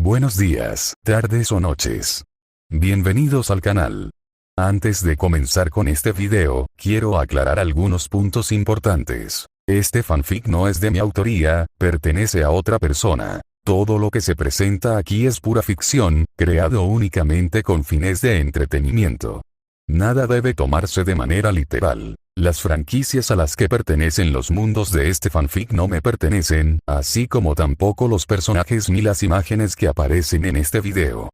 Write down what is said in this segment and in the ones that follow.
Buenos días, tardes o noches. Bienvenidos al canal. Antes de comenzar con este video, quiero aclarar algunos puntos importantes. Este fanfic no es de mi autoría, pertenece a otra persona. Todo lo que se presenta aquí es pura ficción, creado únicamente con fines de entretenimiento. Nada debe tomarse de manera literal. Las franquicias a las que pertenecen los mundos de este fanfic no me pertenecen, así como tampoco los personajes ni las imágenes que aparecen en este video.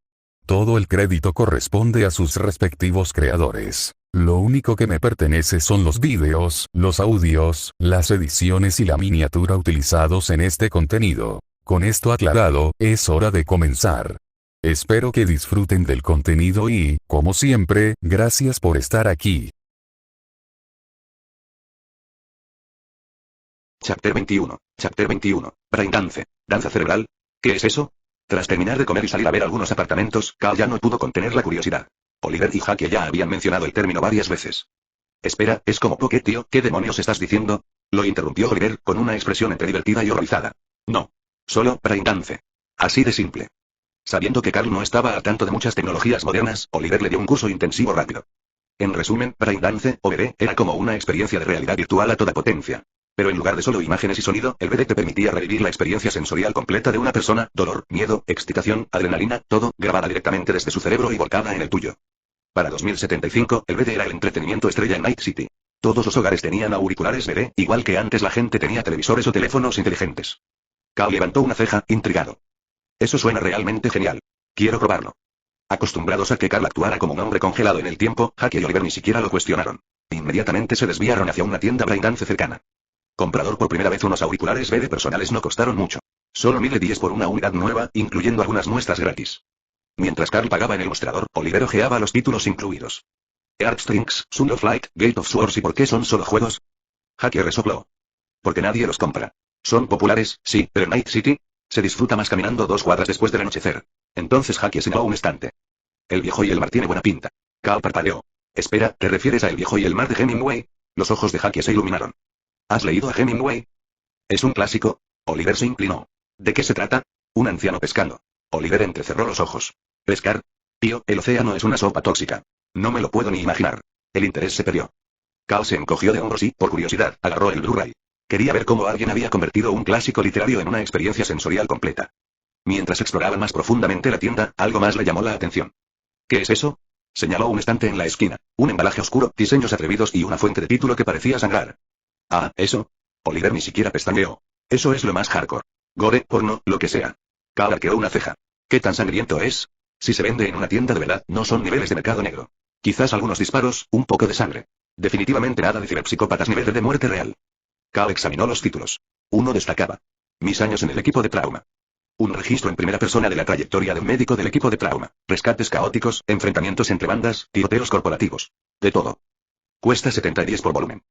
Todo el crédito corresponde a sus respectivos creadores. Lo único que me pertenece son los vídeos, los audios, las ediciones y la miniatura utilizados en este contenido. Con esto aclarado, es hora de comenzar. Espero que disfruten del contenido y, como siempre, gracias por estar aquí. Chapter 21. Chapter 21. Braindance. Danza cerebral. ¿Qué es eso? Tras terminar de comer y salir a ver algunos apartamentos, Cal ya no pudo contener la curiosidad. Oliver y Jackie ya habían mencionado el término varias veces. Espera, es como Poké, tío, ¿qué demonios estás diciendo? Lo interrumpió Oliver, con una expresión entre divertida y horrorizada. No. Solo Braindance. Así de simple. Sabiendo que Carl no estaba al tanto de muchas tecnologías modernas, Oliver le dio un curso intensivo rápido. En resumen, Braindance, o BD, era como una experiencia de realidad virtual a toda potencia. Pero en lugar de solo imágenes y sonido, el BD te permitía revivir la experiencia sensorial completa de una persona, dolor, miedo, excitación, adrenalina, todo, grabada directamente desde su cerebro y volcada en el tuyo. Para 2075, el BD era el entretenimiento estrella en Night City. Todos los hogares tenían auriculares BD, igual que antes la gente tenía televisores o teléfonos inteligentes. Cal levantó una ceja, intrigado. Eso suena realmente genial. Quiero probarlo. Acostumbrados a que Carl actuara como un hombre congelado en el tiempo, Jackie y Oliver ni siquiera lo cuestionaron. Inmediatamente se desviaron hacia una tienda Braindance cercana. Comprador por primera vez, unos auriculares BD personales no costaron mucho. Solo 1010 por una unidad nueva, incluyendo algunas muestras gratis. Mientras Carl pagaba en el mostrador, Oliver hojeaba los títulos incluidos. Heartstrings, Sun of Light, Gate of Swords. ¿Y por qué son solo juegos? Jackie resopló. Porque nadie los compra. Son populares, sí, pero en Night City se disfruta más caminando 2 cuadras después del anochecer. Entonces Jackie señaló un estante. El viejo y el mar tiene buena pinta. Cal parpadeó. Espera, ¿te refieres a El viejo y el mar de Hemingway? Los ojos de Jackie se iluminaron. ¿Has leído a Hemingway? ¿Es un clásico? Oliver se inclinó. ¿De qué se trata? Un anciano pescando. Oliver entrecerró los ojos. ¿Pescar? Tío, el océano es una sopa tóxica. No me lo puedo ni imaginar. El interés se perdió. Cal se encogió de hombros y, por curiosidad, agarró el Blu-ray. Quería ver cómo alguien había convertido un clásico literario en una experiencia sensorial completa. Mientras exploraba más profundamente la tienda, algo más le llamó la atención. ¿Qué es eso? Señaló un estante en la esquina. Un embalaje oscuro, diseños atrevidos y una fuente de título que parecía sangrar. Ah, ¿eso? Oliver ni siquiera pestañeó. Eso es lo más hardcore. Gore, porno, lo que sea. Cal arqueó una ceja. ¿Qué tan sangriento es? Si se vende en una tienda de verdad, no son niveles de mercado negro. Quizás algunos disparos, un poco de sangre. Definitivamente nada de ciberpsicópatas nivel de muerte real. Cal examinó los títulos. Uno destacaba. Mis años en el equipo de trauma. Un registro en primera persona de la trayectoria de un médico del equipo de trauma. Rescates caóticos, enfrentamientos entre bandas, tiroteos corporativos. De todo. Cuesta 70 por volumen.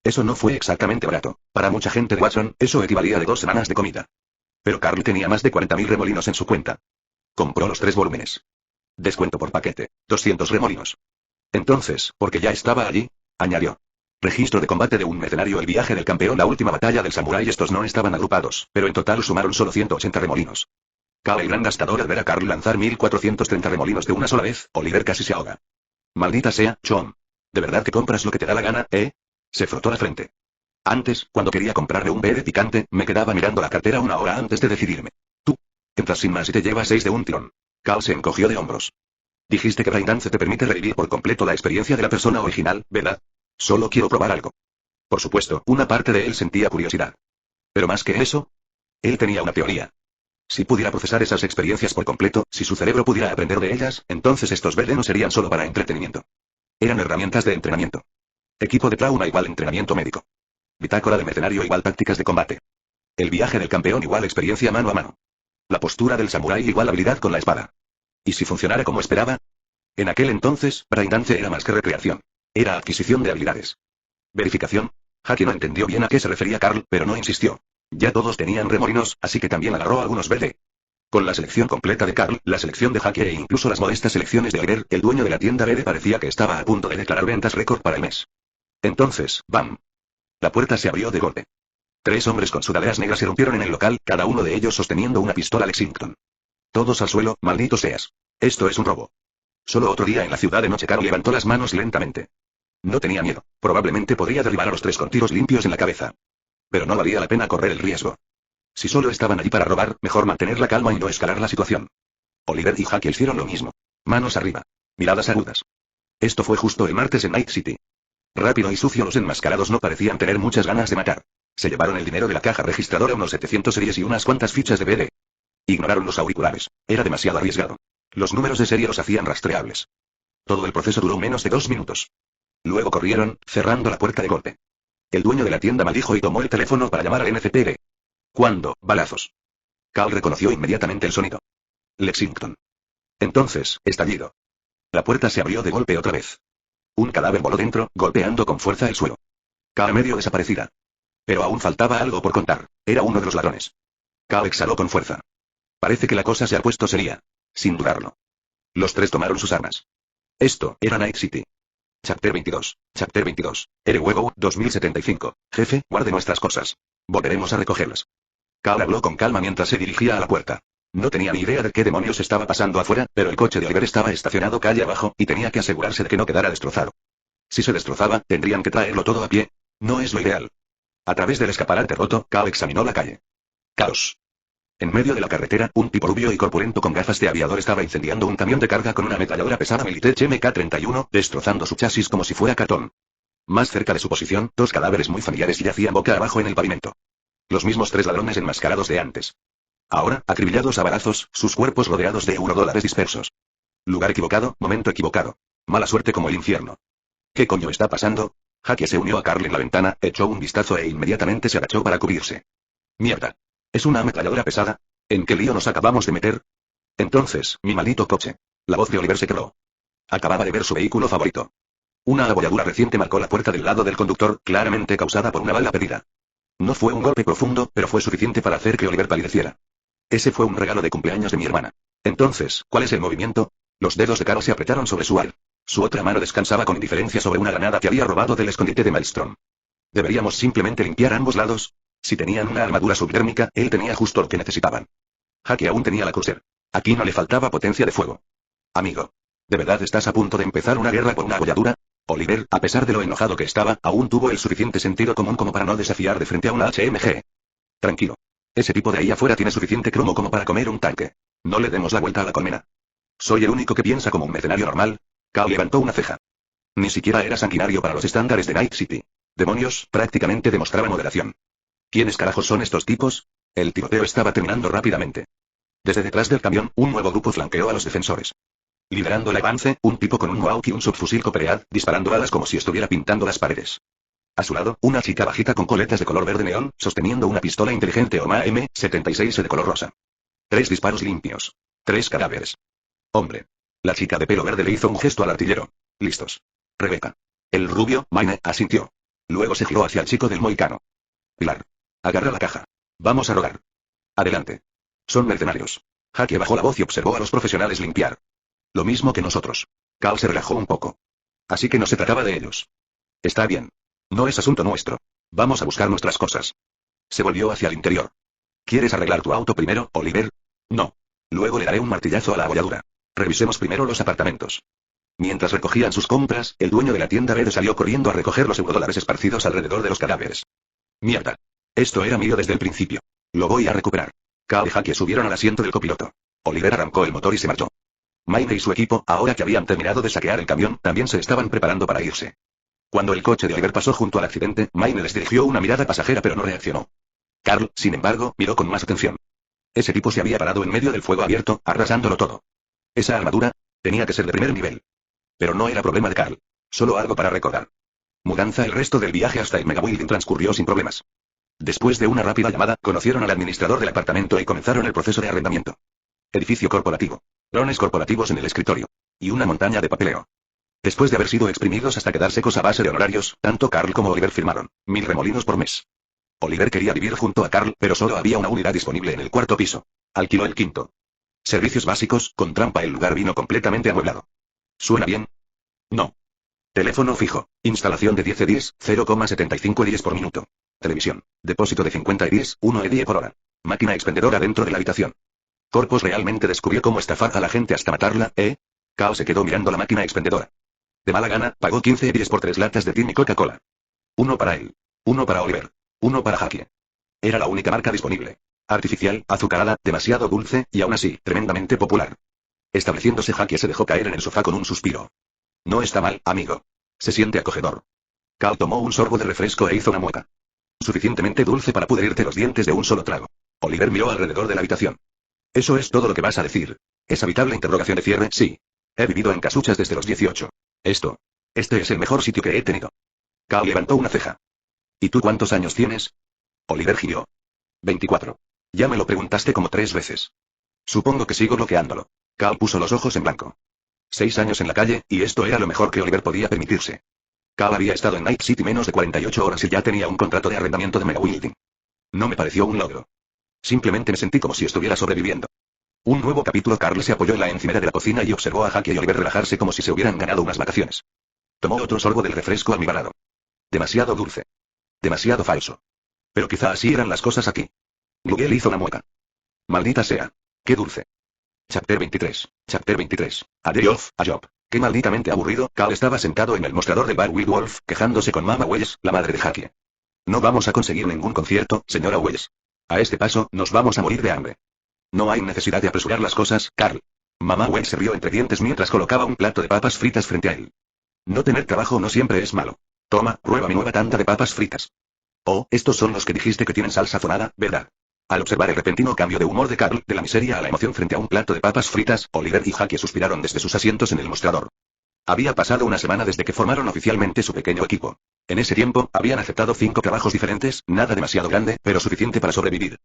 Eso no fue exactamente barato. Para mucha gente de Watson, eso equivalía de 2 semanas de comida. Pero Carl tenía más de 40.000 remolinos en su cuenta. Compró los 3 volúmenes. Descuento por paquete, 200 remolinos. Entonces, porque ya estaba allí, añadió. Registro de combate de un mercenario, el viaje del campeón, la última batalla del samurái. Estos no estaban agrupados, pero en total sumaron solo 180 remolinos. Cada gran gastador al ver a Carl lanzar 1430 remolinos de una sola vez, Oliver casi se ahoga. Maldita sea, Chom. ¿De verdad que compras lo que te da la gana, eh? Se frotó la frente. Antes, cuando quería comprarle un BD picante, me quedaba mirando la cartera una hora antes de decidirme. Tú entras sin más y te llevas 6 de un tirón. Cal se encogió de hombros. Dijiste que Braindance te permite revivir por completo la experiencia de la persona original, ¿verdad? Solo quiero probar algo. Por supuesto, una parte de él sentía curiosidad. Pero más que eso, él tenía una teoría. Si pudiera procesar esas experiencias por completo, si su cerebro pudiera aprender de ellas, entonces estos BD no serían solo para entretenimiento. Eran herramientas de entrenamiento. Equipo de trauma igual entrenamiento médico. Bitácora de mercenario igual tácticas de combate. El viaje del campeón igual experiencia mano a mano. La postura del samurái igual habilidad con la espada. ¿Y si funcionara como esperaba? En aquel entonces, Braindance era más que recreación. Era adquisición de habilidades. Verificación. Jackie no entendió bien a qué se refería Carl, pero no insistió. Ya todos tenían remolinos, así que también agarró algunos BD. Con la selección completa de Carl, la selección de Jackie e incluso las modestas selecciones de Oliver, el dueño de la tienda BD parecía que estaba a punto de declarar ventas récord para el mes. Entonces, ¡bam! La puerta se abrió de golpe. 3 hombres con sudaderas negras irrumpieron en el local, cada uno de ellos sosteniendo una pistola Lexington. Todos al suelo, maldito seas. Esto es un robo. Solo otro día en la ciudad de noche. Carl levantó las manos lentamente. No tenía miedo. Probablemente podría derribar a los tres con tiros limpios en la cabeza. Pero no valía la pena correr el riesgo. Si solo estaban allí para robar, mejor mantener la calma y no escalar la situación. Oliver y Jackie hicieron lo mismo. Manos arriba. Miradas agudas. Esto fue justo el martes en Night City. Rápido y sucio, los enmascarados no parecían tener muchas ganas de matar. Se llevaron el dinero de la caja registradora, unos 700 series y unas cuantas fichas de BD. Ignoraron los auriculares. Era demasiado arriesgado. Los números de serie los hacían rastreables. Todo el proceso duró menos de 2 minutos. Luego corrieron, cerrando la puerta de golpe. El dueño de la tienda maldijo y tomó el teléfono para llamar al NCPD. ¿Cuándo? Balazos. Carl reconoció inmediatamente el sonido. Lexington. Entonces, estallido. La puerta se abrió de golpe otra vez. Un cadáver voló dentro, golpeando con fuerza el suelo. Carl medio desaparecida. Pero aún faltaba algo por contar. Era uno de los ladrones. Carl exhaló con fuerza. Parece que la cosa se ha puesto seria. Sin dudarlo. Los tres tomaron sus armas. Esto era Night City. Chapter 22. Chapter 22. Erewego, 2075. Jefe, guarde nuestras cosas. Volveremos a recogerlas. Carl habló con calma mientras se dirigía a la puerta. No tenía ni idea de qué demonios estaba pasando afuera, pero el coche de Oliver estaba estacionado calle abajo, y tenía que asegurarse de que no quedara destrozado. Si se destrozaba, tendrían que traerlo todo a pie. No es lo ideal. A través del escaparate roto, Carl examinó la calle. Caos. En medio de la carretera, un tipo rubio y corpulento con gafas de aviador estaba incendiando un camión de carga con una ametralladora pesada Militech MK-31, destrozando su chasis como si fuera cartón. Más cerca de su posición, 2 cadáveres muy familiares yacían boca abajo en el pavimento. Los mismos 3 ladrones enmascarados de antes. Ahora, acribillados a balazos, sus cuerpos rodeados de eurodólares dispersos. Lugar equivocado, momento equivocado. Mala suerte como el infierno. ¿Qué coño está pasando? Jackie se unió a Carl en la ventana, echó un vistazo e inmediatamente se agachó para cubrirse. Mierda. ¿Es una ametralladora pesada? ¿En qué lío nos acabamos de meter? Entonces, mi maldito coche. La voz de Oliver se quebró. Acababa de ver su vehículo favorito. Una abolladura reciente marcó la puerta del lado del conductor, claramente causada por una bala perdida. No fue un golpe profundo, pero fue suficiente para hacer que Oliver palideciera. Ese fue un regalo de cumpleaños de mi hermana. Entonces, ¿cuál es el movimiento? Los dedos de Carl se apretaron sobre su ar. Su otra mano descansaba con indiferencia sobre una granada que había robado del escondite de Maelstrom. ¿Deberíamos simplemente limpiar ambos lados? Si tenían una armadura subtérmica, él tenía justo lo que necesitaban. Jackie aún tenía la Cruiser. Aquí no le faltaba potencia de fuego. Amigo. ¿De verdad estás a punto de empezar una guerra por una abolladura? Oliver, a pesar de lo enojado que estaba, aún tuvo el suficiente sentido común como para no desafiar de frente a una HMG. Tranquilo. Ese tipo de ahí afuera tiene suficiente cromo como para comer un tanque. No le demos la vuelta a la colmena. ¿Soy el único que piensa como un mercenario normal? Carl levantó una ceja. Ni siquiera era sanguinario para los estándares de Night City. Demonios, prácticamente demostraba moderación. ¿Quiénes carajos son estos tipos? El tiroteo estaba terminando rápidamente. Desde detrás del camión, un nuevo grupo flanqueó a los defensores. Liderando el avance, un tipo con un Mohawk y un subfusil Copperead, disparando balas como si estuviera pintando las paredes. A su lado, una chica bajita con coletas de color verde neón, sosteniendo una pistola inteligente OMA M76 de color rosa. 3 disparos limpios. 3 cadáveres. Hombre. La chica de pelo verde le hizo un gesto al artillero. Listos. Rebeca. El rubio, Maine, asintió. Luego se giró hacia el chico del mohicano. Pilar. Agarra la caja. Vamos a rogar. Adelante. Son mercenarios. Jackie bajó la voz y observó a los profesionales limpiar. Lo mismo que nosotros. Carl se relajó un poco. Así que no se trataba de ellos. Está bien. No es asunto nuestro. Vamos a buscar nuestras cosas. Se volvió hacia el interior. ¿Quieres arreglar tu auto primero, Oliver? No. Luego le daré un martillazo a la abolladura. Revisemos primero los apartamentos. Mientras recogían sus compras, el dueño de la tienda verde salió corriendo a recoger los eurodólares esparcidos alrededor de los cadáveres. Mierda. Esto era mío desde el principio. Lo voy a recuperar. Carl y Jackie subieron al asiento del copiloto. Oliver arrancó el motor y se marchó. Maine y su equipo, ahora que habían terminado de saquear el camión, también se estaban preparando para irse. Cuando el coche de Oliver pasó junto al accidente, Maine les dirigió una mirada pasajera pero no reaccionó. Carl, sin embargo, miró con más atención. Ese tipo se había parado en medio del fuego abierto, arrasándolo todo. Esa armadura tenía que ser de primer nivel. Pero no era problema de Carl. Solo algo para recordar. Mudanza. El resto del viaje hasta el Megabuilding transcurrió sin problemas. Después de una rápida llamada, conocieron al administrador del apartamento y comenzaron el proceso de arrendamiento. Edificio corporativo. Drones corporativos en el escritorio. Y una montaña de papeleo. Después de haber sido exprimidos hasta quedar secos a base de honorarios, tanto Carl como Oliver firmaron 1000 remolinos por mes. Oliver quería vivir junto a Carl, pero solo había una unidad disponible en el 4º piso. Alquiló el 5º. Servicios básicos, con trampa el lugar vino completamente amueblado. ¿Suena bien? No. Teléfono fijo. Instalación de 10 EDIs, 0,75 EDIs por minuto. Televisión. Depósito de 50 EDIs, 1 EDI por hora. Máquina expendedora dentro de la habitación. Corpus realmente descubrió cómo estafar a la gente hasta matarla, ¿eh? Cal se quedó mirando la máquina expendedora. De mala gana, pagó 15 EUR por 3 latas de Tim y Coca-Cola. Uno para él. Uno para Oliver. Uno para Jackie. Era la única marca disponible. Artificial, azucarada, demasiado dulce, y aún así, tremendamente popular. Estableciéndose, Jackie se dejó caer en el sofá con un suspiro. No está mal, amigo. Se siente acogedor. Cal tomó un sorbo de refresco e hizo una mueca. Suficientemente dulce para pudrirte los dientes de un solo trago. Oliver miró alrededor de la habitación. ¿Eso es todo lo que vas a decir? ¿Es habitable? Interrogación de cierre, sí. He vivido en casuchas desde los 18. Este es el mejor sitio que he tenido. Cal levantó una ceja. ¿Y tú cuántos años tienes? Oliver gimió. 24. Ya me lo preguntaste como 3 veces. Supongo que sigo bloqueándolo. Cal puso los ojos en blanco. 6 años en la calle, y esto era lo mejor que Oliver podía permitirse. Cal había estado en Night City menos de 48 horas y ya tenía un contrato de arrendamiento de Megawilding. No me pareció un logro. Simplemente me sentí como si estuviera sobreviviendo. Un nuevo capítulo. Carl se apoyó en la encimera de la cocina y observó a Jackie y Oliver relajarse como si se hubieran ganado unas vacaciones. Tomó otro sorbo del refresco almibarado. Demasiado dulce. Demasiado falso. Pero quizá así eran las cosas aquí. Google hizo una mueca. Maldita sea. Qué dulce. Chapter 23. Chapter 23. A Day Off, a Job. Qué malditamente aburrido. Cal estaba sentado en el mostrador del bar Wild Wolf, quejándose con Mama Wells, la madre de Jackie. No vamos a conseguir ningún concierto, señora Wells. A este paso, nos vamos a morir de hambre. No hay necesidad de apresurar las cosas, Carl. Mamá Wells se rió entre dientes mientras colocaba un plato de papas fritas frente a él. No tener trabajo no siempre es malo. Toma, prueba mi nueva tanda de papas fritas. Oh, estos son los que dijiste que tienen salsa sazonada, ¿verdad? Al observar el repentino cambio de humor de Carl, de la miseria a la emoción frente a un plato de papas fritas, Oliver y Jackie suspiraron desde sus asientos en el mostrador. Había pasado una semana desde que formaron oficialmente su pequeño equipo. En ese tiempo, habían aceptado 5 trabajos diferentes, nada demasiado grande, pero suficiente para sobrevivir.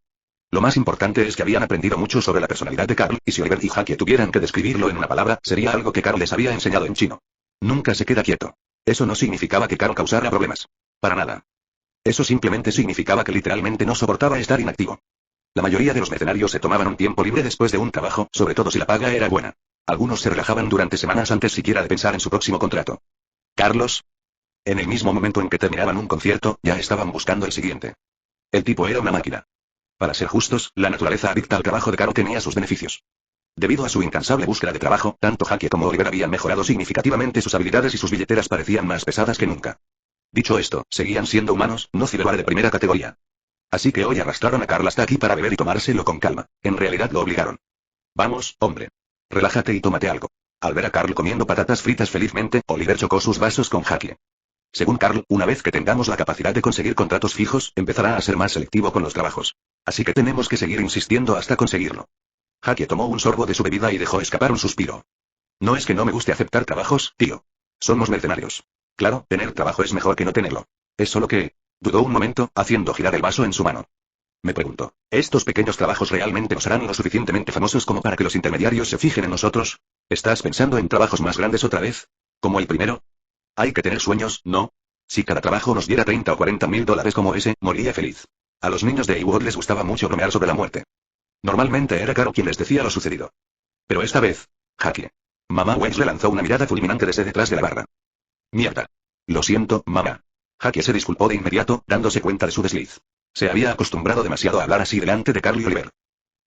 Lo más importante es que habían aprendido mucho sobre la personalidad de Carl, y si Oliver y Jackie tuvieran que describirlo en una palabra, sería algo que Carl les había enseñado en chino. Nunca se queda quieto. Eso no significaba que Carl causara problemas. Para nada. Eso simplemente significaba que literalmente no soportaba estar inactivo. La mayoría de los mercenarios se tomaban un tiempo libre después de un trabajo, sobre todo si la paga era buena. Algunos se relajaban durante semanas antes siquiera de pensar en su próximo contrato. Carlos. En el mismo momento en que terminaban un concierto, ya estaban buscando el siguiente. El tipo era una máquina. Para ser justos, la naturaleza adicta al trabajo de Carl tenía sus beneficios. Debido a su incansable búsqueda de trabajo, tanto Jackie como Oliver habían mejorado significativamente sus habilidades y sus billeteras parecían más pesadas que nunca. Dicho esto, seguían siendo humanos, no ciberware de primera categoría. Así que hoy arrastraron a Carl hasta aquí para beber y tomárselo con calma. En realidad lo obligaron. Vamos, hombre. Relájate y tómate algo. Al ver a Carl comiendo patatas fritas felizmente, Oliver chocó sus vasos con Jackie. Según Carl, una vez que tengamos la capacidad de conseguir contratos fijos, empezará a ser más selectivo con los trabajos. Así que tenemos que seguir insistiendo hasta conseguirlo. Jackie tomó un sorbo de su bebida y dejó escapar un suspiro. No es que no me guste aceptar trabajos, tío. Somos mercenarios. Claro, tener trabajo es mejor que no tenerlo. Es solo que... Dudó un momento, haciendo girar el vaso en su mano. Me preguntó, ¿estos pequeños trabajos realmente nos harán lo suficientemente famosos como para que los intermediarios se fijen en nosotros? ¿Estás pensando en trabajos más grandes otra vez? ¿Como el primero? Hay que tener sueños, ¿no? Si cada trabajo nos diera 30 o 40 mil dólares como ese, moriría feliz. A los niños de Ewood les gustaba mucho bromear sobre la muerte. Normalmente era Caro quien les decía lo sucedido. Pero esta vez, Jackie. Mamá Wells le lanzó una mirada fulminante desde detrás de la barra. Mierda. Lo siento, mamá. Jackie se disculpó de inmediato, dándose cuenta de su desliz. Se había acostumbrado demasiado a hablar así delante de Carl y Oliver.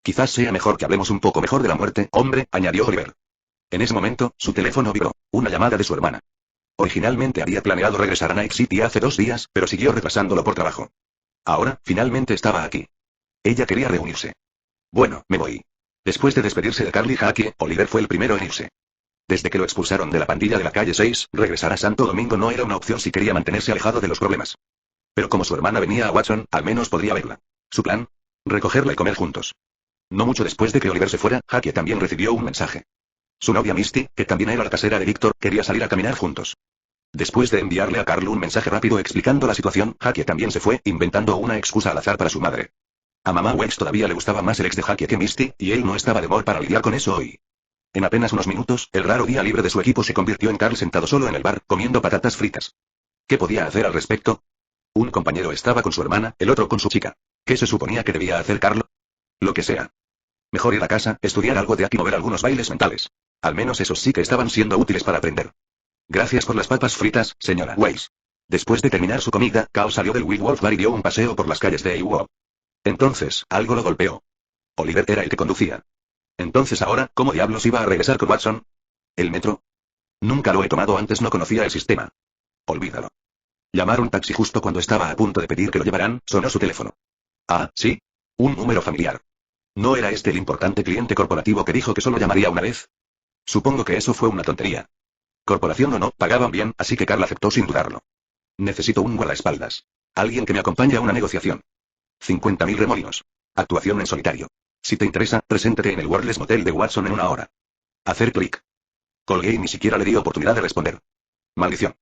Quizás sea mejor que hablemos un poco mejor de la muerte, hombre, añadió Oliver. En ese momento, su teléfono vibró. Una llamada de su hermana. Originalmente había planeado regresar a Night City hace 2 días, pero siguió retrasándolo por trabajo. Ahora, finalmente estaba aquí. Ella quería reunirse. Bueno, me voy. Después de despedirse de Carl y Jackie, Oliver fue el primero en irse. Desde que lo expulsaron de la pandilla de la calle 6, regresar a Santo Domingo no era una opción si quería mantenerse alejado de los problemas. Pero como su hermana venía a Watson, al menos podría verla. ¿Su plan? Recogerla y comer juntos. No mucho después de que Oliver se fuera, Jackie también recibió un mensaje. Su novia Misty, que también era la casera de Víctor, quería salir a caminar juntos. Después de enviarle a Carl un mensaje rápido explicando la situación, Jackie también se fue, inventando una excusa al azar para su madre. A mamá Wells todavía le gustaba más el ex de Jackie que Misty, y él no estaba de humor para lidiar con eso hoy. En apenas unos minutos, el raro día libre de su equipo se convirtió en Carl sentado solo en el bar, comiendo patatas fritas. ¿Qué podía hacer al respecto? Un compañero estaba con su hermana, el otro con su chica. ¿Qué se suponía que debía hacer Carl? Lo que sea. Mejor ir a casa, estudiar algo de aquí o ver algunos bailes mentales. Al menos esos sí que estaban siendo útiles para aprender. Gracias por las papas fritas, señora Weiss. Después de terminar su comida, Carl salió del Wild Wolf Bar y dio un paseo por las calles de Ewood. Entonces, algo lo golpeó. Oliver era el que conducía. Entonces ahora, ¿cómo diablos iba a regresar con Watson? ¿El metro? Nunca lo he tomado antes, no conocía el sistema. Olvídalo. Llamar un taxi justo cuando estaba a punto de pedir que lo llevaran, sonó su teléfono. Ah, sí. Un número familiar. ¿No era este el importante cliente corporativo que dijo que solo llamaría una vez? Supongo que eso fue una tontería. Corporación o no, pagaban bien, así que Carl aceptó sin dudarlo. Necesito un guardaespaldas. Alguien que me acompañe a una negociación. 50.000 remolinos. Actuación en solitario. Si te interesa, preséntate en el Wordless Motel de Watson en 1 hora. Hacer clic. Colgué y ni siquiera le di oportunidad de responder. Maldición.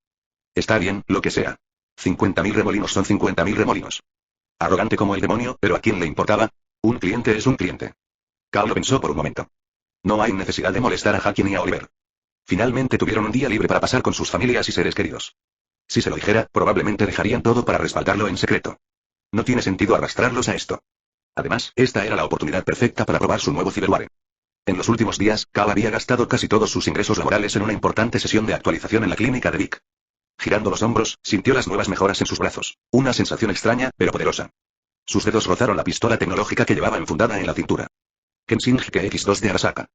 Está bien, lo que sea. 50.000 remolinos son 50.000 remolinos. Arrogante como el demonio, pero ¿a quién le importaba? Un cliente es un cliente. Carl lo pensó por un momento. No hay necesidad de molestar a Jackie ni a Oliver. Finalmente tuvieron un día libre para pasar con sus familias y seres queridos. Si se lo dijera, probablemente dejarían todo para respaldarlo en secreto. No tiene sentido arrastrarlos a esto. Además, esta era la oportunidad perfecta para probar su nuevo ciberware. En los últimos días, Carl había gastado casi todos sus ingresos laborales en una importante sesión de actualización en la clínica de Vic. Girando los hombros, sintió las nuevas mejoras en sus brazos. Una sensación extraña, pero poderosa. Sus dedos rozaron la pistola tecnológica que llevaba enfundada en la cintura. Kenshin GX2 de Arasaka.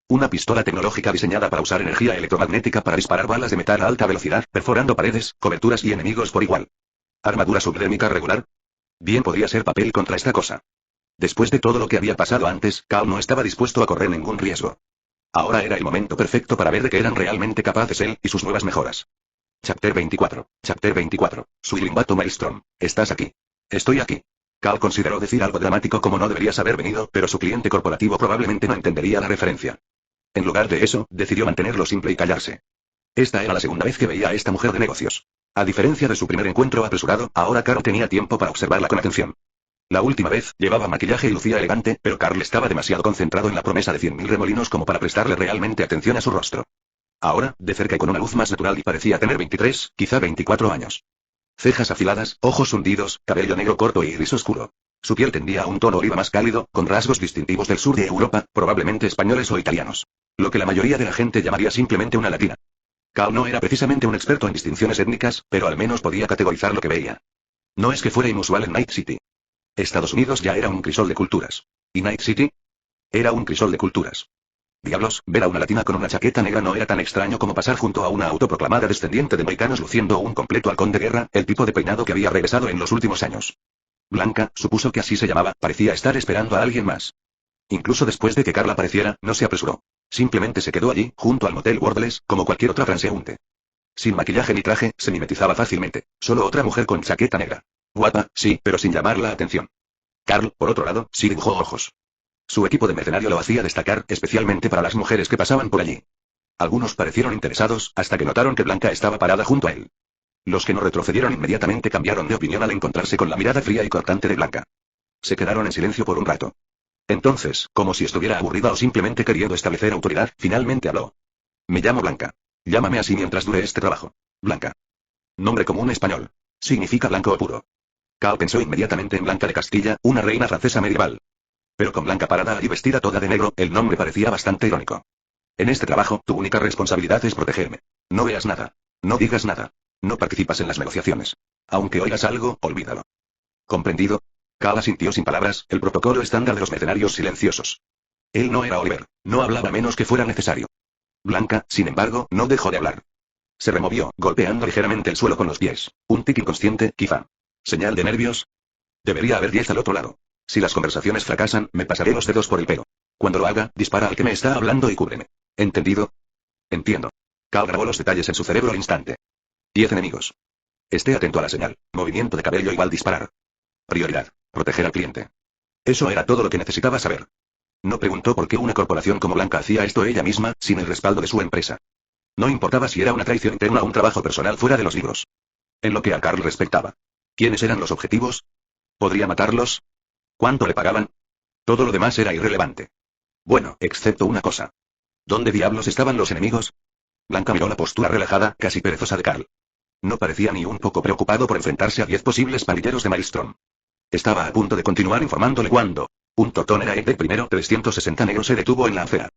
Una pistola tecnológica diseñada para usar energía electromagnética para disparar balas de metal a alta velocidad, perforando paredes, coberturas y enemigos por igual. ¿Armadura subdérmica regular? Bien podría ser papel contra esta cosa. Después de todo lo que había pasado antes, Carl no estaba dispuesto a correr ningún riesgo. Ahora era el momento perfecto para ver de qué eran realmente capaces él y sus nuevas mejoras. Chapter 24. Chapter 24. Suilimbato Maelstrom. Estás aquí. Estoy aquí. Carl consideró decir algo dramático como no deberías haber venido, pero su cliente corporativo probablemente no entendería la referencia. En lugar de eso, decidió mantenerlo simple y callarse. Esta era la segunda vez que veía a esta mujer de negocios. A diferencia de su primer encuentro apresurado, ahora Carl tenía tiempo para observarla con atención. La última vez, llevaba maquillaje y lucía elegante, pero Carl estaba demasiado concentrado en la promesa de 100.000 remolinos como para prestarle realmente atención a su rostro. Ahora, de cerca y con una luz más natural y parecía tener 23, quizá 24 años. Cejas afiladas, ojos hundidos, cabello negro corto y gris oscuro. Su piel tendía a un tono oliva más cálido, con rasgos distintivos del sur de Europa, probablemente españoles o italianos. Lo que la mayoría de la gente llamaría simplemente una latina. Carl no era precisamente un experto en distinciones étnicas, pero al menos podía categorizar lo que veía. No es que fuera inusual en Night City. Estados Unidos ya era un crisol de culturas. ¿Y Night City? Era un crisol de culturas. Diablos, ver a una latina con una chaqueta negra no era tan extraño como pasar junto a una autoproclamada descendiente de americanos luciendo un completo halcón de guerra, el tipo de peinado que había regresado en los últimos años. Blanca, supuso que así se llamaba, parecía estar esperando a alguien más. Incluso después de que Carl apareciera, no se apresuró. Simplemente se quedó allí, junto al motel Wordless, como cualquier otra transeúnte. Sin maquillaje ni traje, se mimetizaba fácilmente. Solo otra mujer con chaqueta negra. Guapa, sí, pero sin llamar la atención. Carl, por otro lado, sí dibujó ojos. Su equipo de mercenario lo hacía destacar, especialmente para las mujeres que pasaban por allí. Algunos parecieron interesados, hasta que notaron que Blanca estaba parada junto a él. Los que no retrocedieron inmediatamente cambiaron de opinión al encontrarse con la mirada fría y cortante de Blanca. Se quedaron en silencio por un rato. Entonces, como si estuviera aburrida o simplemente queriendo establecer autoridad, finalmente habló. Me llamo Blanca. Llámame así mientras dure este trabajo. Blanca. Nombre común español. Significa blanco o puro. Carl pensó inmediatamente en Blanca de Castilla, una reina francesa medieval. Pero con Blanca parada y vestida toda de negro, el nombre parecía bastante irónico. En este trabajo, tu única responsabilidad es protegerme. No veas nada. No digas nada. No participas en las negociaciones. Aunque oigas algo, olvídalo. ¿Comprendido? Carl asintió sin palabras, el protocolo estándar de los mercenarios silenciosos. Él no era Oliver, no hablaba a menos que fuera necesario. Blanca, sin embargo, no dejó de hablar. Se removió, golpeando ligeramente el suelo con los pies. Un tic inconsciente, quizá. ¿Señal de nervios? Debería haber 10 al otro lado. Si las conversaciones fracasan, me pasaré los dedos por el pelo. Cuando lo haga, dispara al que me está hablando y cúbreme. ¿Entendido? Entiendo. Carl grabó los detalles en su cerebro al instante. 10 enemigos. Esté atento a la señal. Movimiento de cabello igual disparar. Prioridad. Proteger al cliente. Eso era todo lo que necesitaba saber. No preguntó por qué una corporación como Blanca hacía esto ella misma, sin el respaldo de su empresa. No importaba si era una traición interna o un trabajo personal fuera de los libros. En lo que a Carl respectaba. ¿Quiénes eran los objetivos? ¿Podría matarlos? ¿Cuánto le pagaban? Todo lo demás era irrelevante. Bueno, excepto una cosa. ¿Dónde diablos estaban los enemigos? Blanca miró la postura relajada, casi perezosa de Carl. No parecía ni un poco preocupado por enfrentarse a 10 posibles pandilleros de Maelstrom. Estaba a punto de continuar informándole cuando un Tortonera de primero 360 negro se detuvo en la acera.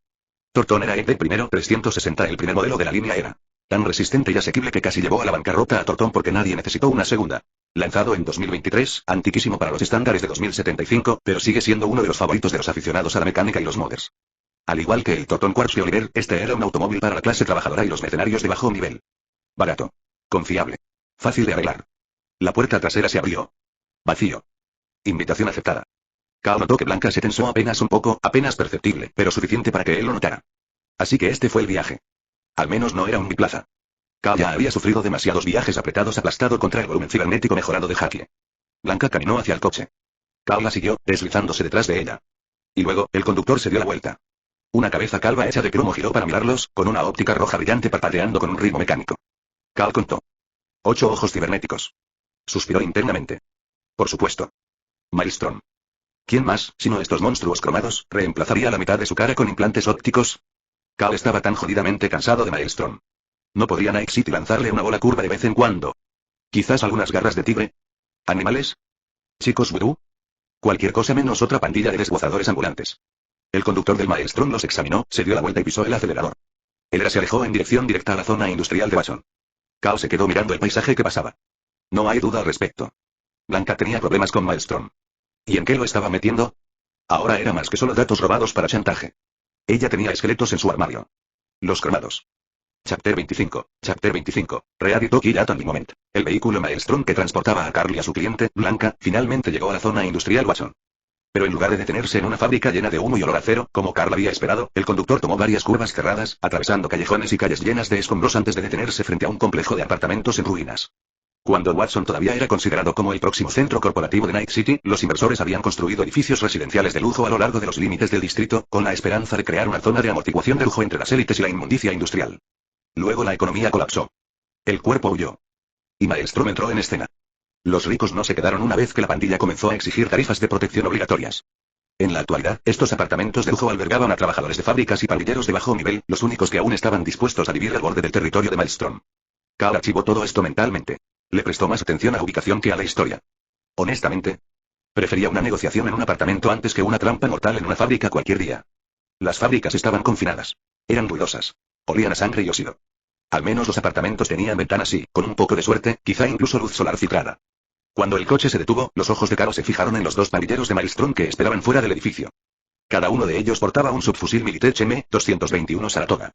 Tortonera de primero 360, el primer modelo de la línea era tan resistente y asequible que casi llevó a la bancarrota a Tortón porque nadie necesitó una segunda. Lanzado en 2023, antiquísimo para los estándares de 2075, pero sigue siendo uno de los favoritos de los aficionados a la mecánica y los modders. Al igual que el Toton Quartz de Oliver, este era un automóvil para la clase trabajadora y los mercenarios de bajo nivel. Barato. Confiable. Fácil de arreglar. La puerta trasera se abrió. Vacío. Invitación aceptada. Kao notó que Blanca se tensó apenas un poco, apenas perceptible, pero suficiente para que él lo notara. Así que este fue el viaje. Al menos no era un biplaza. Kao ya había sufrido demasiados viajes apretados aplastado contra el volumen cibernético mejorado de Jackie. Blanca caminó hacia el coche. Kao la siguió, deslizándose detrás de ella. Y luego, el conductor se dio la vuelta. Una cabeza calva hecha de cromo giró para mirarlos, con una óptica roja brillante parpadeando con un ritmo mecánico. Kao contó. 8 ojos cibernéticos. Suspiró internamente. Por supuesto. Maelstrom. ¿Quién más, sino estos monstruos cromados, reemplazaría la mitad de su cara con implantes ópticos? Kao estaba tan jodidamente cansado de Maelstrom. ¿No podría Night City lanzarle una bola curva de vez en cuando? ¿Quizás algunas garras de tigre? ¿Animales? ¿Chicos vudú? Cualquier cosa menos otra pandilla de desguazadores ambulantes. El conductor del Maelstrom los examinó, se dio la vuelta y pisó el acelerador. Él se alejó en dirección directa a la zona industrial de Watson. Kao se quedó mirando el paisaje que pasaba. No hay duda al respecto. Blanca tenía problemas con Maelstrom. ¿Y en qué lo estaba metiendo? Ahora era más que solo datos robados para chantaje. Ella tenía esqueletos en su armario. Los cromados. Chapter 25. Chapter 25. Ready Toki at any moment. El vehículo Maelstrom que transportaba a Carly y a su cliente, Blanca, finalmente llegó a la zona industrial Watson. Pero en lugar de detenerse en una fábrica llena de humo y olor a acero, como Carl había esperado, el conductor tomó varias curvas cerradas, atravesando callejones y calles llenas de escombros antes de detenerse frente a un complejo de apartamentos en ruinas. Cuando Watson todavía era considerado como el próximo centro corporativo de Night City, los inversores habían construido edificios residenciales de lujo a lo largo de los límites del distrito, con la esperanza de crear una zona de amortiguación de lujo entre las élites y la inmundicia industrial. Luego la economía colapsó. El cuerpo huyó. Y Maelstrom entró en escena. Los ricos no se quedaron una vez que la pandilla comenzó a exigir tarifas de protección obligatorias. En la actualidad, estos apartamentos de lujo albergaban a trabajadores de fábricas y pandilleros de bajo nivel, los únicos que aún estaban dispuestos a vivir al borde del territorio de Maelstrom. Kao archivó todo esto mentalmente. Le prestó más atención a la ubicación que a la historia. Honestamente, prefería una negociación en un apartamento antes que una trampa mortal en una fábrica cualquier día. Las fábricas estaban confinadas. Eran ruidosas. Olían a sangre y óxido. Al menos los apartamentos tenían ventanas y, con un poco de suerte, quizá incluso luz solar filtrada. Cuando el coche se detuvo, los ojos de Kao se fijaron en los dos pandilleros de Maelstrom que esperaban fuera del edificio. Cada uno de ellos portaba un subfusil Militech M221 Saratoga.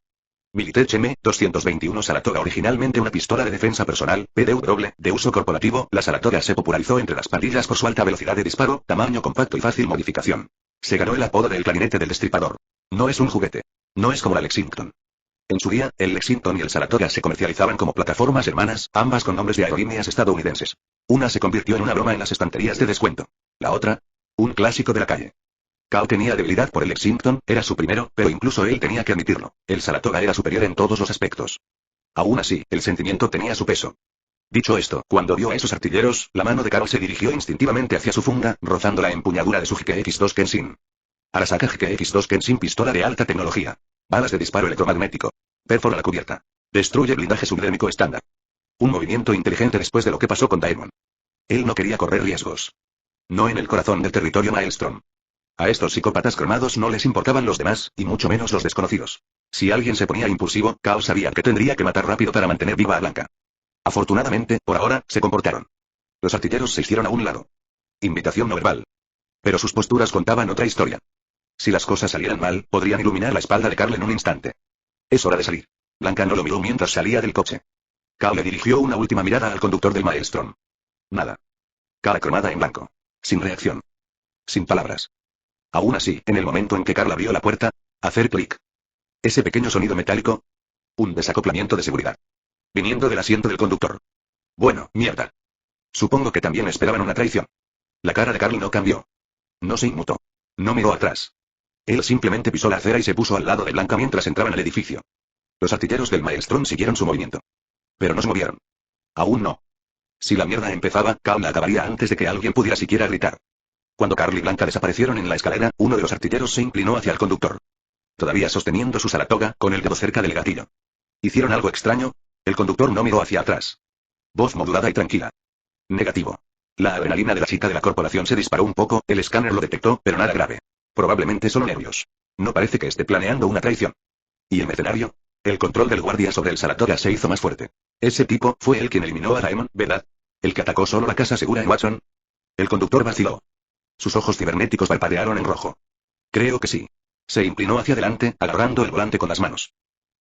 Militech M221 Saratoga, originalmente una pistola de defensa personal, PDW, de uso corporativo, la Saratoga se popularizó entre las pandillas por su alta velocidad de disparo, tamaño compacto y fácil modificación. Se ganó el apodo de el clarinete del destripador. No es un juguete. No es como la Lexington. En su día, el Lexington y el Saratoga se comercializaban como plataformas hermanas, ambas con nombres de aerolíneas estadounidenses. Una se convirtió en una broma en las estanterías de descuento. La otra, un clásico de la calle. Kao tenía debilidad por el Lexington, era su primero, pero incluso él tenía que admitirlo. El Saratoga era superior en todos los aspectos. Aún así, el sentimiento tenía su peso. Dicho esto, cuando vio a esos artilleros, la mano de Kao se dirigió instintivamente hacia su funda, rozando la empuñadura de su GK-X2 Kenshin. Arasaka GK-X2 Kenshin, pistola de alta tecnología. Balas de disparo electromagnético. Perfora la cubierta. Destruye blindaje subdérmico estándar. Un movimiento inteligente después de lo que pasó con Diamond. Él no quería correr riesgos. No en el corazón del territorio Maelstrom. A estos psicópatas cromados no les importaban los demás, y mucho menos los desconocidos. Si alguien se ponía impulsivo, Kao sabía que tendría que matar rápido para mantener viva a Blanca. Afortunadamente, por ahora, se comportaron. Los artilleros se hicieron a un lado. Invitación no verbal. Pero sus posturas contaban otra historia. Si las cosas salieran mal, podrían iluminar la espalda de Carl en un instante. Es hora de salir. Blanca no lo miró mientras salía del coche. Kao le dirigió una última mirada al conductor del Maelstrom. Nada. Cara cromada en blanco. Sin reacción. Sin palabras. Aún así, en el momento en que Carl abrió la puerta, hacer clic. Ese pequeño sonido metálico. Un desacoplamiento de seguridad. Viniendo del asiento del conductor. Bueno, mierda. Supongo que también esperaban una traición. La cara de Carl no cambió. No se inmutó. No miró atrás. Él simplemente pisó la acera y se puso al lado de Blanca mientras entraban al edificio. Los artilleros del Maelstrom siguieron su movimiento. Pero no se movieron. Aún no. Si la mierda empezaba, Carl la acabaría antes de que alguien pudiera siquiera gritar. Cuando Carl y Blanca desaparecieron en la escalera, uno de los artilleros se inclinó hacia el conductor. Todavía sosteniendo su Saratoga, con el dedo cerca del gatillo. ¿Hicieron algo extraño? El conductor no miró hacia atrás. Voz modulada y tranquila. Negativo. La adrenalina de la chica de la corporación se disparó un poco, el escáner lo detectó, pero nada grave. Probablemente solo nervios. No parece que esté planeando una traición. ¿Y el mercenario? El control del guardia sobre el Saratoga se hizo más fuerte. Ese tipo fue el quien eliminó a Raymond, ¿verdad? ¿El que atacó solo la casa segura en Watson? El conductor vaciló. Sus ojos cibernéticos parpadearon en rojo. Creo que sí. Se inclinó hacia adelante, agarrando el volante con las manos.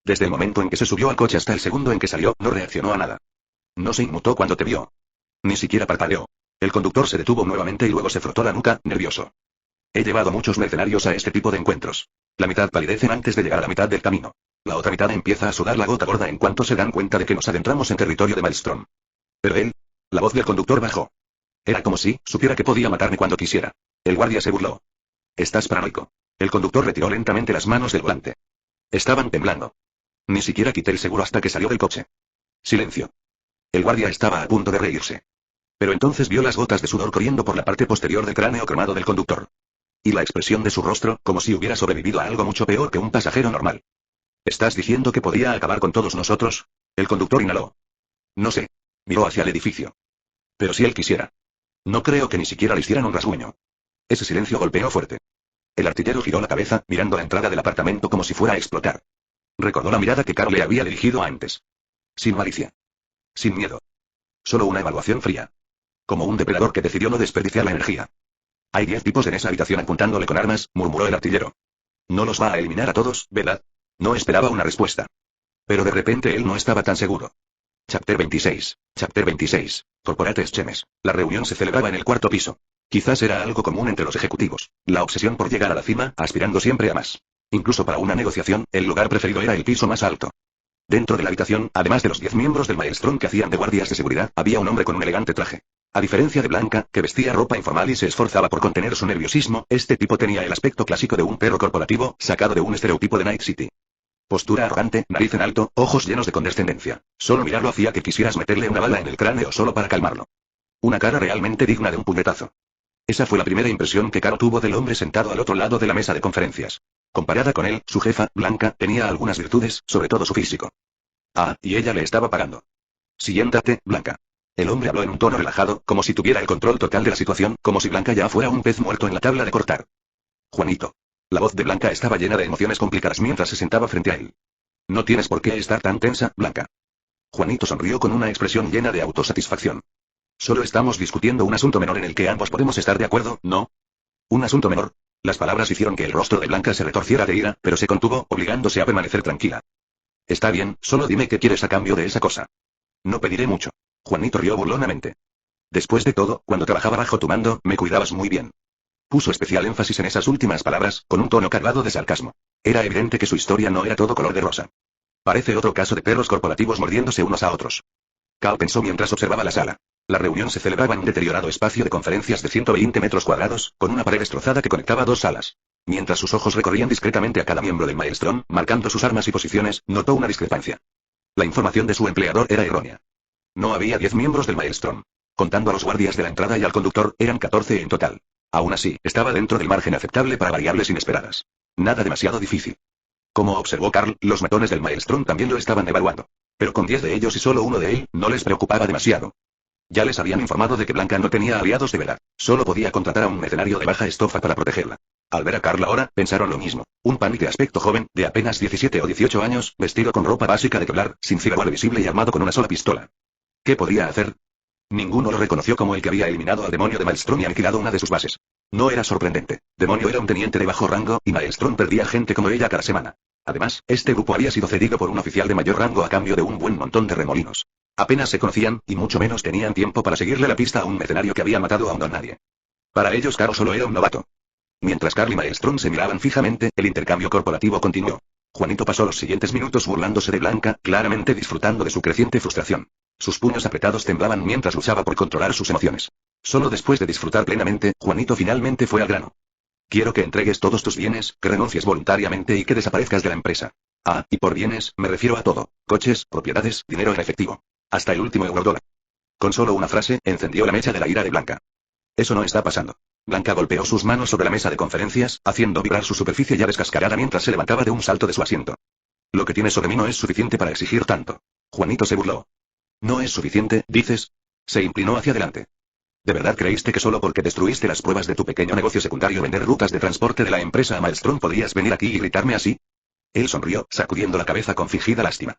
Desde el momento en que se subió al coche hasta el segundo en que salió, no reaccionó a nada. No se inmutó cuando te vio. Ni siquiera parpadeó. El conductor se detuvo nuevamente y luego se frotó la nuca, nervioso. He llevado muchos mercenarios a este tipo de encuentros. La mitad palidecen antes de llegar a la mitad del camino. La otra mitad empieza a sudar la gota gorda en cuanto se dan cuenta de que nos adentramos en territorio de Maelstrom. Pero él... La voz del conductor bajó. Era como si supiera que podía matarme cuando quisiera. El guardia se burló. Estás paranoico. El conductor retiró lentamente las manos del volante. Estaban temblando. Ni siquiera quité el seguro hasta que salió del coche. Silencio. El guardia estaba a punto de reírse. Pero entonces vio las gotas de sudor corriendo por la parte posterior del cráneo cromado del conductor. Y la expresión de su rostro, como si hubiera sobrevivido a algo mucho peor que un pasajero normal. ¿Estás diciendo que podía acabar con todos nosotros? El conductor inhaló. No sé. Miró hacia el edificio. Pero si él quisiera. No creo que ni siquiera le hicieran un rasguño. Ese silencio golpeó fuerte. El artillero giró la cabeza, mirando la entrada del apartamento como si fuera a explotar. Recordó la mirada que Carl le había dirigido antes. Sin malicia. Sin miedo. Solo una evaluación fría. Como un depredador que decidió no desperdiciar la energía. Hay 10 tipos en esa habitación apuntándole con armas, murmuró el artillero. No los va a eliminar a todos, ¿verdad? No esperaba una respuesta. Pero de repente él no estaba tan seguro. Chapter 26. Chapter 26. Corporates Chemes. La reunión se celebraba en el cuarto piso. Quizás era algo común entre los ejecutivos. La obsesión por llegar a la cima, aspirando siempre a más. Incluso para una negociación, el lugar preferido era el piso más alto. Dentro de la habitación, además de los 10 miembros del Maelstrom que hacían de guardias de seguridad, había un hombre con un elegante traje. A diferencia de Blanca, que vestía ropa informal y se esforzaba por contener su nerviosismo, este tipo tenía el aspecto clásico de un perro corporativo, sacado de un estereotipo de Night City. Postura arrogante, nariz en alto, ojos llenos de condescendencia. Solo mirarlo hacía que quisieras meterle una bala en el cráneo solo para calmarlo. Una cara realmente digna de un puñetazo. Esa fue la primera impresión que Caro tuvo del hombre sentado al otro lado de la mesa de conferencias. Comparada con él, su jefa, Blanca, tenía algunas virtudes, sobre todo su físico. Ah, y ella le estaba pagando. Siéntate, Blanca. El hombre habló en un tono relajado, como si tuviera el control total de la situación, como si Blanca ya fuera un pez muerto en la tabla de cortar. Juanito. La voz de Blanca estaba llena de emociones complicadas mientras se sentaba frente a él. No tienes por qué estar tan tensa, Blanca. Juanito sonrió con una expresión llena de autosatisfacción. Solo estamos discutiendo un asunto menor en el que ambos podemos estar de acuerdo, ¿no? Un asunto menor. Las palabras hicieron que el rostro de Blanca se retorciera de ira, pero se contuvo, obligándose a permanecer tranquila. Está bien, solo dime qué quieres a cambio de esa cosa. No pediré mucho. Juanito rió burlonamente. Después de todo, cuando trabajaba bajo tu mando, me cuidabas muy bien. Puso especial énfasis en esas últimas palabras, con un tono cargado de sarcasmo. Era evidente que su historia no era todo color de rosa. Parece otro caso de perros corporativos mordiéndose unos a otros. Cal pensó mientras observaba la sala. La reunión se celebraba en un deteriorado espacio de conferencias de 120 metros cuadrados, con una pared destrozada que conectaba dos salas. Mientras sus ojos recorrían discretamente a cada miembro del Maelstrom, marcando sus armas y posiciones, notó una discrepancia. La información de su empleador era errónea. No había 10 miembros del Maelstrom. Contando a los guardias de la entrada y al conductor, eran 14 en total. Aún así, estaba dentro del margen aceptable para variables inesperadas. Nada demasiado difícil. Como observó Carl, los matones del Maelstrom también lo estaban evaluando. Pero con 10 de ellos y solo uno de él, no les preocupaba demasiado. Ya les habían informado de que Blanca no tenía aliados de verdad. Solo podía contratar a un mercenario de baja estofa para protegerla. Al ver a Carl ahora, pensaron lo mismo. Un panic de aspecto joven, de apenas 17 o 18 años, vestido con ropa básica de Kevlar, sin cigarro visible y armado con una sola pistola. ¿Qué podía hacer? Ninguno lo reconoció como el que había eliminado al demonio de Maelstrom y aniquilado una de sus bases. No era sorprendente. Demonio era un teniente de bajo rango, y Maelstrom perdía gente como ella cada semana. Además, este grupo había sido cedido por un oficial de mayor rango a cambio de un buen montón de remolinos. Apenas se conocían, y mucho menos tenían tiempo para seguirle la pista a un mercenario que había matado a un don nadie. Para ellos Caro solo era un novato. Mientras Carl y Maelstrom se miraban fijamente, el intercambio corporativo continuó. Juanito pasó los siguientes minutos burlándose de Blanca, claramente disfrutando de su creciente frustración. Sus puños apretados temblaban mientras luchaba por controlar sus emociones. Solo después de disfrutar plenamente, Juanito finalmente fue al grano. Quiero que entregues todos tus bienes, que renuncies voluntariamente y que desaparezcas de la empresa. Ah, y por bienes, me refiero a todo. Coches, propiedades, dinero en efectivo. Hasta el último eurodólar. Con solo una frase, encendió la mecha de la ira de Blanca. Eso no está pasando. Blanca golpeó sus manos sobre la mesa de conferencias, haciendo vibrar su superficie ya descascarada mientras se levantaba de un salto de su asiento. Lo que tienes sobre mí no es suficiente para exigir tanto. Juanito se burló. ¿No es suficiente, dices? Se inclinó hacia adelante. ¿De verdad creíste que solo porque destruiste las pruebas de tu pequeño negocio secundario vender rutas de transporte de la empresa a Maelstrom podías venir aquí y gritarme así? Él sonrió, sacudiendo la cabeza con fingida lástima.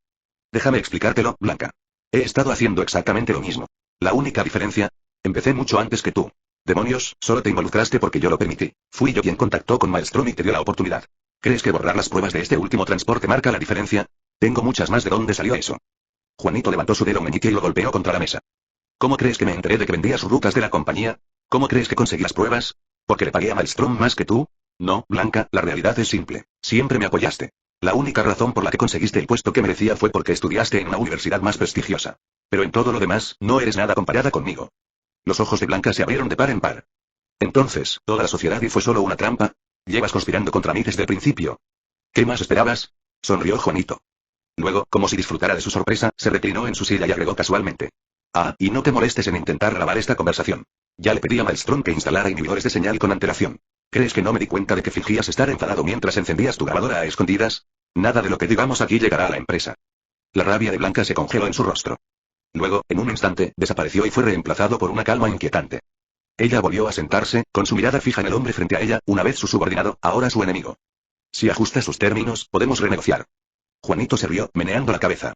Déjame explicártelo, Blanca. He estado haciendo exactamente lo mismo. La única diferencia... Empecé mucho antes que tú. Demonios, solo te involucraste porque yo lo permití. Fui yo quien contactó con Maelstrom y te dio la oportunidad. ¿Crees que borrar las pruebas de este último transporte marca la diferencia? Tengo muchas más. ¿De dónde salió eso? Juanito levantó su dedo meñique y lo golpeó contra la mesa. ¿Cómo crees que me enteré de que vendía sus rutas de la compañía? ¿Cómo crees que conseguí las pruebas? ¿Porque le pagué a Maelstrom más que tú? No, Blanca, la realidad es simple. Siempre me apoyaste. La única razón por la que conseguiste el puesto que merecía fue porque estudiaste en una universidad más prestigiosa. Pero en todo lo demás, no eres nada comparada conmigo. Los ojos de Blanca se abrieron de par en par. Entonces, ¿toda la sociedad y fue solo una trampa? ¿Llevas conspirando contra mí desde el principio? ¿Qué más esperabas? Sonrió Juanito. Luego, como si disfrutara de su sorpresa, se reclinó en su silla y agregó casualmente. Ah, y no te molestes en intentar grabar esta conversación. Ya le pedí a Maelstrom que instalara inhibidores de señal con antelación. ¿Crees que no me di cuenta de que fingías estar enfadado mientras encendías tu grabadora a escondidas? Nada de lo que digamos aquí llegará a la empresa. La rabia de Blanca se congeló en su rostro. Luego, en un instante, desapareció y fue reemplazado por una calma inquietante. Ella volvió a sentarse, con su mirada fija en el hombre frente a ella, una vez su subordinado, ahora su enemigo. Si ajusta sus términos, podemos renegociar. Juanito se rió, meneando la cabeza.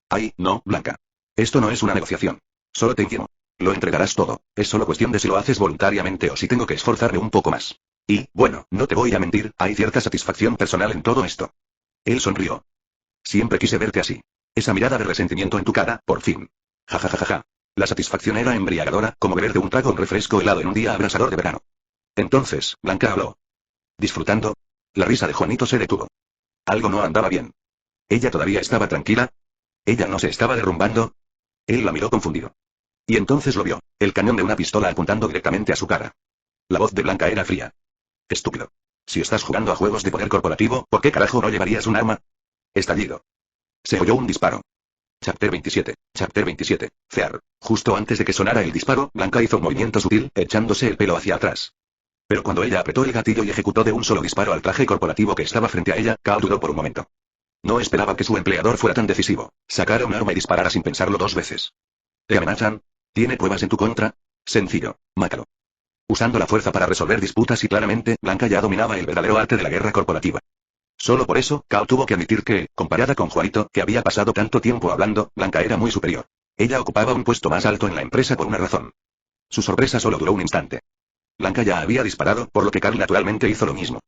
Ay, no, Blanca. Esto no es una negociación. Solo te entiendo. Lo entregarás todo. Es solo cuestión de si lo haces voluntariamente o si tengo que esforzarme un poco más. Y, bueno, no te voy a mentir, hay cierta satisfacción personal en todo esto. Él sonrió. Siempre quise verte así. Esa mirada de resentimiento en tu cara, por fin. Ja ja ja ja ja. La satisfacción era embriagadora, como beber de un trago un refresco helado en un día abrasador de verano. Entonces, Blanca habló. ¿Disfrutando? La risa de Juanito se detuvo. Algo no andaba bien. ¿Ella todavía estaba tranquila? ¿Ella no se estaba derrumbando? Él la miró confundido. Y entonces lo vio, el cañón de una pistola apuntando directamente a su cara. La voz de Blanca era fría. Estúpido. Si estás jugando a juegos de poder corporativo, ¿por qué carajo no llevarías un arma? Estallido. Se oyó un disparo. Chapter 27. Chapter 27. Fear. Justo antes de que sonara el disparo, Blanca hizo un movimiento sutil, echándose el pelo hacia atrás. Pero cuando ella apretó el gatillo y ejecutó de un solo disparo al traje corporativo que estaba frente a ella, Cal dudó por un momento. No esperaba que su empleador fuera tan decisivo. Sacara un arma y disparara sin pensarlo dos veces. ¿Te amenazan? ¿Tiene pruebas en tu contra? Sencillo, mátalo. Usando la fuerza para resolver disputas y claramente, Blanca ya dominaba el verdadero arte de la guerra corporativa. Solo por eso, Cal tuvo que admitir que, comparada con Juanito, que había pasado tanto tiempo hablando, Blanca era muy superior. Ella ocupaba un puesto más alto en la empresa por una razón. Su sorpresa solo duró un instante. Blanca ya había disparado, por lo que Cal naturalmente hizo lo mismo.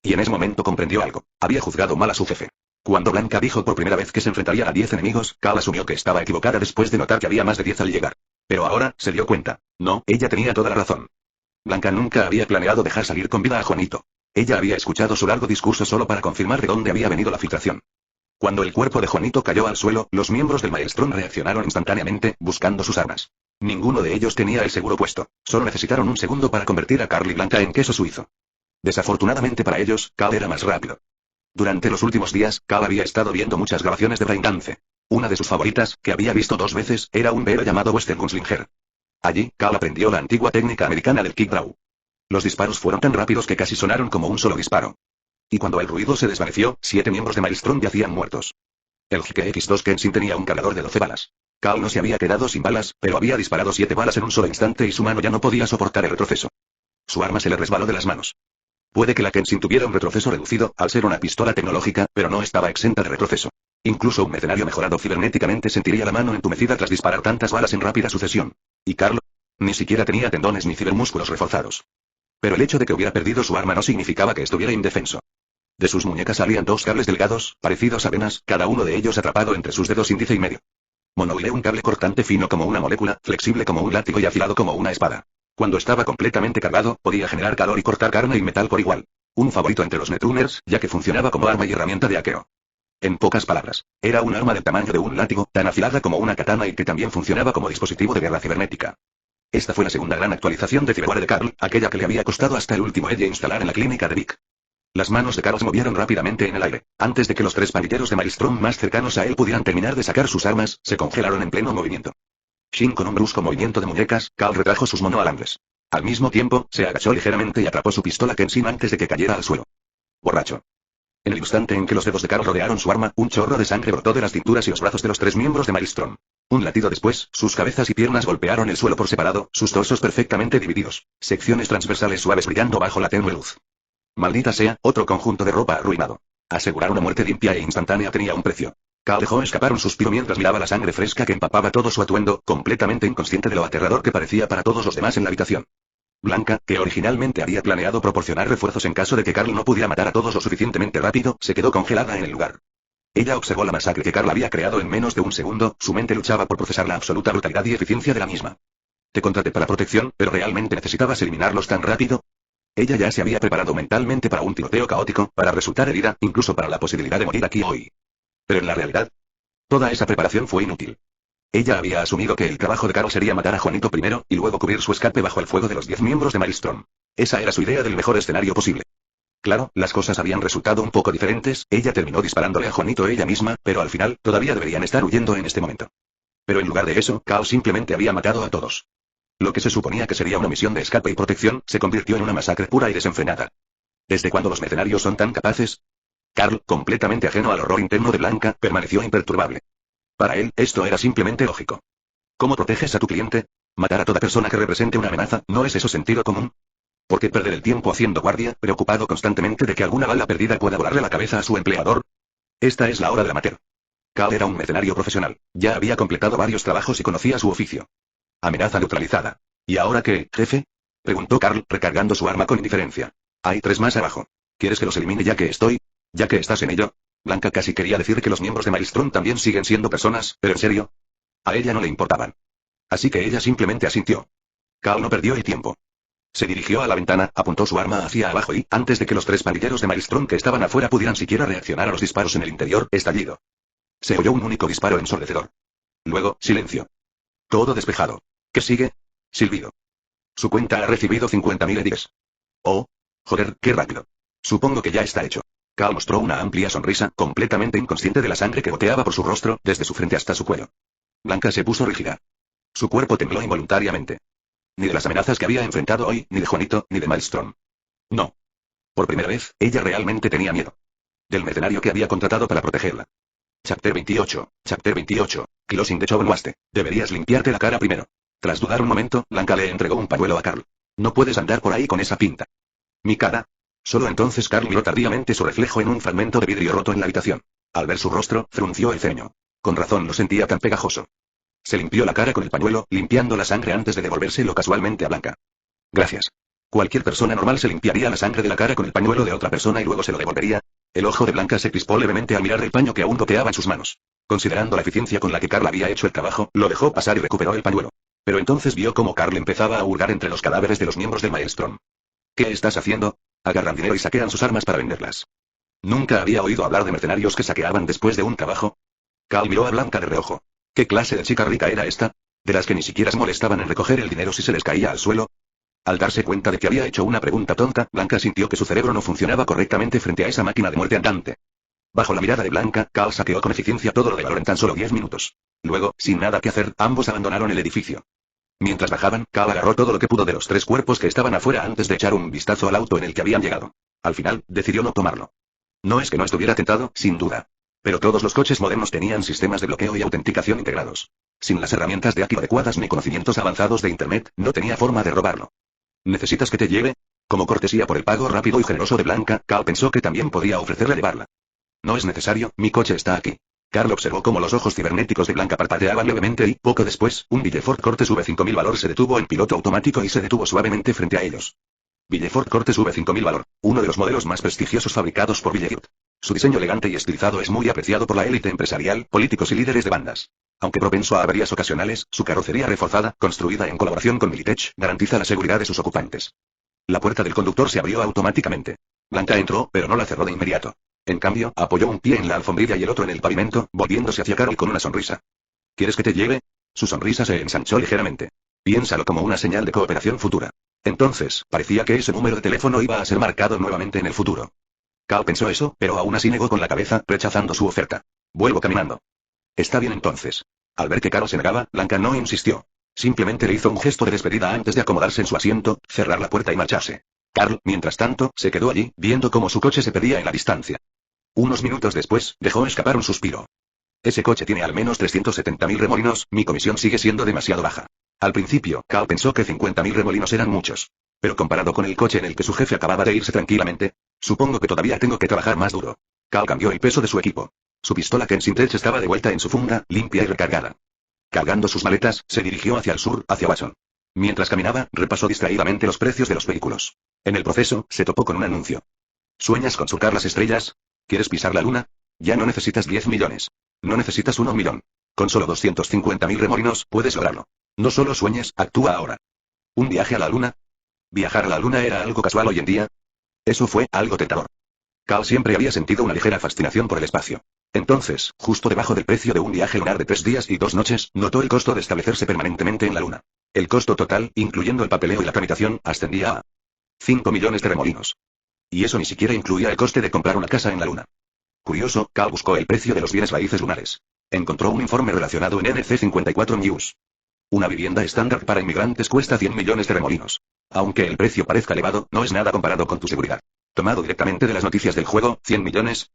Y en ese momento comprendió algo. Había juzgado mal a su jefe. Cuando Blanca dijo por primera vez que se enfrentaría a 10 enemigos, Cal asumió que estaba equivocada después de notar que había más de 10 al llegar. Pero ahora, se dio cuenta. No, ella tenía toda la razón. Blanca nunca había planeado dejar salir con vida a Juanito. Ella había escuchado su largo discurso solo para confirmar de dónde había venido la filtración. Cuando el cuerpo de Juanito cayó al suelo, los miembros del Maelstrom reaccionaron instantáneamente, buscando sus armas. Ninguno de ellos tenía el seguro puesto. Solo necesitaron un segundo para convertir a Carl y Blanca en queso suizo. Desafortunadamente para ellos, Cal era más rápido. Durante los últimos días, Cal había estado viendo muchas grabaciones de Braindance. Una de sus favoritas, que había visto 2 veces, era un vero llamado Western Gunslinger. Allí, Cal aprendió la antigua técnica americana del kick draw. Los disparos fueron tan rápidos que casi sonaron como un solo disparo. Y cuando el ruido se desvaneció, 7 miembros de Maelstrom yacían muertos. El Hike X2 Kenshin tenía un cargador de 12 balas. Cal no se había quedado sin balas, pero había disparado 7 balas en un solo instante y su mano ya no podía soportar el retroceso. Su arma se le resbaló de las manos. Puede que la Kenshin tuviera un retroceso reducido, al ser una pistola tecnológica, pero no estaba exenta de retroceso. Incluso un mercenario mejorado cibernéticamente sentiría la mano entumecida tras disparar tantas balas en rápida sucesión. Y Carl ni siquiera tenía tendones ni cibermúsculos reforzados. Pero el hecho de que hubiera perdido su arma no significaba que estuviera indefenso. De sus muñecas salían 2 cables delgados, parecidos a venas, cada uno de ellos atrapado entre sus dedos índice y medio. Monoile, un cable cortante fino como una molécula, flexible como un látigo y afilado como una espada. Cuando estaba completamente cargado, podía generar calor y cortar carne y metal por igual. Un favorito entre los Netruners, ya que funcionaba como arma y herramienta de hackeo. En pocas palabras, era un arma del tamaño de un látigo, tan afilada como una katana y que también funcionaba como dispositivo de guerra cibernética. Esta fue la segunda gran actualización de firmware de Carl, aquella que le había costado hasta el último Edge instalar en la clínica de Vic. Las manos de Carl se movieron rápidamente en el aire. Antes de que los 3 pandilleros de Maelstrom más cercanos a él pudieran terminar de sacar sus armas, se congelaron en pleno movimiento. Shin con un brusco movimiento de muñecas, Carl retrajo sus monoalambres. Al mismo tiempo, se agachó ligeramente y atrapó su pistola Kenshin antes de que cayera al suelo. Borracho. En el instante en que los dedos de Carl rodearon su arma, un chorro de sangre brotó de las cinturas y los brazos de los 3 miembros de Maelstrom. Un latido después, sus cabezas y piernas golpearon el suelo por separado, sus torsos perfectamente divididos, secciones transversales suaves brillando bajo la tenue luz. Maldita sea, otro conjunto de ropa arruinado. Asegurar una muerte limpia e instantánea tenía un precio. Cal dejó escapar un suspiro mientras miraba la sangre fresca que empapaba todo su atuendo, completamente inconsciente de lo aterrador que parecía para todos los demás en la habitación. Blanca, que originalmente había planeado proporcionar refuerzos en caso de que Carl no pudiera matar a todos lo suficientemente rápido, se quedó congelada en el lugar. Ella observó la masacre que Carl había creado en menos de un segundo, su mente luchaba por procesar la absoluta brutalidad y eficiencia de la misma. Te contraté para protección, pero ¿realmente necesitabas eliminarlos tan rápido? Ella ya se había preparado mentalmente para un tiroteo caótico, para resultar herida, incluso para la posibilidad de morir aquí hoy. Pero en la realidad, toda esa preparación fue inútil. Ella había asumido que el trabajo de Carl sería matar a Juanito primero, y luego cubrir su escape bajo el fuego de los 10 miembros de Maelstrom. Esa era su idea del mejor escenario posible. Claro, las cosas habían resultado un poco diferentes, ella terminó disparándole a Juanito ella misma, pero al final, todavía deberían estar huyendo en este momento. Pero en lugar de eso, Carl simplemente había matado a todos. Lo que se suponía que sería una misión de escape y protección, se convirtió en una masacre pura y desenfrenada. ¿Desde cuándo los mercenarios son tan capaces? Carl, completamente ajeno al horror interno de Blanca, permaneció imperturbable. Para él, esto era simplemente lógico. ¿Cómo proteges a tu cliente? Matar a toda persona que represente una amenaza, ¿no es eso sentido común? ¿Por qué perder el tiempo haciendo guardia, preocupado constantemente de que alguna bala perdida pueda volarle la cabeza a su empleador? Esta es la hora de amateur. Carl era un mercenario profesional, ya había completado varios trabajos y conocía su oficio. Amenaza neutralizada. ¿Y ahora qué, jefe? Preguntó Carl, recargando su arma con indiferencia. Hay 3 más abajo. ¿Quieres que los elimine ya que estoy? ¿Ya que estás en ello? Blanca casi quería decir que los miembros de Maelstrom también siguen siendo personas, pero en serio. A ella no le importaban. Así que ella simplemente asintió. Carl no perdió el tiempo. Se dirigió a la ventana, apuntó su arma hacia abajo y, antes de que los 3 pandilleros de Maelstrom que estaban afuera pudieran siquiera reaccionar a los disparos en el interior, estallido. Se oyó un único disparo ensordecedor. Luego, silencio. Todo despejado. ¿Qué sigue? Silbido. Su cuenta ha recibido 50.000 edicts. Oh, joder, qué rápido. Supongo que ya está hecho. Carl mostró una amplia sonrisa, completamente inconsciente de la sangre que goteaba por su rostro, desde su frente hasta su cuello. Blanca se puso rígida. Su cuerpo tembló involuntariamente. Ni de las amenazas que había enfrentado hoy, ni de Juanito, ni de Maelstrom. No. Por primera vez, ella realmente tenía miedo. Del mercenario que había contratado para protegerla. Chapter 28, Chapter 28, Closing the Chauvenwaste. Deberías limpiarte la cara primero. Tras dudar un momento, Blanca le entregó un pañuelo a Carl. No puedes andar por ahí con esa pinta. ¿Mi cara? Solo entonces Carl miró tardíamente su reflejo en un fragmento de vidrio roto en la habitación. Al ver su rostro, frunció el ceño. Con razón lo sentía tan pegajoso. Se limpió la cara con el pañuelo, limpiando la sangre antes de devolvérselo casualmente a Blanca. Gracias. Cualquier persona normal se limpiaría la sangre de la cara con el pañuelo de otra persona y luego se lo devolvería. El ojo de Blanca se crispó levemente al mirar el paño que aún goteaba en sus manos. Considerando la eficiencia con la que Carl había hecho el trabajo, lo dejó pasar y recuperó el pañuelo. Pero entonces vio cómo Carl empezaba a hurgar entre los cadáveres de los miembros del Maelstrom. ¿Qué estás haciendo? Agarran dinero y saquean sus armas para venderlas. ¿Nunca había oído hablar de mercenarios que saqueaban después de un trabajo? Carl miró a Blanca de reojo. ¿Qué clase de chica rica era esta? ¿De las que ni siquiera se molestaban en recoger el dinero si se les caía al suelo? Al darse cuenta de que había hecho una pregunta tonta, Blanca sintió que su cerebro no funcionaba correctamente frente a esa máquina de muerte andante. Bajo la mirada de Blanca, Carl saqueó con eficiencia todo lo de valor en tan solo 10 minutos. Luego, sin nada que hacer, ambos abandonaron el edificio. Mientras bajaban, Carl agarró todo lo que pudo de los 3 cuerpos que estaban afuera antes de echar un vistazo al auto en el que habían llegado. Al final, decidió no tomarlo. No es que no estuviera tentado, sin duda. Pero todos los coches modernos tenían sistemas de bloqueo y autenticación integrados. Sin las herramientas de hacking adecuadas ni conocimientos avanzados de Internet, no tenía forma de robarlo. ¿Necesitas que te lleve? Como cortesía por el pago rápido y generoso de Blanca, Carl pensó que también podía ofrecerle llevarla. No es necesario, mi coche está aquí. Carl observó cómo los ojos cibernéticos de Blanca parpadeaban levemente y, poco después, un Villefort Cortes V5000 valor se detuvo en piloto automático y se detuvo suavemente frente a ellos. Villefort Cortes V5000 valor, uno de los modelos más prestigiosos fabricados por Villefort. Su diseño elegante y estilizado es muy apreciado por la élite empresarial, políticos y líderes de bandas. Aunque propenso a averías ocasionales, su carrocería reforzada, construida en colaboración con Militech, garantiza la seguridad de sus ocupantes. La puerta del conductor se abrió automáticamente. Blanca entró, pero no la cerró de inmediato. En cambio, apoyó un pie en la alfombrilla y el otro en el pavimento, volviéndose hacia Carl con una sonrisa. ¿Quieres que te lleve? Su sonrisa se ensanchó ligeramente. Piénsalo como una señal de cooperación futura. Entonces, parecía que ese número de teléfono iba a ser marcado nuevamente en el futuro. Carl pensó eso, pero aún así negó con la cabeza, rechazando su oferta. Vuelvo caminando. Está bien entonces. Al ver que Carl se negaba, Blanca no insistió. Simplemente le hizo un gesto de despedida antes de acomodarse en su asiento, cerrar la puerta y marcharse. Carl, mientras tanto, se quedó allí, viendo cómo su coche se perdía en la distancia. Unos minutos después, dejó escapar un suspiro. Ese coche tiene al menos 370.000 remolinos, mi comisión sigue siendo demasiado baja. Al principio, Carl pensó que 50.000 remolinos eran muchos. Pero comparado con el coche en el que su jefe acababa de irse tranquilamente, supongo que todavía tengo que trabajar más duro. Carl cambió el peso de su equipo. Su pistola Kensington estaba de vuelta en su funda, limpia y recargada. Cargando sus maletas, se dirigió hacia el sur, hacia Watson. Mientras caminaba, repasó distraídamente los precios de los vehículos. En el proceso, se topó con un anuncio. ¿Sueñas con surcar las estrellas? ¿Quieres pisar la luna? Ya no necesitas 10 millones. No necesitas 1 millón. Con solo 250.000 remolinos, puedes lograrlo. No solo sueñes, actúa ahora. ¿Un viaje a la luna? ¿Viajar a la luna era algo casual hoy en día? Eso fue algo tentador. Cal siempre había sentido una ligera fascinación por el espacio. Entonces, justo debajo del precio de un viaje lunar de 3 días y 2 noches, notó el costo de establecerse permanentemente en la luna. El costo total, incluyendo el papeleo y la tramitación, ascendía a 5 millones de remolinos. Y eso ni siquiera incluía el coste de comprar una casa en la luna. Curioso, Cal buscó el precio de los bienes raíces lunares. Encontró un informe relacionado en NC54 News. Una vivienda estándar para inmigrantes cuesta 100 millones de remolinos. Aunque el precio parezca elevado, no es nada comparado con tu seguridad. Tomado directamente de las noticias del juego, 100 millones.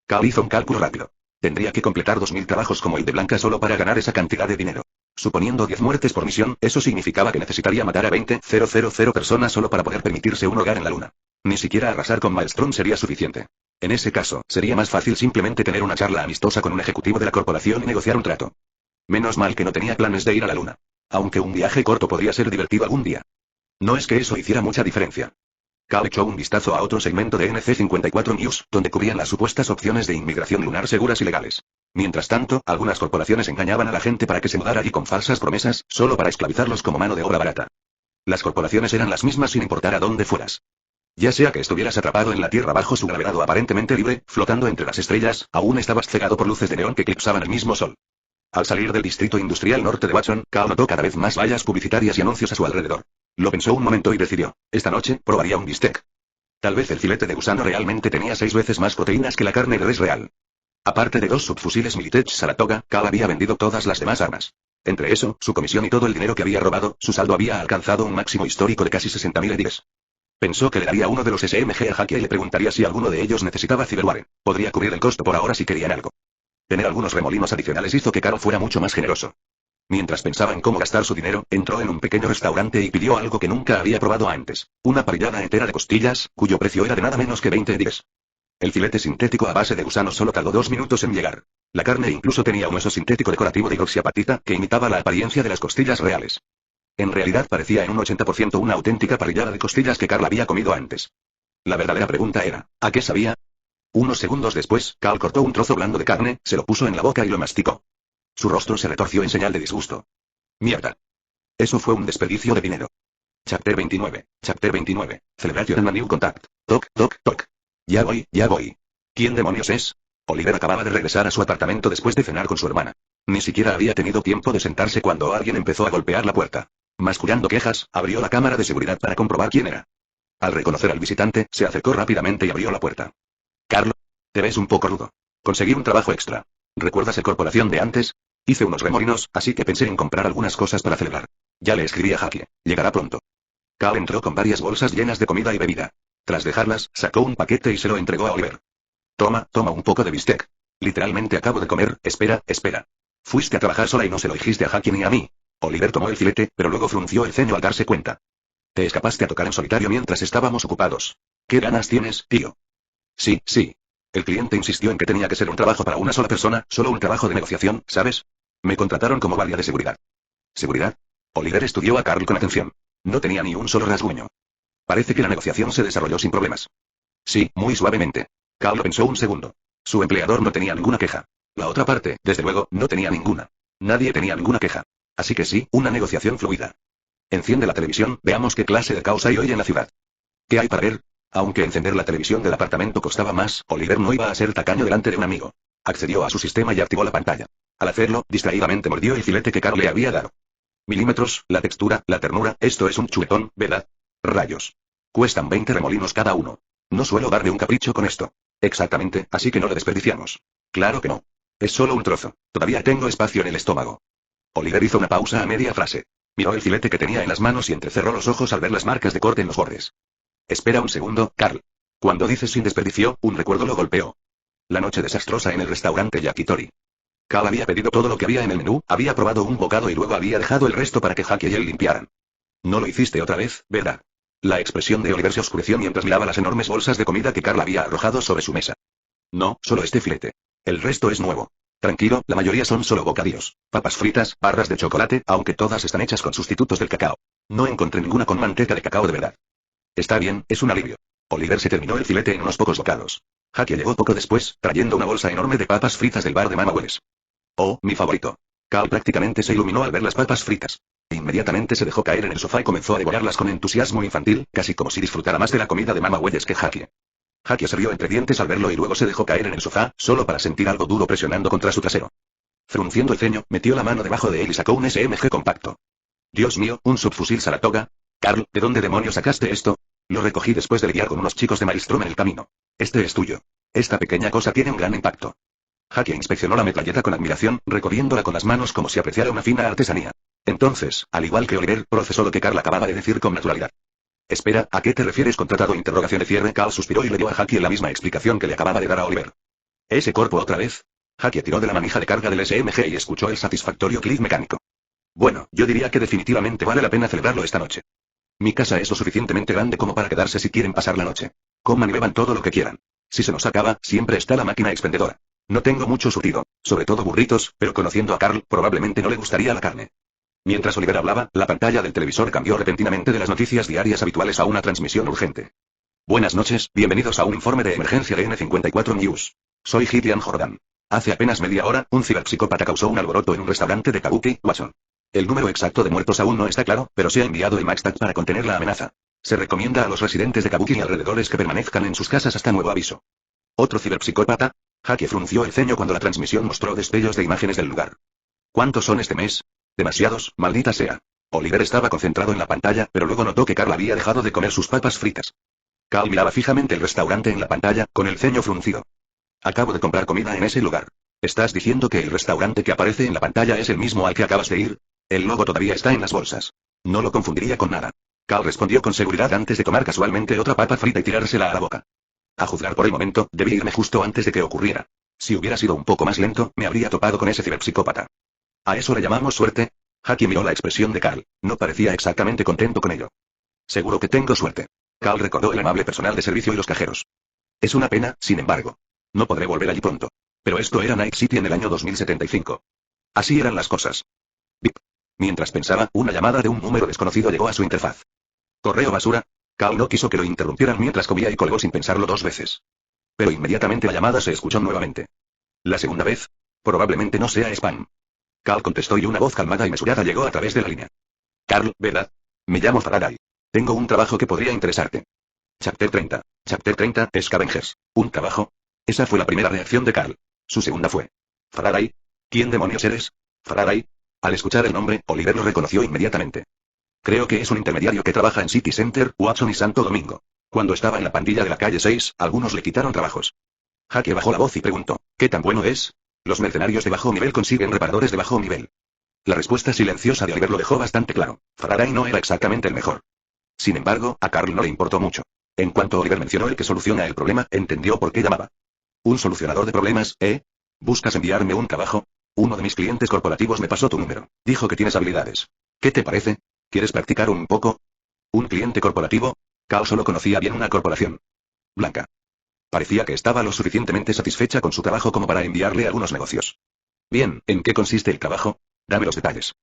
Cal hizo un cálculo rápido. Tendría que completar 2000 trabajos como el de Blanca solo para ganar esa cantidad de dinero. Suponiendo 10 muertes por misión, eso significaba que necesitaría matar a 20.000 personas solo para poder permitirse un hogar en la luna. Ni siquiera arrasar con Maelstrom sería suficiente. En ese caso, sería más fácil simplemente tener una charla amistosa con un ejecutivo de la corporación y negociar un trato. Menos mal que no tenía planes de ir a la luna. Aunque un viaje corto podría ser divertido algún día. No es que eso hiciera mucha diferencia. Cal echó un vistazo a otro segmento de NC54 News, donde cubrían las supuestas opciones de inmigración lunar seguras y legales. Mientras tanto, algunas corporaciones engañaban a la gente para que se mudara allí con falsas promesas, solo para esclavizarlos como mano de obra barata. Las corporaciones eran las mismas sin importar a dónde fueras. Ya sea que estuvieras atrapado en la Tierra bajo su gravedad o aparentemente libre, flotando entre las estrellas, aún estabas cegado por luces de neón que eclipsaban el mismo sol. Al salir del distrito industrial norte de Watson, Cal notó cada vez más vallas publicitarias y anuncios a su alrededor. Lo pensó un momento y decidió, esta noche, probaría un bistec. Tal vez el filete de gusano realmente tenía 6 veces más proteínas que la carne de res real. Aparte de 2 subfusiles Militech Saratoga, Cal había vendido todas las demás armas. Entre eso, su comisión y todo el dinero que había robado, su saldo había alcanzado un máximo histórico de casi 60.000 eddies. Pensó que le daría uno de los SMG a Jackie y le preguntaría si alguno de ellos necesitaba ciberware. Podría cubrir el costo por ahora si querían algo. Tener algunos remolinos adicionales hizo que Cal fuera mucho más generoso. Mientras pensaba en cómo gastar su dinero, entró en un pequeño restaurante y pidió algo que nunca había probado antes. Una parrillada entera de costillas, cuyo precio era de nada menos que 20 eddies. El filete sintético a base de gusano solo tardó 2 minutos en llegar. La carne incluso tenía un hueso sintético decorativo de hidroxiapatita, que imitaba la apariencia de las costillas reales. En realidad parecía en un 80% una auténtica parrillada de costillas que Cal había comido antes. La verdadera pregunta era, ¿a qué sabía? Unos segundos después, Cal cortó un trozo blando de carne, se lo puso en la boca y lo masticó. Su rostro se retorció en señal de disgusto. ¡Mierda! Eso fue un desperdicio de dinero. Chapter 29. Chapter 29. Celebration and New Contact. Toc, toc, toc. Ya voy, ya voy. ¿Quién demonios es? Oliver acababa de regresar a su apartamento después de cenar con su hermana. Ni siquiera había tenido tiempo de sentarse cuando alguien empezó a golpear la puerta. Mascullando quejas, abrió la cámara de seguridad para comprobar quién era. Al reconocer al visitante, se acercó rápidamente y abrió la puerta. Carlo, te ves un poco rudo. Conseguí un trabajo extra. ¿Recuerdas el corporación de antes? Hice unos remolinos, así que pensé en comprar algunas cosas para celebrar. Ya le escribí a Jackie. Llegará pronto. Cal entró con varias bolsas llenas de comida y bebida. Tras dejarlas, sacó un paquete y se lo entregó a Oliver. Toma un poco de bistec. Literalmente acabo de comer, espera. Fuiste a trabajar sola y no se lo dijiste a Jackie ni a mí. Oliver tomó el filete, pero luego frunció el ceño al darse cuenta. Te escapaste a tocar en solitario mientras estábamos ocupados. ¿Qué ganas tienes, tío? Sí. El cliente insistió en que tenía que ser un trabajo para una sola persona, solo un trabajo de negociación, ¿sabes? Me contrataron como guardia de seguridad. ¿Seguridad? Oliver estudió a Carl con atención. No tenía ni un solo rasguño. Parece que la negociación se desarrolló sin problemas. Sí, muy suavemente. Carl lo pensó un segundo. Su empleador no tenía ninguna queja. La otra parte, desde luego, no tenía ninguna. Nadie tenía ninguna queja. Así que sí, una negociación fluida. Enciende la televisión, veamos qué clase de caos hay hoy en la ciudad. ¿Qué hay para ver? Aunque encender la televisión del apartamento costaba más, Oliver no iba a ser tacaño delante de un amigo. Accedió a su sistema y activó la pantalla. Al hacerlo, distraídamente mordió el filete que Carl le había dado. Milímetros, la textura, la ternura, esto es un chuletón, ¿verdad? Rayos. Cuestan 20 remolinos cada uno. No suelo darle un capricho con esto. Exactamente, así que no lo desperdiciamos. Claro que no. Es solo un trozo. Todavía tengo espacio en el estómago. Oliver hizo una pausa a media frase. Miró el filete que tenía en las manos y entrecerró los ojos al ver las marcas de corte en los bordes. Espera un segundo, Carl. Cuando dices sin desperdicio, un recuerdo lo golpeó. La noche desastrosa en el restaurante Yakitori. Cal había pedido todo lo que había en el menú, había probado un bocado y luego había dejado el resto para que Jackie y él limpiaran. No lo hiciste otra vez, ¿verdad? La expresión de Oliver se oscureció mientras miraba las enormes bolsas de comida que Carl había arrojado sobre su mesa. No, solo este filete. El resto es nuevo. Tranquilo, la mayoría son solo bocadillos. Papas fritas, barras de chocolate, aunque todas están hechas con sustitutos del cacao. No encontré ninguna con manteca de cacao de verdad. Está bien, es un alivio. Oliver se terminó el filete en unos pocos bocados. Jackie llegó poco después, trayendo una bolsa enorme de papas fritas del bar de Mama Wells. Oh, mi favorito. Carl prácticamente se iluminó al ver las papas fritas. Inmediatamente se dejó caer en el sofá y comenzó a devorarlas con entusiasmo infantil, casi como si disfrutara más de la comida de Mama Wells que Jackie. Jackie se rió entre dientes al verlo y luego se dejó caer en el sofá, solo para sentir algo duro presionando contra su trasero. Frunciendo el ceño, metió la mano debajo de él y sacó un SMG compacto. Dios mío, un subfusil Saratoga. Carl, ¿de dónde demonios sacaste esto? Lo recogí después de lidiar con unos chicos de Maelstrom en el camino. Este es tuyo. Esta pequeña cosa tiene un gran impacto. Jackie inspeccionó la metralleta con admiración, recorriéndola con las manos como si apreciara una fina artesanía. Entonces, al igual que Oliver, procesó lo que Carl acababa de decir con naturalidad. Espera, ¿a qué te refieres con tratado? Interrogación de cierre. Carl suspiró y le dio a Jackie la misma explicación que le acababa de dar a Oliver. ¿Ese cuerpo otra vez? Jackie tiró de la manija de carga del SMG y escuchó el satisfactorio clic mecánico. Bueno, yo diría que definitivamente vale la pena celebrarlo esta noche. Mi casa es lo suficientemente grande como para quedarse si quieren pasar la noche. Coman y beban todo lo que quieran. Si se nos acaba, siempre está la máquina expendedora. No tengo mucho surtido, sobre todo burritos, pero conociendo a Carl, probablemente no le gustaría la carne. Mientras Oliver hablaba, la pantalla del televisor cambió repentinamente de las noticias diarias habituales a una transmisión urgente. Buenas noches, bienvenidos a un informe de emergencia de N54 News. Soy Gideon Jordan. Hace apenas media hora, un ciberpsicópata causó un alboroto en un restaurante de Kabuki, Watson. El número exacto de muertos aún no está claro, pero se ha enviado el MaxTag para contener la amenaza. Se recomienda a los residentes de Kabuki y alrededores que permanezcan en sus casas hasta nuevo aviso. ¿Otro ciberpsicópata? Jackie frunció el ceño cuando la transmisión mostró destellos de imágenes del lugar. ¿Cuántos son este mes? Demasiados, maldita sea. Oliver estaba concentrado en la pantalla, pero luego notó que Carl había dejado de comer sus papas fritas. Carl miraba fijamente el restaurante en la pantalla, con el ceño fruncido. Acabo de comprar comida en ese lugar. ¿Estás diciendo que el restaurante que aparece en la pantalla es el mismo al que acabas de ir? El logo todavía está en las bolsas. No lo confundiría con nada. Carl respondió con seguridad antes de tomar casualmente otra papa frita y tirársela a la boca. A juzgar por el momento, debí irme justo antes de que ocurriera. Si hubiera sido un poco más lento, me habría topado con ese ciberpsicópata. ¿A eso le llamamos suerte? Jackie miró la expresión de Carl. No parecía exactamente contento con ello. Seguro que tengo suerte. Carl recordó el amable personal de servicio y los cajeros. Es una pena, sin embargo. No podré volver allí pronto. Pero esto era Night City en el año 2075. Así eran las cosas. Bip. Mientras pensaba, una llamada de un número desconocido llegó a su interfaz. ¿Correo basura? Carl no quiso que lo interrumpieran mientras comía y colgó sin pensarlo 2 veces. Pero inmediatamente la llamada se escuchó nuevamente. La segunda vez. Probablemente no sea spam. Carl contestó y una voz calmada y mesurada llegó a través de la línea. Carl, ¿verdad? Me llamo Faraday. Tengo un trabajo que podría interesarte. Chapter 30. Chapter 30, Scavengers. ¿Un trabajo? Esa fue la primera reacción de Carl. Su segunda fue. Faraday. ¿Quién demonios eres? Faraday. Al escuchar el nombre, Oliver lo reconoció inmediatamente. Creo que es un intermediario que trabaja en City Center, Watson y Santo Domingo. Cuando estaba en la pandilla de la calle 6, algunos le quitaron trabajos. Jackie bajó la voz y preguntó, ¿qué tan bueno es? Los mercenarios de bajo nivel consiguen reparadores de bajo nivel. La respuesta silenciosa de Oliver lo dejó bastante claro. Faraday no era exactamente el mejor. Sin embargo, a Carl no le importó mucho. En cuanto Oliver mencionó el que soluciona el problema, entendió por qué llamaba. ¿Un solucionador de problemas, eh? ¿Buscas enviarme un trabajo? Uno de mis clientes corporativos me pasó tu número. Dijo que tienes habilidades. ¿Qué te parece? ¿Quieres practicar un poco? ¿Un cliente corporativo? Carl solo conocía bien una corporación. Blanca. Parecía que estaba lo suficientemente satisfecha con su trabajo como para enviarle algunos negocios. Bien, ¿en qué consiste el trabajo? Dame los detalles.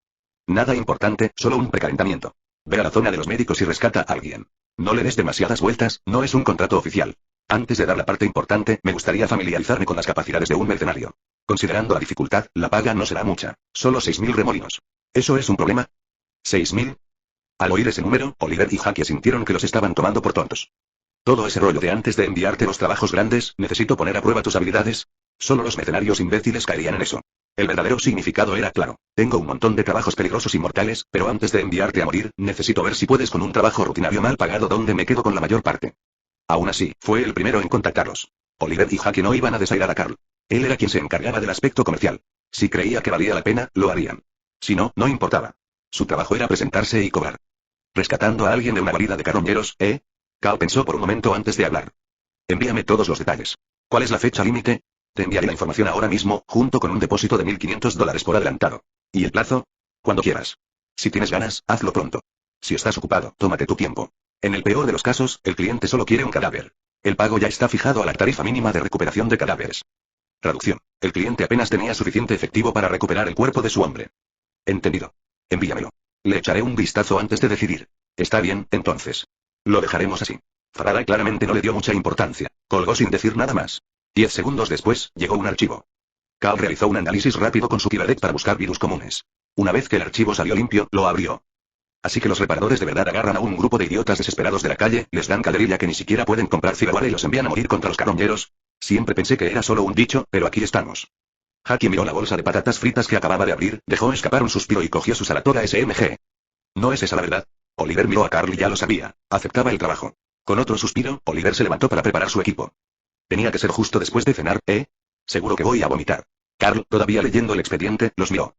Nada importante, solo un precalentamiento. Ve a la zona de los médicos y rescata a alguien. No le des demasiadas vueltas, no es un contrato oficial. Antes de dar la parte importante, me gustaría familiarizarme con las capacidades de un mercenario. Considerando la dificultad, la paga no será mucha. Solo 6.000 remolinos. ¿Eso es un problema? ¿6.000? Al oír ese número, Oliver y Jackie sintieron que los estaban tomando por tontos. Todo ese rollo de antes de enviarte los trabajos grandes, necesito poner a prueba tus habilidades. Solo los mercenarios imbéciles caerían en eso. El verdadero significado era claro. Tengo un montón de trabajos peligrosos y mortales, pero antes de enviarte a morir, necesito ver si puedes con un trabajo rutinario mal pagado donde me quedo con la mayor parte. Aún así, fue el primero en contactarlos. Oliver y Jackie no iban a desairar a Carl. Él era quien se encargaba del aspecto comercial. Si creía que valía la pena, lo harían. Si no, no importaba. Su trabajo era presentarse y cobrar. Rescatando a alguien de una guarida de carroñeros, ¿eh? Carl pensó por un momento antes de hablar. Envíame todos los detalles. ¿Cuál es la fecha límite? Te enviaré la información ahora mismo, junto con un depósito de $1.500 por adelantado. ¿Y el plazo? Cuando quieras. Si tienes ganas, hazlo pronto. Si estás ocupado, tómate tu tiempo. En el peor de los casos, el cliente solo quiere un cadáver. El pago ya está fijado a la tarifa mínima de recuperación de cadáveres. Traducción. El cliente apenas tenía suficiente efectivo para recuperar el cuerpo de su hombre. Entendido. Envíamelo. Le echaré un vistazo antes de decidir. Está bien, entonces. Lo dejaremos así. Faraday claramente no le dio mucha importancia. Colgó sin decir nada más. 10 segundos después, llegó un archivo. Cal realizó un análisis rápido con su Kibernet para buscar virus comunes. Una vez que el archivo salió limpio, lo abrió. Así que los reparadores de verdad agarran a un grupo de idiotas desesperados de la calle, les dan calderilla que ni siquiera pueden comprar ciberware y los envían a morir contra los carroñeros. Siempre pensé que era solo un dicho, pero aquí estamos. Haki miró la bolsa de patatas fritas que acababa de abrir, dejó escapar un suspiro y cogió su Saratoga SMG. No es esa la verdad. Oliver miró a Carl y ya lo sabía. Aceptaba el trabajo. Con otro suspiro, Oliver se levantó para preparar su equipo. Tenía que ser justo después de cenar, ¿eh? Seguro que voy a vomitar. Carl, todavía leyendo el expediente, los miró.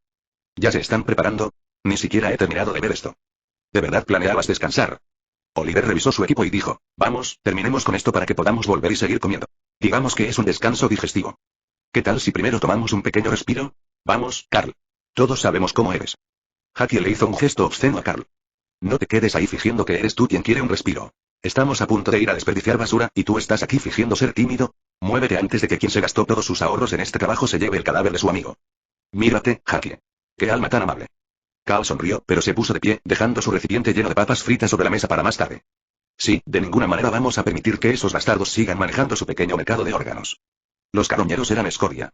¿Ya se están preparando? Ni siquiera he terminado de ver esto. ¿De verdad planeabas descansar? Oliver revisó su equipo y dijo, vamos, terminemos con esto para que podamos volver y seguir comiendo. Digamos que es un descanso digestivo. ¿Qué tal si primero tomamos un pequeño respiro? Vamos, Carl. Todos sabemos cómo eres. Haki le hizo un gesto obsceno a Carl. No te quedes ahí fingiendo que eres tú quien quiere un respiro. Estamos a punto de ir a desperdiciar basura, y tú estás aquí fingiendo ser tímido. Muévete antes de que quien se gastó todos sus ahorros en este trabajo se lleve el cadáver de su amigo. Mírate, Haki. Qué alma tan amable. Cal sonrió, pero se puso de pie, dejando su recipiente lleno de papas fritas sobre la mesa para más tarde. Sí, de ninguna manera vamos a permitir que esos bastardos sigan manejando su pequeño mercado de órganos. Los carroñeros eran escoria.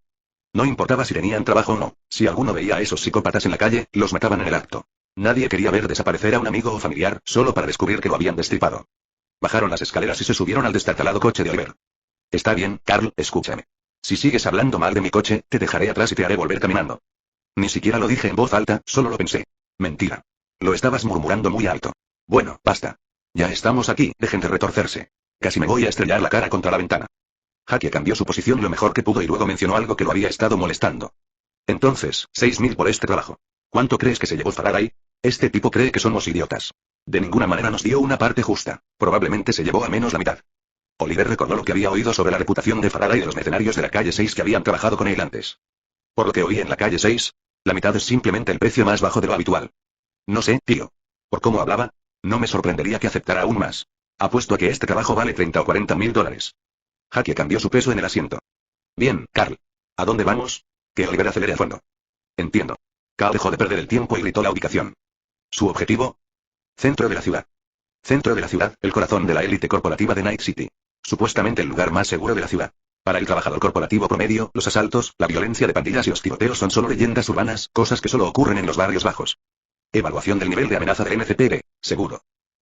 No importaba si tenían trabajo o no, si alguno veía a esos psicópatas en la calle, los mataban en el acto. Nadie quería ver desaparecer a un amigo o familiar, solo para descubrir que lo habían destripado. Bajaron las escaleras y se subieron al destartalado coche de Oliver. Está bien, Carl, escúchame. Si sigues hablando mal de mi coche, te dejaré atrás y te haré volver caminando. Ni siquiera lo dije en voz alta, solo lo pensé. Mentira. Lo estabas murmurando muy alto. Bueno, basta. Ya estamos aquí, dejen de retorcerse. Casi me voy a estrellar la cara contra la ventana. Haki cambió su posición lo mejor que pudo y luego mencionó algo que lo había estado molestando. Entonces, 6.000 por este trabajo. ¿Cuánto crees que se llevó Faraday? Este tipo cree que somos idiotas. De ninguna manera nos dio una parte justa. Probablemente se llevó al menos la mitad. Oliver recordó lo que había oído sobre la reputación de Faraday y de los mercenarios de la calle 6 que habían trabajado con él antes. Por lo que oí en la calle 6, la mitad es simplemente el precio más bajo de lo habitual. No sé, tío. Por cómo hablaba, no me sorprendería que aceptara aún más. Apuesto a que este trabajo vale 30 o 40 mil dólares. Haki cambió su peso en el asiento. Bien, Carl. ¿A dónde vamos? Que Oliver acelere a fondo. Entiendo. Carl dejó de perder el tiempo y gritó la ubicación. ¿Su objetivo? Centro de la ciudad. Centro de la ciudad, el corazón de la élite corporativa de Night City. Supuestamente el lugar más seguro de la ciudad. Para el trabajador corporativo promedio, los asaltos, la violencia de pandillas y los tiroteos son solo leyendas urbanas, cosas que solo ocurren en los barrios bajos. Evaluación del nivel de amenaza del NCPD, seguro.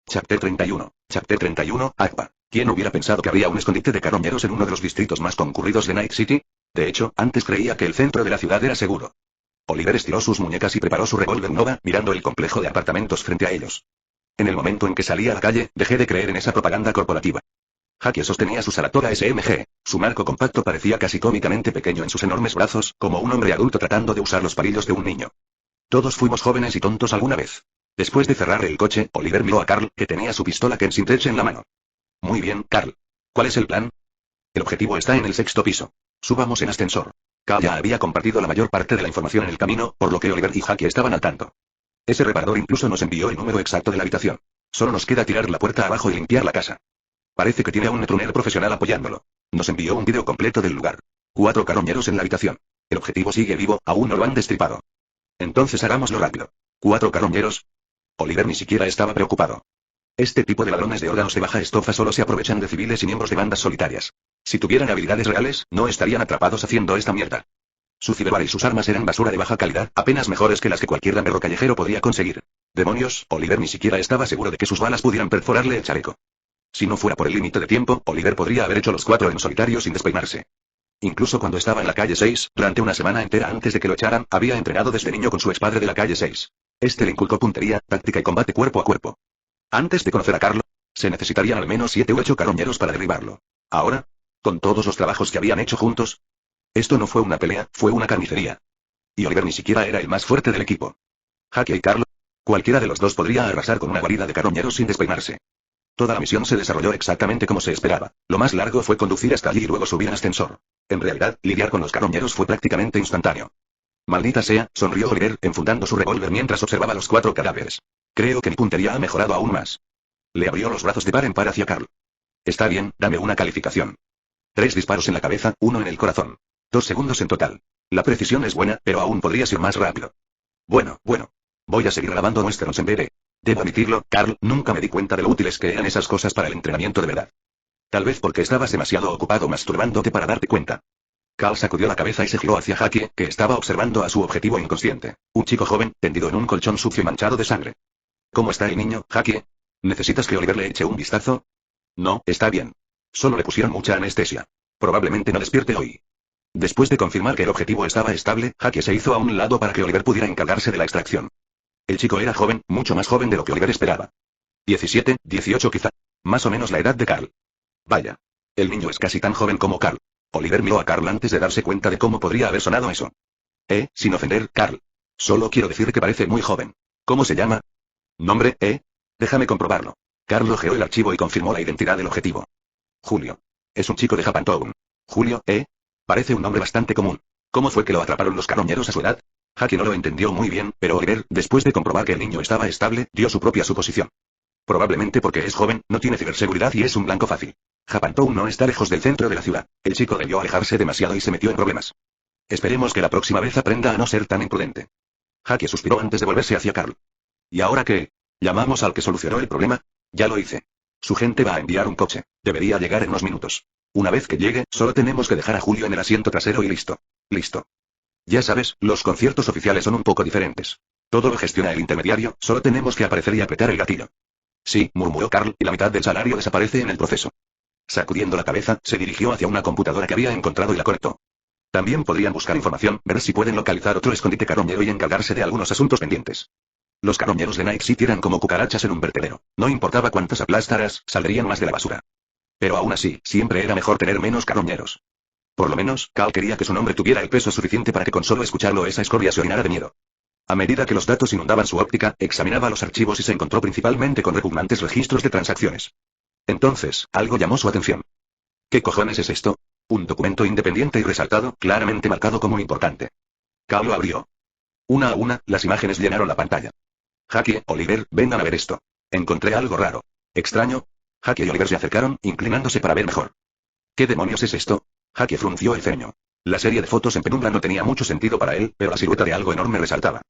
Chapter 31. Chapter 31, ACPA. ¿Quién hubiera pensado que habría un escondite de carroñeros en uno de los distritos más concurridos de Night City? De hecho, antes creía que el centro de la ciudad era seguro. Oliver estiró sus muñecas y preparó su revólver Nova, mirando el complejo de apartamentos frente a ellos. En el momento en que salí a la calle, dejé de creer en esa propaganda corporativa. Haki sostenía su Saratoga SMG. Su marco compacto parecía casi cómicamente pequeño en sus enormes brazos, como un hombre adulto tratando de usar los palillos de un niño. Todos fuimos jóvenes y tontos alguna vez. Después de cerrar el coche, Oliver miró a Carl, que tenía su pistola Kensington en la mano. Muy bien, Carl. ¿Cuál es el plan? El objetivo está en el 6º piso. Subamos en ascensor. Carl ya había compartido la mayor parte de la información en el camino, por lo que Oliver y Haki estaban al tanto. Ese reparador incluso nos envió el número exacto de la habitación. Solo nos queda tirar la puerta abajo y limpiar la casa. Parece que tiene a un netrunner profesional apoyándolo. Nos envió un video completo del lugar. 4 carroñeros en la habitación. El objetivo sigue vivo, aún no lo han destripado. Entonces hagámoslo rápido. 4 carroñeros. Oliver ni siquiera estaba preocupado. Este tipo de ladrones de órganos de baja estofa solo se aprovechan de civiles y miembros de bandas solitarias. Si tuvieran habilidades reales, no estarían atrapados haciendo esta mierda. Su ciberware y sus armas eran basura de baja calidad, apenas mejores que las que cualquier gamberro callejero podría conseguir. Demonios, Oliver ni siquiera estaba seguro de que sus balas pudieran perforarle el chaleco. Si no fuera por el límite de tiempo, Oliver podría haber hecho los 4 en solitario sin despeinarse. Incluso cuando estaba en la calle 6, durante una semana entera antes de que lo echaran, había entrenado desde niño con su expadre de la calle 6. Este le inculcó puntería, táctica y combate cuerpo a cuerpo. Antes de conocer a Carlo, se necesitarían al menos 7 u 8 carroñeros para derribarlo. Ahora, con todos los trabajos que habían hecho juntos, esto no fue una pelea, fue una carnicería. Y Oliver ni siquiera era el más fuerte del equipo. Haki y Carlo, cualquiera de los dos podría arrasar con una guarida de carroñeros sin despeinarse. Toda la misión se desarrolló exactamente como se esperaba. Lo más largo fue conducir hasta allí y luego subir en ascensor. En realidad, lidiar con los carroñeros fue prácticamente instantáneo. Maldita sea, sonrió Oliver, enfundando su revólver mientras observaba los 4 cadáveres. Creo que mi puntería ha mejorado aún más. Le abrió los brazos de par en par hacia Carl. Está bien, dame una calificación. 3 disparos en la cabeza, 1 en el corazón. 2 segundos en total. La precisión es buena, pero aún podría ser más rápido. Bueno. Voy a seguir grabando westerns en BD. Debo admitirlo, Carl, nunca me di cuenta de lo útiles que eran esas cosas para el entrenamiento de verdad. Tal vez porque estabas demasiado ocupado masturbándote para darte cuenta. Carl sacudió la cabeza y se giró hacia Jackie, que estaba observando a su objetivo inconsciente. Un chico joven, tendido en un colchón sucio y manchado de sangre. ¿Cómo está el niño, Jackie? ¿Necesitas que Oliver le eche un vistazo? No, está bien. Solo le pusieron mucha anestesia. Probablemente no despierte hoy. Después de confirmar que el objetivo estaba estable, Jackie se hizo a un lado para que Oliver pudiera encargarse de la extracción. El chico era joven, mucho más joven de lo que Oliver esperaba. 17, 18 quizá. Más o menos la edad de Carl. Vaya. El niño es casi tan joven como Carl. Oliver miró a Carl antes de darse cuenta de cómo podría haber sonado eso. Sin ofender, Carl. Solo quiero decir que parece muy joven. ¿Cómo se llama? ¿Nombre, Déjame comprobarlo. Carl hojeó el archivo y confirmó la identidad del objetivo. Julio. Es un chico de Japantown. Julio, Parece un nombre bastante común. ¿Cómo fue que lo atraparon los carroñeros a su edad? Jackie no lo entendió muy bien, pero Oliver, después de comprobar que el niño estaba estable, dio su propia suposición. Probablemente porque es joven, no tiene ciberseguridad y es un blanco fácil. Japantown no está lejos del centro de la ciudad. El chico debió alejarse demasiado y se metió en problemas. Esperemos que la próxima vez aprenda a no ser tan imprudente. Jackie suspiró antes de volverse hacia Carl. ¿Y ahora qué? ¿Llamamos al que solucionó el problema? Ya lo hice. Su gente va a enviar un coche. Debería llegar en unos minutos. Una vez que llegue, solo tenemos que dejar a Julio en el asiento trasero y listo. Listo. Ya sabes, los conciertos oficiales son un poco diferentes. Todo lo gestiona el intermediario, solo tenemos que aparecer y apretar el gatillo. Sí, murmuró Carl, y la mitad del salario desaparece en el proceso. Sacudiendo la cabeza, se dirigió hacia una computadora que había encontrado y la conectó. También podrían buscar información, ver si pueden localizar otro escondite carroñero y encargarse de algunos asuntos pendientes. Los carroñeros de Night City eran como cucarachas en un vertedero. No importaba cuántas aplastaras, saldrían más de la basura. Pero aún así, siempre era mejor tener menos carroñeros. Por lo menos, Carl quería que su nombre tuviera el peso suficiente para que con solo escucharlo esa escoria se orinara de miedo. A medida que los datos inundaban su óptica, examinaba los archivos y se encontró principalmente con repugnantes registros de transacciones. Entonces, algo llamó su atención. ¿Qué cojones es esto? Un documento independiente y resaltado, claramente marcado como importante. Carl lo abrió. Una a una, las imágenes llenaron la pantalla. Jackie, Oliver, vengan a ver esto. Encontré algo raro. Extraño. Jackie y Oliver se acercaron, inclinándose para ver mejor. ¿Qué demonios es esto? Jackie frunció el ceño. La serie de fotos en penumbra no tenía mucho sentido para él, pero la silueta de algo enorme resaltaba.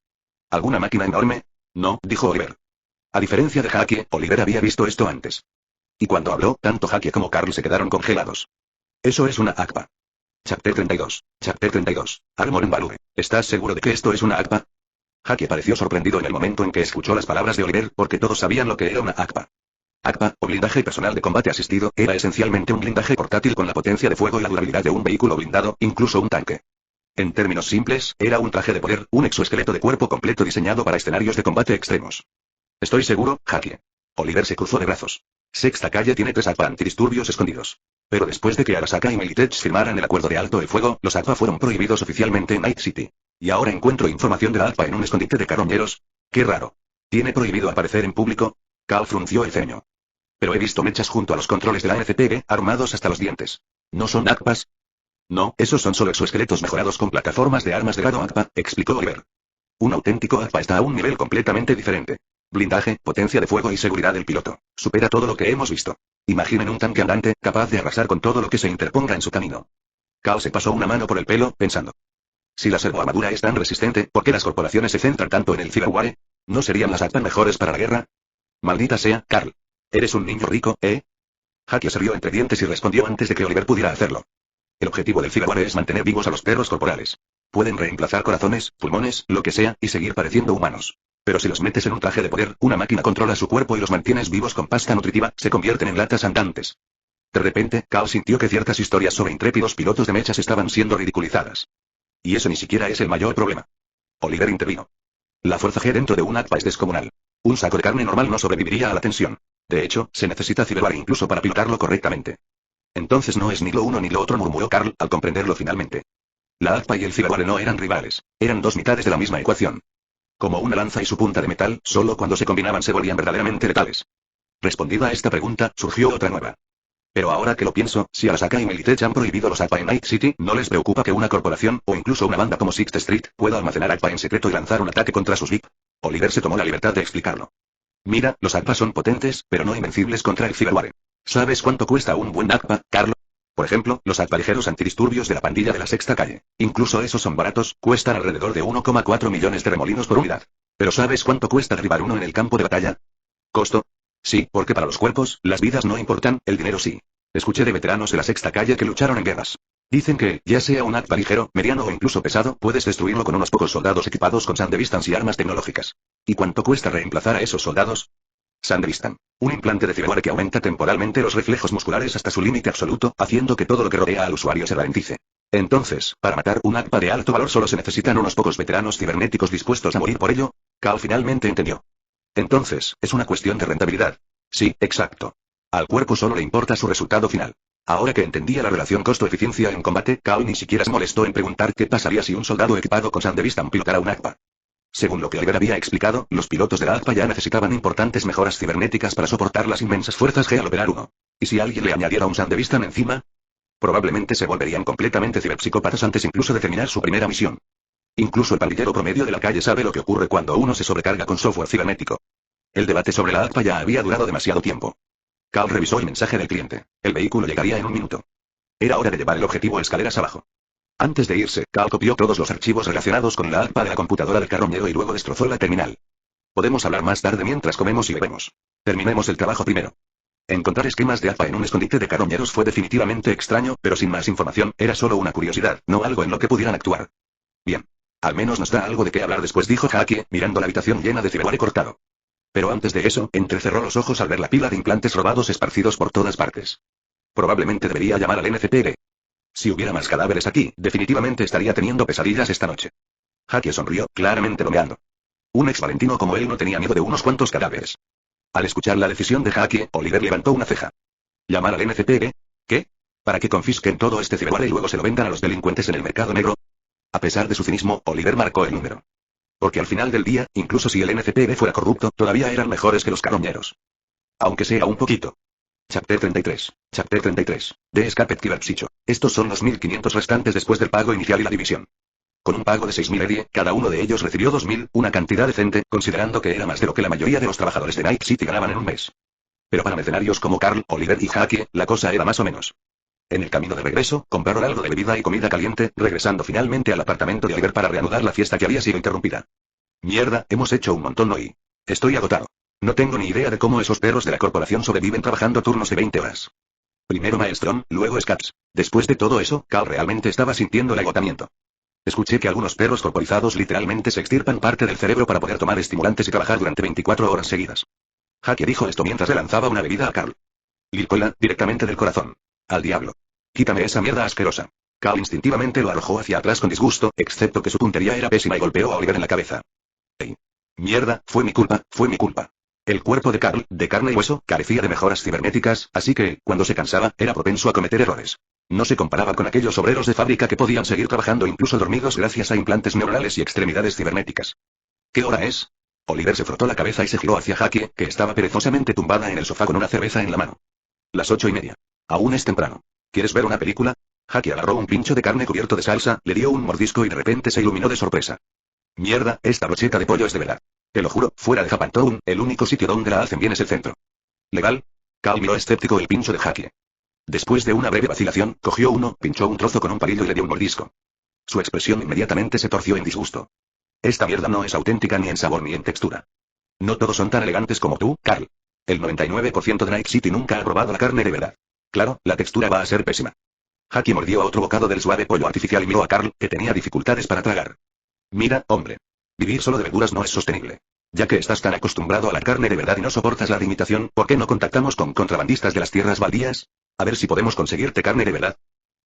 ¿Alguna máquina enorme? No, dijo Oliver. A diferencia de Jackie, Oliver había visto esto antes. Y cuando habló, tanto Jackie como Carl se quedaron congelados. Eso es una ACPA. Chapter 32. Chapter 32. Armor en Value. ¿Estás seguro de que esto es una ACPA? Jackie pareció sorprendido en el momento en que escuchó las palabras de Oliver, porque todos sabían lo que era una ACPA. ACPA, o blindaje personal de combate asistido, era esencialmente un blindaje portátil con la potencia de fuego y la durabilidad de un vehículo blindado, incluso un tanque. En términos simples, era un traje de poder, un exoesqueleto de cuerpo completo diseñado para escenarios de combate extremos. Estoy seguro, Jackie. Oliver se cruzó de brazos. Sexta Calle tiene 3 ACPA antidisturbios escondidos. Pero después de que Arasaka y Militech firmaran el acuerdo de alto el fuego, los ACPA fueron prohibidos oficialmente en Night City. Y ahora encuentro información de la ACPA en un escondite de carroñeros. Qué raro. ¿Tiene prohibido aparecer en público? Carl frunció el ceño. Pero he visto mechas junto a los controles de la NCPD, armados hasta los dientes. ¿No son ACPAs? No, esos son solo exoesqueletos mejorados con plataformas de armas de grado ACPA, explicó Oliver. Un auténtico ACPA está a un nivel completamente diferente. Blindaje, potencia de fuego y seguridad del piloto. Supera todo lo que hemos visto. Imaginen un tanque andante, capaz de arrasar con todo lo que se interponga en su camino. Carl se pasó una mano por el pelo, pensando. Si la servoarmadura es tan resistente, ¿por qué las corporaciones se centran tanto en el cyberware? ¿No serían las ACPA mejores para la guerra? Maldita sea, Carl. ¿Eres un niño rico, Jackie se rió entre dientes y respondió antes de que Oliver pudiera hacerlo. El objetivo del cyberware es mantener vivos a los perros corporales. Pueden reemplazar corazones, pulmones, lo que sea, y seguir pareciendo humanos. Pero si los metes en un traje de poder, una máquina controla su cuerpo y los mantienes vivos con pasta nutritiva, se convierten en latas andantes. De repente, Carl sintió que ciertas historias sobre intrépidos pilotos de mechas estaban siendo ridiculizadas. Y eso ni siquiera es el mayor problema. Oliver intervino. La fuerza G dentro de un ACPA es descomunal. Un saco de carne normal no sobreviviría a la tensión. De hecho, se necesita cyberware incluso para pilotarlo correctamente. Entonces no es ni lo uno ni lo otro, murmuró Carl, al comprenderlo finalmente. La ACPA y el cyberware no eran rivales. Eran dos mitades de la misma ecuación. Como una lanza y su punta de metal, solo cuando se combinaban se volvían verdaderamente letales. Respondida a esta pregunta, surgió otra nueva. Pero ahora que lo pienso, si Arasaka y Militech han prohibido los ACPA en Night City, ¿no les preocupa que una corporación, o incluso una banda como Sixth Street, pueda almacenar ACPA en secreto y lanzar un ataque contra sus VIP? Oliver se tomó la libertad de explicarlo. Mira, los ACPA son potentes, pero no invencibles contra el cyberware. ¿Sabes cuánto cuesta un buen ACPA, Carl? Por ejemplo, los akbarijeros antidisturbios de la pandilla de la Sexta Calle. Incluso esos son baratos, cuestan alrededor de 1,4 millones de remolinos por unidad. ¿Pero sabes cuánto cuesta derribar uno en el campo de batalla? ¿Costo? Sí, porque para los cuerpos, las vidas no importan, el dinero sí. Escuché de veteranos de la Sexta Calle que lucharon en guerras. Dicen que, ya sea un akbarijero, mediano o incluso pesado, puedes destruirlo con unos pocos soldados equipados con Sandevistan y armas tecnológicas. ¿Y cuánto cuesta reemplazar a esos soldados? Sandevistan. Un implante de firmware que aumenta temporalmente los reflejos musculares hasta su límite absoluto, haciendo que todo lo que rodea al usuario se ralentice. Entonces, para matar un Akba de alto valor solo se necesitan unos pocos veteranos cibernéticos dispuestos a morir por ello. Cal finalmente entendió. Entonces, es una cuestión de rentabilidad. Sí, exacto. Al cuerpo solo le importa su resultado final. Ahora que entendía la relación costo-eficiencia en combate, Cal ni siquiera se molestó en preguntar qué pasaría si un soldado equipado con Sandevistan pilotara un Akba. Según lo que Oliver había explicado, los pilotos de la Akba ya necesitaban importantes mejoras cibernéticas para soportar las inmensas fuerzas G al operar uno. ¿Y si alguien le añadiera un Sandevistan encima? Probablemente se volverían completamente ciberpsicópatas antes incluso de terminar su primera misión. Incluso el pandillero promedio de la calle sabe lo que ocurre cuando uno se sobrecarga con software cibernético. El debate sobre la Akba ya había durado demasiado tiempo. Cal revisó el mensaje del cliente. El vehículo llegaría en un minuto. Era hora de llevar el objetivo escaleras abajo. Antes de irse, Cal copió todos los archivos relacionados con la Akba de la computadora del carroñero y luego destrozó la terminal. Podemos hablar más tarde mientras comemos y bebemos. Terminemos el trabajo primero. Encontrar esquemas de Akba en un escondite de carroñeros fue definitivamente extraño, pero sin más información, era solo una curiosidad, no algo en lo que pudieran actuar. Bien. Al menos nos da algo de qué hablar después, dijo Jackie, mirando la habitación llena de firmware cortado. Pero antes de eso, entrecerró los ojos al ver la pila de implantes robados esparcidos por todas partes. Probablemente debería llamar al NCPD. Si hubiera más cadáveres aquí, definitivamente estaría teniendo pesadillas esta noche. Jackie sonrió, claramente bromeando. Un ex valentino como él no tenía miedo de unos cuantos cadáveres. Al escuchar la decisión de Jackie, Oliver levantó una ceja. ¿Llamar al NCPD? ¿Qué? ¿Para que confisquen todo este ciberware y luego se lo vendan a los delincuentes en el mercado negro? A pesar de su cinismo, Oliver marcó el número. Porque al final del día, incluso si el NCPD fuera corrupto, todavía eran mejores que los carroñeros. Aunque sea un poquito. Chapter 33. Chapter 33. De Escaped Cyberpsycho. Estos son los 1500 restantes después del pago inicial y la división. Con un pago de 6000 EDIE, cada uno de ellos recibió 2000, una cantidad decente, considerando que era más de lo que la mayoría de los trabajadores de Night City ganaban en un mes. Pero para mercenarios como Carl, Oliver y Jackie, la cosa era más o menos. En el camino de regreso, compraron algo de bebida y comida caliente, regresando finalmente al apartamento de Oliver para reanudar la fiesta que había sido interrumpida. Mierda, hemos hecho un montón hoy. Estoy agotado. No tengo ni idea de cómo esos perros de la corporación sobreviven trabajando turnos de 20 horas. Primero Maelstrom, luego Scats. Después de todo eso, Cal realmente estaba sintiendo el agotamiento. Escuché que algunos perros corporizados literalmente se extirpan parte del cerebro para poder tomar estimulantes y trabajar durante 24 horas seguidas. Jackie dijo esto mientras le lanzaba una bebida a Carl. Lilcola, directamente del corazón. Al diablo. Quítame esa mierda asquerosa. Cal instintivamente lo arrojó hacia atrás con disgusto, excepto que su puntería era pésima y golpeó a Oliver en la cabeza. ¡Ey! Mierda, fue mi culpa, fue mi culpa. El cuerpo de Carl, de carne y hueso, carecía de mejoras cibernéticas, así que, cuando se cansaba, era propenso a cometer errores. No se comparaba con aquellos obreros de fábrica que podían seguir trabajando incluso dormidos gracias a implantes neuronales y extremidades cibernéticas. ¿Qué hora es? Oliver se frotó la cabeza y se giró hacia Jackie, que estaba perezosamente tumbada en el sofá con una cerveza en la mano. Las 8:30. Aún es temprano. ¿Quieres ver una película? Jackie agarró un pincho de carne cubierto de salsa, le dio un mordisco y de repente se iluminó de sorpresa. Mierda, esta brocheta de pollo es de verdad. Te lo juro, fuera de Japantown, el único sitio donde la hacen bien es el centro. ¿Legal? Cal miró escéptico el pincho de Jackie. Después de una breve vacilación, cogió uno, pinchó un trozo con un palillo y le dio un mordisco. Su expresión inmediatamente se torció en disgusto. Esta mierda no es auténtica ni en sabor ni en textura. No todos son tan elegantes como tú, Carl. El 99% de Night City nunca ha probado la carne de verdad. Claro, la textura va a ser pésima. Jackie mordió a otro bocado del suave pollo artificial y miró a Carl, que tenía dificultades para tragar. Mira, hombre. Vivir solo de verduras no es sostenible. Ya que estás tan acostumbrado a la carne de verdad y no soportas la limitación, ¿por qué no contactamos con contrabandistas de las tierras baldías? A ver si podemos conseguirte carne de verdad.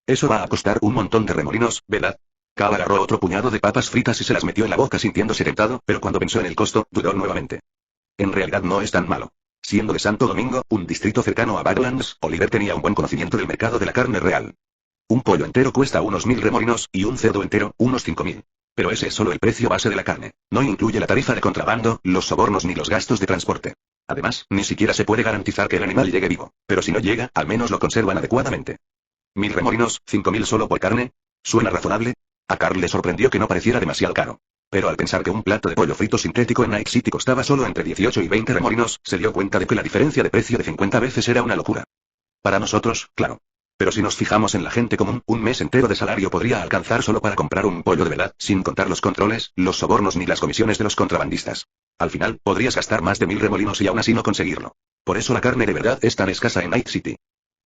Eso va a costar un montón de remolinos, ¿verdad? Cal agarró otro puñado de papas fritas y se las metió en la boca sintiéndose tentado, pero cuando pensó en el costo, dudó nuevamente. En realidad no es tan malo. Siendo de Santo Domingo, un distrito cercano a Badlands, Oliver tenía un buen conocimiento del mercado de la carne real. Un pollo entero cuesta unos 1000 remolinos, y un cerdo entero, unos 5000. Pero ese es solo el precio base de la carne. No incluye la tarifa de contrabando, los sobornos ni los gastos de transporte. Además, ni siquiera se puede garantizar que el animal llegue vivo. Pero si no llega, al menos lo conservan adecuadamente. 1000 remolinos, 5000 solo por carne. ¿Suena razonable? A Carl le sorprendió que no pareciera demasiado caro. Pero al pensar que un plato de pollo frito sintético en Night City costaba solo entre 18 y 20 remolinos, se dio cuenta de que la diferencia de precio de 50 veces era una locura. Para nosotros, claro. Pero si nos fijamos en la gente común, un mes entero de salario podría alcanzar solo para comprar un pollo de verdad, sin contar los controles, los sobornos ni las comisiones de los contrabandistas. Al final, podrías gastar más de 1000 remolinos y aún así no conseguirlo. Por eso la carne de verdad es tan escasa en Night City.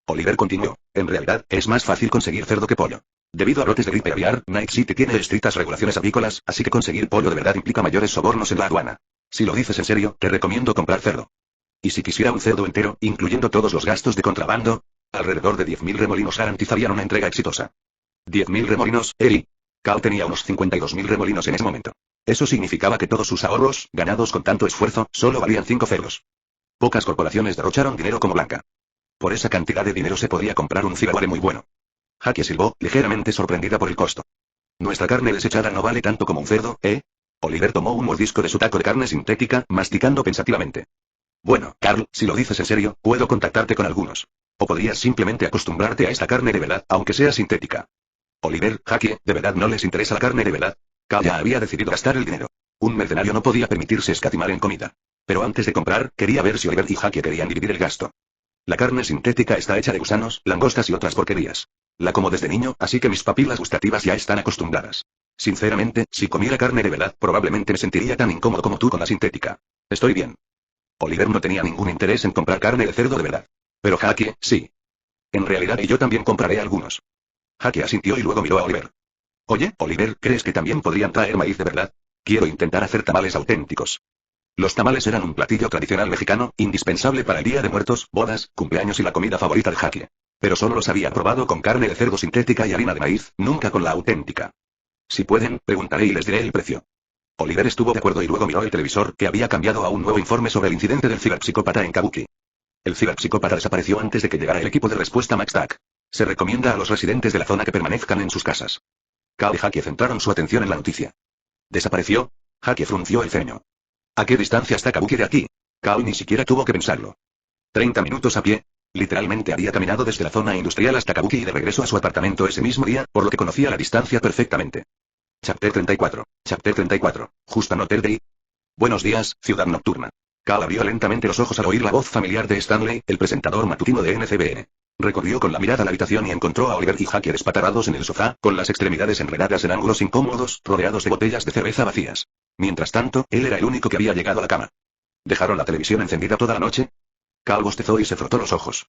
Oliver continuó. En realidad, es más fácil conseguir cerdo que pollo. Debido a brotes de gripe aviar, Night City tiene estrictas regulaciones avícolas, así que conseguir pollo de verdad implica mayores sobornos en la aduana. Si lo dices en serio, te recomiendo comprar cerdo. Y si quisiera un cerdo entero, incluyendo todos los gastos de contrabando, alrededor de 10.000 remolinos garantizarían una entrega exitosa. 10.000 remolinos, Eri. Cal tenía unos 52.000 remolinos en ese momento. Eso significaba que todos sus ahorros, ganados con tanto esfuerzo, solo valían 5 ceros. Pocas corporaciones derrocharon dinero como Blanca. Por esa cantidad de dinero se podía comprar un cigarro muy bueno. Jackie silbó, ligeramente sorprendida por el costo. Nuestra carne desechada no vale tanto como un cerdo, ¿eh? Oliver tomó un mordisco de su taco de carne sintética, masticando pensativamente. Bueno, Carl, si lo dices en serio, puedo contactarte con algunos. O podrías simplemente acostumbrarte a esta carne de verdad, aunque sea sintética. Oliver, Jackie, ¿de verdad no les interesa la carne de verdad? Carl ya había decidido gastar el dinero. Un mercenario no podía permitirse escatimar en comida. Pero antes de comprar, quería ver si Oliver y Jackie querían dividir el gasto. La carne sintética está hecha de gusanos, langostas y otras porquerías. La como desde niño, así que mis papilas gustativas ya están acostumbradas. Sinceramente, si comiera carne de verdad, probablemente me sentiría tan incómodo como tú con la sintética. Estoy bien. Oliver no tenía ningún interés en comprar carne de cerdo de verdad. Pero Jackie, sí. En realidad yo también compraré algunos. Jackie asintió y luego miró a Oliver. Oye, Oliver, ¿crees que también podrían traer maíz de verdad? Quiero intentar hacer tamales auténticos. Los tamales eran un platillo tradicional mexicano, indispensable para el Día de Muertos, bodas, cumpleaños y la comida favorita de Jackie. Pero solo los había probado con carne de cerdo sintética y harina de maíz, nunca con la auténtica. Si pueden, preguntaré y les diré el precio. Oliver estuvo de acuerdo y luego miró el televisor, que había cambiado a un nuevo informe sobre el incidente del ciberpsicópata en Kabuki. El ciberpsicópata desapareció antes de que llegara el equipo de respuesta MaxTac. Se recomienda a los residentes de la zona que permanezcan en sus casas. Cal y Jackie centraron su atención en la noticia. ¿Desapareció? Jackie frunció el ceño. ¿A qué distancia está Kabuki de aquí? Cal ni siquiera tuvo que pensarlo. 30 minutos a pie. Literalmente había caminado desde la zona industrial hasta Kabuki y de regreso a su apartamento ese mismo día, por lo que conocía la distancia perfectamente. Chapter 34. Chapter 34. Justo Day. Buenos días, ciudad nocturna. Cal abrió lentamente los ojos al oír la voz familiar de Stanley, el presentador matutino de NCBN. Recorrió con la mirada la habitación y encontró a Oliver y Jackie despatarados en el sofá, con las extremidades enredadas en ángulos incómodos, rodeados de botellas de cerveza vacías. Mientras tanto, él era el único que había llegado a la cama. ¿Dejaron la televisión encendida toda la noche? Cal bostezó y se frotó los ojos.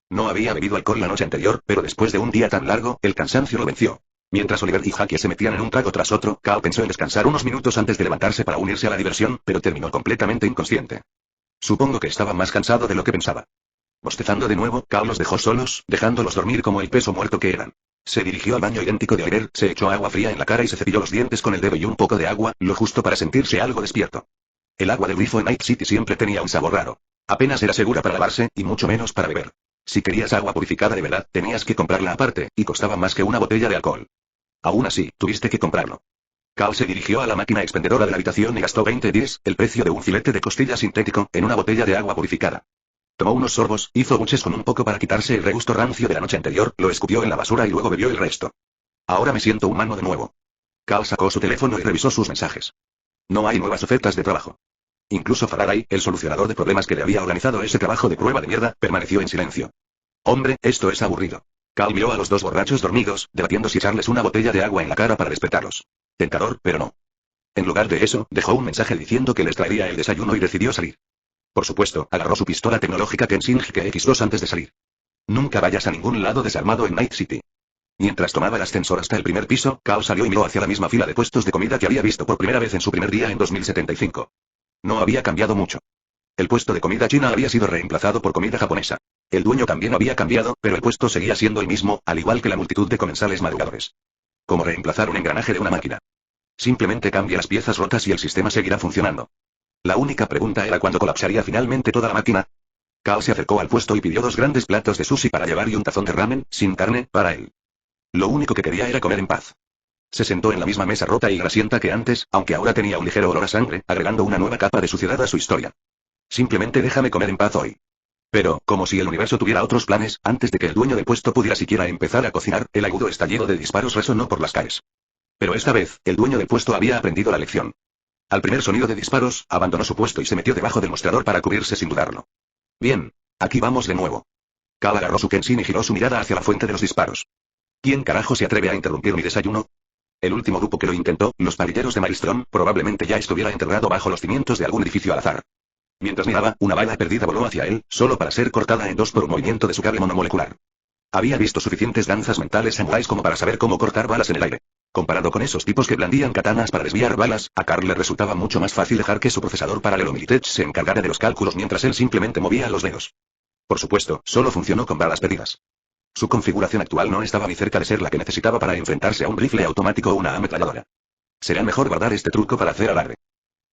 No había bebido alcohol la noche anterior, pero después de un día tan largo, el cansancio lo venció. Mientras Oliver y Jackie se metían en un trago tras otro, Cal pensó en descansar unos minutos antes de levantarse para unirse a la diversión, pero terminó completamente inconsciente. Supongo que estaba más cansado de lo que pensaba. Bostezando de nuevo, Cal los dejó solos, dejándolos dormir como el peso muerto que eran. Se dirigió al baño idéntico de Oliver, se echó agua fría en la cara y se cepilló los dientes con el dedo y un poco de agua, lo justo para sentirse algo despierto. El agua del grifo en Night City siempre tenía un sabor raro. Apenas era segura para lavarse, y mucho menos para beber. Si querías agua purificada de verdad, tenías que comprarla aparte, y costaba más que una botella de alcohol. Aún así, tuviste que comprarlo. Cal se dirigió a la máquina expendedora de la habitación y gastó 20 DIS, el precio de un filete de costilla sintético, en una botella de agua purificada. Tomó unos sorbos, hizo buches con un poco para quitarse el regusto rancio de la noche anterior, lo escupió en la basura y luego bebió el resto. Ahora me siento humano de nuevo. Cal sacó su teléfono y revisó sus mensajes. No hay nuevas ofertas de trabajo. Incluso Faraday, el solucionador de problemas que le había organizado ese trabajo de prueba de mierda, permaneció en silencio. Hombre, esto es aburrido. Cal miró a los dos borrachos dormidos, debatiendo si echarles una botella de agua en la cara para despertarlos. Tentador, pero no. En lugar de eso, dejó un mensaje diciendo que les traería el desayuno y decidió salir. Por supuesto, agarró su pistola tecnológica Kenshin GX2 antes de salir. Nunca vayas a ningún lado desarmado en Night City. Mientras tomaba el ascensor hasta el primer piso, Cal salió y miró hacia la misma fila de puestos de comida que había visto por primera vez en su primer día en 2075. No había cambiado mucho. El puesto de comida china había sido reemplazado por comida japonesa. El dueño también había cambiado, pero el puesto seguía siendo el mismo, al igual que la multitud de comensales madrugadores. Como reemplazar un engranaje de una máquina. Simplemente cambia las piezas rotas y el sistema seguirá funcionando. La única pregunta era cuándo colapsaría finalmente toda la máquina. Cal se acercó al puesto y pidió 2 grandes platos de sushi para llevar y un tazón de ramen, sin carne, para él. Lo único que quería era comer en paz. Se sentó en la misma mesa rota y grasienta que antes, aunque ahora tenía un ligero olor a sangre, agregando una nueva capa de suciedad a su historia. Simplemente déjame comer en paz hoy. Pero, como si el universo tuviera otros planes, antes de que el dueño del puesto pudiera siquiera empezar a cocinar, el agudo estallido de disparos resonó por las calles. Pero esta vez, el dueño del puesto había aprendido la lección. Al primer sonido de disparos, abandonó su puesto y se metió debajo del mostrador para cubrirse sin dudarlo. Bien, aquí vamos de nuevo. Cal agarró su Kenshin y giró su mirada hacia la fuente de los disparos. ¿Quién carajo se atreve a interrumpir mi desayuno? El último grupo que lo intentó, los pandilleros de Maelstrom, probablemente ya estuviera enterrado bajo los cimientos de algún edificio al azar. Mientras miraba, una bala perdida voló hacia él, solo para ser cortada en dos por un movimiento de su cable monomolecular. Había visto suficientes danzas mentales samuráis como para saber cómo cortar balas en el aire. Comparado con esos tipos que blandían katanas para desviar balas, a Carl le resultaba mucho más fácil dejar que su procesador paralelo Militech se encargara de los cálculos mientras él simplemente movía los dedos. Por supuesto, solo funcionó con balas perdidas. Su configuración actual no estaba ni cerca de ser la que necesitaba para enfrentarse a un rifle automático o una ametralladora. Será mejor guardar este truco para hacer alarde.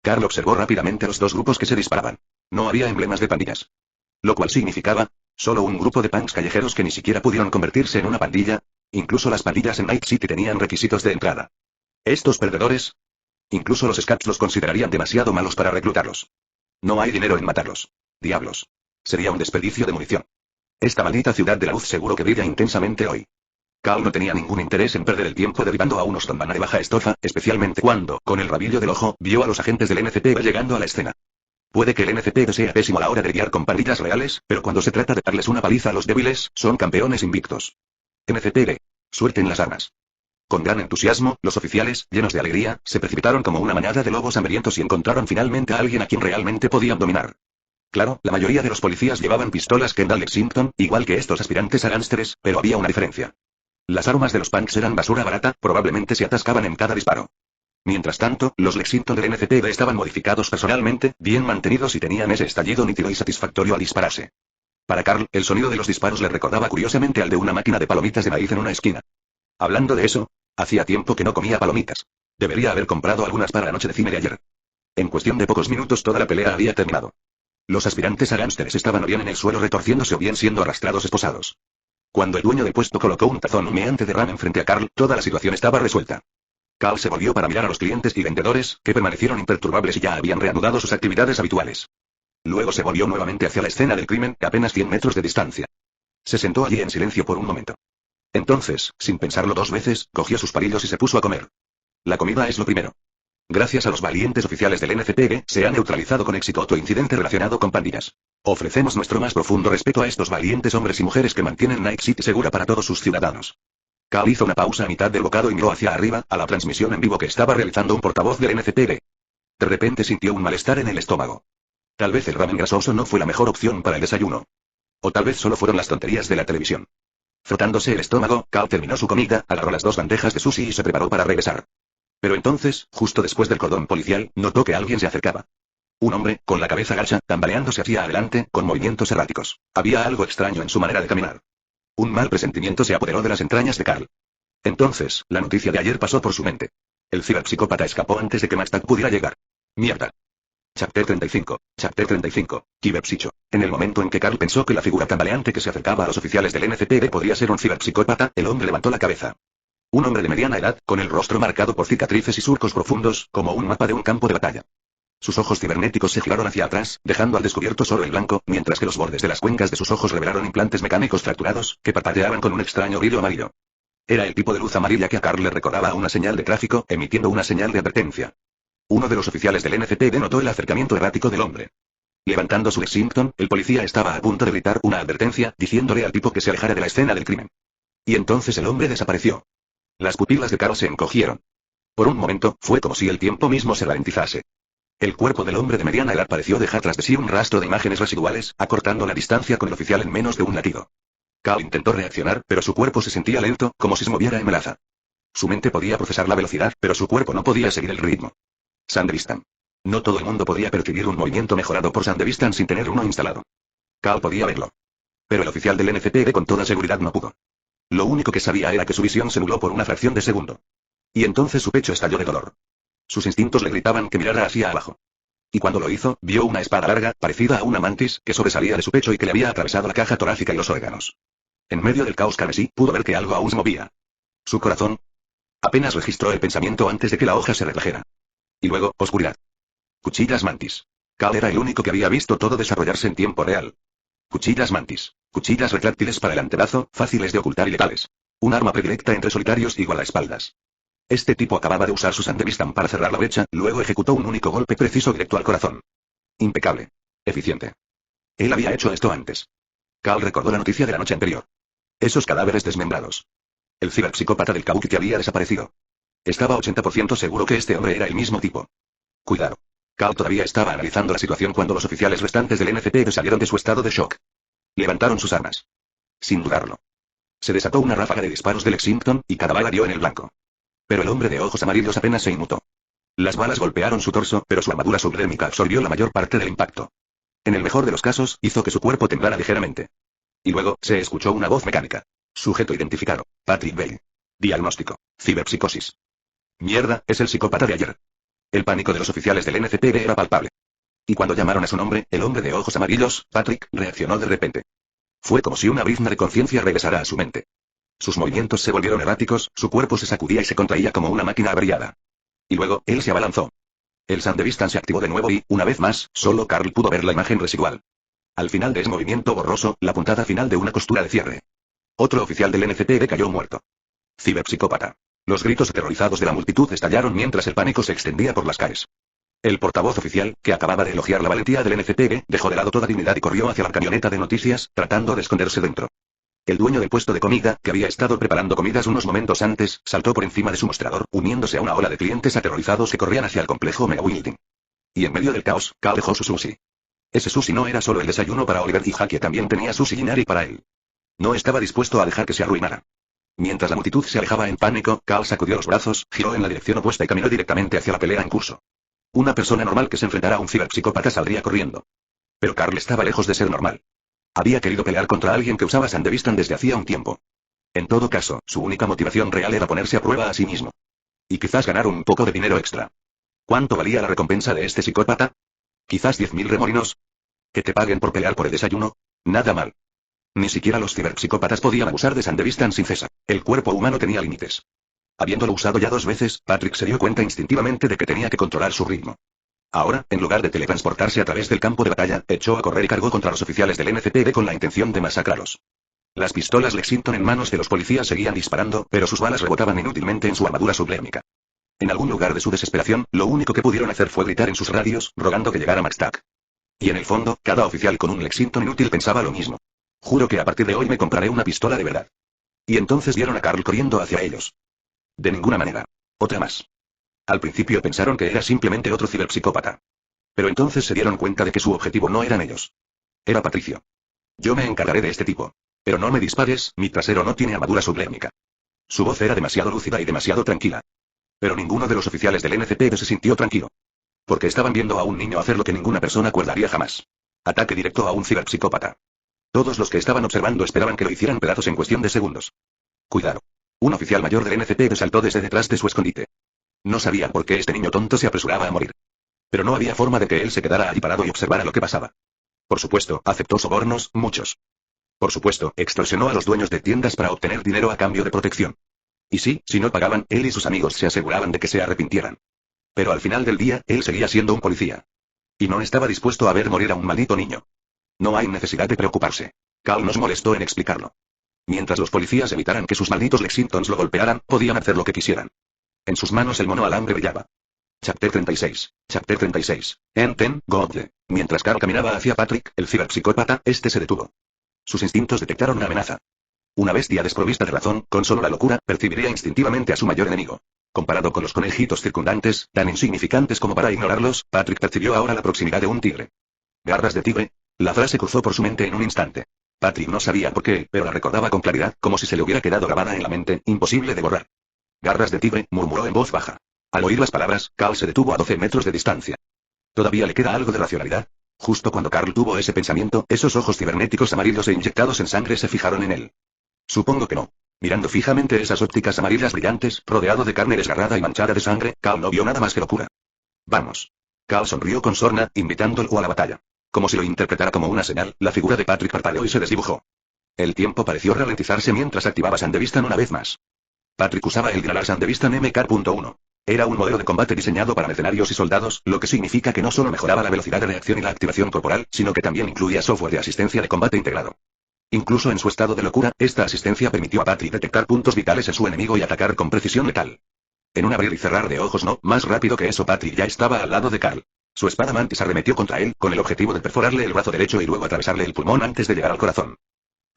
Carl observó rápidamente los dos grupos que se disparaban. No había emblemas de pandillas. Lo cual significaba, solo un grupo de punks callejeros que ni siquiera pudieron convertirse en una pandilla. Incluso las pandillas en Night City tenían requisitos de entrada. ¿Estos perdedores? Incluso los Scats los considerarían demasiado malos para reclutarlos. No hay dinero en matarlos. Diablos. Sería un desperdicio de munición. Esta maldita ciudad de la luz seguro que brilla intensamente hoy. Cal no tenía ningún interés en perder el tiempo derribando a unos Tonbana de baja estofa, especialmente cuando, con el rabillo del ojo, vio a los agentes del NCPD llegando a la escena. Puede que el NCPD sea pésimo a la hora de lidiar con pandillas reales, pero cuando se trata de darles una paliza a los débiles, son campeones invictos. NCPD. Suerte en las armas. Con gran entusiasmo, los oficiales, llenos de alegría, se precipitaron como una manada de lobos hambrientos y encontraron finalmente a alguien a quien realmente podían dominar. Claro, la mayoría de los policías llevaban pistolas Kendall Lexington, igual que estos aspirantes a gánsteres, pero había una diferencia. Las armas de los punks eran basura barata, probablemente se atascaban en cada disparo. Mientras tanto, los Lexington del NCPD estaban modificados personalmente, bien mantenidos y tenían ese estallido nítido y satisfactorio al dispararse. Para Carl, el sonido de los disparos le recordaba curiosamente al de una máquina de palomitas de maíz en una esquina. Hablando de eso, hacía tiempo que no comía palomitas. Debería haber comprado algunas para la noche de cine de ayer. En cuestión de pocos minutos toda la pelea había terminado. Los aspirantes a gánsteres estaban o bien en el suelo retorciéndose o bien siendo arrastrados esposados. Cuando el dueño del puesto colocó un tazón humeante de ramen frente a Carl, toda la situación estaba resuelta. Carl se volvió para mirar a los clientes y vendedores, que permanecieron imperturbables y ya habían reanudado sus actividades habituales. Luego se volvió nuevamente hacia la escena del crimen, a apenas 100 metros de distancia. Se sentó allí en silencio por un momento. Entonces, sin pensarlo dos veces, cogió sus palillos y se puso a comer. La comida es lo primero. Gracias a los valientes oficiales del NCPD, se ha neutralizado con éxito otro incidente relacionado con pandillas. Ofrecemos nuestro más profundo respeto a estos valientes hombres y mujeres que mantienen Night City segura para todos sus ciudadanos. Cal hizo una pausa a mitad del bocado y miró hacia arriba, a la transmisión en vivo que estaba realizando un portavoz del NCPD. De repente sintió un malestar en el estómago. Tal vez el ramen grasoso no fue la mejor opción para el desayuno. O tal vez solo fueron las tonterías de la televisión. Frotándose el estómago, Cal terminó su comida, agarró las dos bandejas de sushi y se preparó para regresar. Pero entonces, justo después del cordón policial, notó que alguien se acercaba. Un hombre, con la cabeza gacha, tambaleándose hacia adelante, con movimientos erráticos. Había algo extraño en su manera de caminar. Un mal presentimiento se apoderó de las entrañas de Carl. Entonces, la noticia de ayer pasó por su mente. El ciberpsicópata escapó antes de que Mastag pudiera llegar. ¡Mierda! Chapter 35. Chapter 35. Ciberpsicho. En el momento en que Carl pensó que la figura tambaleante que se acercaba a los oficiales del NCPD podría ser un ciberpsicópata, el hombre levantó la cabeza. Un hombre de mediana edad, con el rostro marcado por cicatrices y surcos profundos, como un mapa de un campo de batalla. Sus ojos cibernéticos se giraron hacia atrás, dejando al descubierto solo el blanco, mientras que los bordes de las cuencas de sus ojos revelaron implantes mecánicos fracturados, que parpadeaban con un extraño brillo amarillo. Era el tipo de luz amarilla que a Carl le recordaba a una señal de tráfico, emitiendo una señal de advertencia. Uno de los oficiales del NCPD notó el acercamiento errático del hombre. Levantando su Lexington, el policía estaba a punto de gritar una advertencia, diciéndole al tipo que se alejara de la escena del crimen. Y entonces el hombre desapareció. Las pupilas de Carl se encogieron. Por un momento, fue como si el tiempo mismo se ralentizase. El cuerpo del hombre de mediana edad pareció dejar tras de sí un rastro de imágenes residuales, acortando la distancia con el oficial en menos de un latido. Carl intentó reaccionar, pero su cuerpo se sentía lento, como si se moviera en melaza. Su mente podía procesar la velocidad, pero su cuerpo no podía seguir el ritmo. Sandevistan. No todo el mundo podía percibir un movimiento mejorado por Sandevistan sin tener uno instalado. Carl podía verlo. Pero el oficial del NCPD con toda seguridad no pudo. Lo único que sabía era que su visión se nubló por una fracción de segundo. Y entonces su pecho estalló de dolor. Sus instintos le gritaban que mirara hacia abajo. Y cuando lo hizo, vio una espada larga, parecida a una mantis, que sobresalía de su pecho y que le había atravesado la caja torácica y los órganos. En medio del caos carmesí, pudo ver que algo aún se movía. Su corazón. Apenas registró el pensamiento antes de que la hoja se relajara. Y luego, oscuridad. Cuchillas mantis. Cal era el único que había visto todo desarrollarse en tiempo real. Cuchillas mantis. Cuchillas retráctiles para el antebrazo, fáciles de ocultar y letales. Un arma predilecta entre solitarios y guardaespaldas. Este tipo acababa de usar su Sandevistan para cerrar la brecha, luego ejecutó un único golpe preciso directo al corazón. Impecable. Eficiente. Él había hecho esto antes. Carl recordó la noticia de la noche anterior. Esos cadáveres desmembrados. El ciberpsicópata del Kabuki que había desaparecido. Estaba 80% seguro que este hombre era el mismo tipo. Cuidado. Carl todavía estaba analizando la situación cuando los oficiales restantes del NCPD salieron de su estado de shock. Levantaron sus armas. Sin dudarlo. Se desató una ráfaga de disparos de Lexington, y cada bala dio en el blanco. Pero el hombre de ojos amarillos apenas se inmutó. Las balas golpearon su torso, pero su armadura subdérmica absorbió la mayor parte del impacto. En el mejor de los casos, hizo que su cuerpo temblara ligeramente. Y luego, se escuchó una voz mecánica. Sujeto identificado. Patrick Bale. Diagnóstico. Ciberpsicosis. Mierda, es el psicópata de ayer. El pánico de los oficiales del NCPD era palpable. Y cuando llamaron a su nombre, el hombre de ojos amarillos, Patrick, reaccionó de repente. Fue como si una brizna de conciencia regresara a su mente. Sus movimientos se volvieron erráticos, su cuerpo se sacudía y se contraía como una máquina averiada. Y luego, él se abalanzó. El Sandevistan se activó de nuevo y, una vez más, solo Carl pudo ver la imagen residual. Al final de ese movimiento borroso, la puntada final de una costura de cierre. Otro oficial del NCPD cayó muerto. Ciberpsicópata. Los gritos aterrorizados de la multitud estallaron mientras el pánico se extendía por las calles. El portavoz oficial, que acababa de elogiar la valentía del NCPD, dejó de lado toda dignidad y corrió hacia la camioneta de noticias, tratando de esconderse dentro. El dueño del puesto de comida, que había estado preparando comidas unos momentos antes, saltó por encima de su mostrador, uniéndose a una ola de clientes aterrorizados que corrían hacia el complejo Mega Building. Y en medio del caos, Carl dejó su sushi. Ese sushi no era solo el desayuno para Oliver y Jackie, también tenía sushi Inari para él. No estaba dispuesto a dejar que se arruinara. Mientras la multitud se alejaba en pánico, Carl sacudió los brazos, giró en la dirección opuesta y caminó directamente hacia la pelea en curso. Una persona normal que se enfrentara a un ciberpsicópata saldría corriendo. Pero Carl estaba lejos de ser normal. Había querido pelear contra alguien que usaba Sandevistan desde hacía un tiempo. En todo caso, su única motivación real era ponerse a prueba a sí mismo. Y quizás ganar un poco de dinero extra. ¿Cuánto valía la recompensa de este psicópata? ¿Quizás 10.000 remolinos? ¿Que te paguen por pelear por el desayuno? Nada mal. Ni siquiera los ciberpsicópatas podían abusar de Sandevistan sin cesar. El cuerpo humano tenía límites. Habiéndolo usado ya 2 veces, Patrick se dio cuenta instintivamente de que tenía que controlar su ritmo. Ahora, en lugar de teletransportarse a través del campo de batalla, echó a correr y cargó contra los oficiales del NCPD con la intención de masacrarlos. Las pistolas Lexington en manos de los policías seguían disparando, pero sus balas rebotaban inútilmente en su armadura subdérmica. En algún lugar de su desesperación, lo único que pudieron hacer fue gritar en sus radios, rogando que llegara MaxTac. Y en el fondo, cada oficial con un Lexington inútil pensaba lo mismo. Juro que a partir de hoy me compraré una pistola de verdad. Y entonces vieron a Carl corriendo hacia ellos. De ninguna manera. Otra más. Al principio pensaron que era simplemente otro ciberpsicópata. Pero entonces se dieron cuenta de que su objetivo no eran ellos. Era Patricio. Yo me encargaré de este tipo. Pero no me dispares, mi trasero no tiene armadura subdérmica. Su voz era demasiado lúcida y demasiado tranquila. Pero ninguno de los oficiales del NCPD se sintió tranquilo. Porque estaban viendo a un niño hacer lo que ninguna persona acordaría jamás. Ataque directo a un ciberpsicópata. Todos los que estaban observando esperaban que lo hicieran pedazos en cuestión de segundos. Cuidado. Un oficial mayor del NCPD saltó desde detrás de su escondite. No sabía por qué este niño tonto se apresuraba a morir. Pero no había forma de que él se quedara allí parado y observara lo que pasaba. Por supuesto, aceptó sobornos, muchos. Por supuesto, extorsionó a los dueños de tiendas para obtener dinero a cambio de protección. Y sí, si no pagaban, él y sus amigos se aseguraban de que se arrepintieran. Pero al final del día, él seguía siendo un policía. Y no estaba dispuesto a ver morir a un maldito niño. No hay necesidad de preocuparse. Carl nos molestó en explicarlo. Mientras los policías evitaran que sus malditos Lexingtons lo golpearan, podían hacer lo que quisieran. En sus manos el mono alambre brillaba. Chapter 36. Chapter 36. Enten, God. Mientras Carl caminaba hacia Patrick, el ciberpsicópata, este se detuvo. Sus instintos detectaron una amenaza. Una bestia desprovista de razón, con solo la locura, percibiría instintivamente a su mayor enemigo. Comparado con los conejitos circundantes, tan insignificantes como para ignorarlos, Patrick percibió ahora la proximidad de un tigre. ¿Garras de tigre? La frase cruzó por su mente en un instante. Patrick no sabía por qué, pero la recordaba con claridad, como si se le hubiera quedado grabada en la mente, imposible de borrar. Garras de tigre, murmuró en voz baja. Al oír las palabras, Carl se detuvo a 12 metros de distancia. ¿Todavía le queda algo de racionalidad? Justo cuando Carl tuvo ese pensamiento, esos ojos cibernéticos amarillos e inyectados en sangre se fijaron en él. Supongo que no. Mirando fijamente esas ópticas amarillas brillantes, rodeado de carne desgarrada y manchada de sangre, Carl no vio nada más que locura. Vamos. Carl sonrió con sorna, invitándolo a la batalla. Como si lo interpretara como una señal, la figura de Patrick parpadeó y se desdibujó. El tiempo pareció ralentizarse mientras activaba Sandevistan una vez más. Patrick usaba el Gralar Sandevistan MK.1. Era un modelo de combate diseñado para mercenarios y soldados, lo que significa que no solo mejoraba la velocidad de reacción y la activación corporal, sino que también incluía software de asistencia de combate integrado. Incluso en su estado de locura, esta asistencia permitió a Patrick detectar puntos vitales en su enemigo y atacar con precisión letal. En un abrir y cerrar de ojos más rápido que eso Patrick ya estaba al lado de Carl. Su espada mantis arremetió contra él, con el objetivo de perforarle el brazo derecho y luego atravesarle el pulmón antes de llegar al corazón.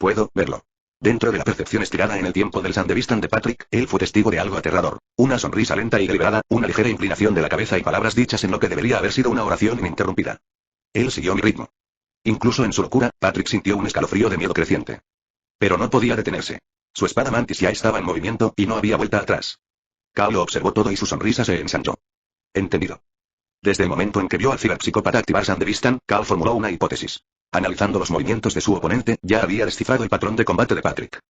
Puedo verlo. Dentro de la percepción estirada en el tiempo del Sandevistan de Patrick, él fue testigo de algo aterrador. Una sonrisa lenta y deliberada, una ligera inclinación de la cabeza y palabras dichas en lo que debería haber sido una oración ininterrumpida. Él siguió mi ritmo. Incluso en su locura, Patrick sintió un escalofrío de miedo creciente. Pero no podía detenerse. Su espada mantis ya estaba en movimiento, y no había vuelta atrás. Cal lo observó todo y su sonrisa se ensanchó. Entendido. Desde el momento en que vio al ciberpsicópata activar Sandevistan, Cal formuló una hipótesis. Analizando los movimientos de su oponente, ya había descifrado el patrón de combate de Patrick.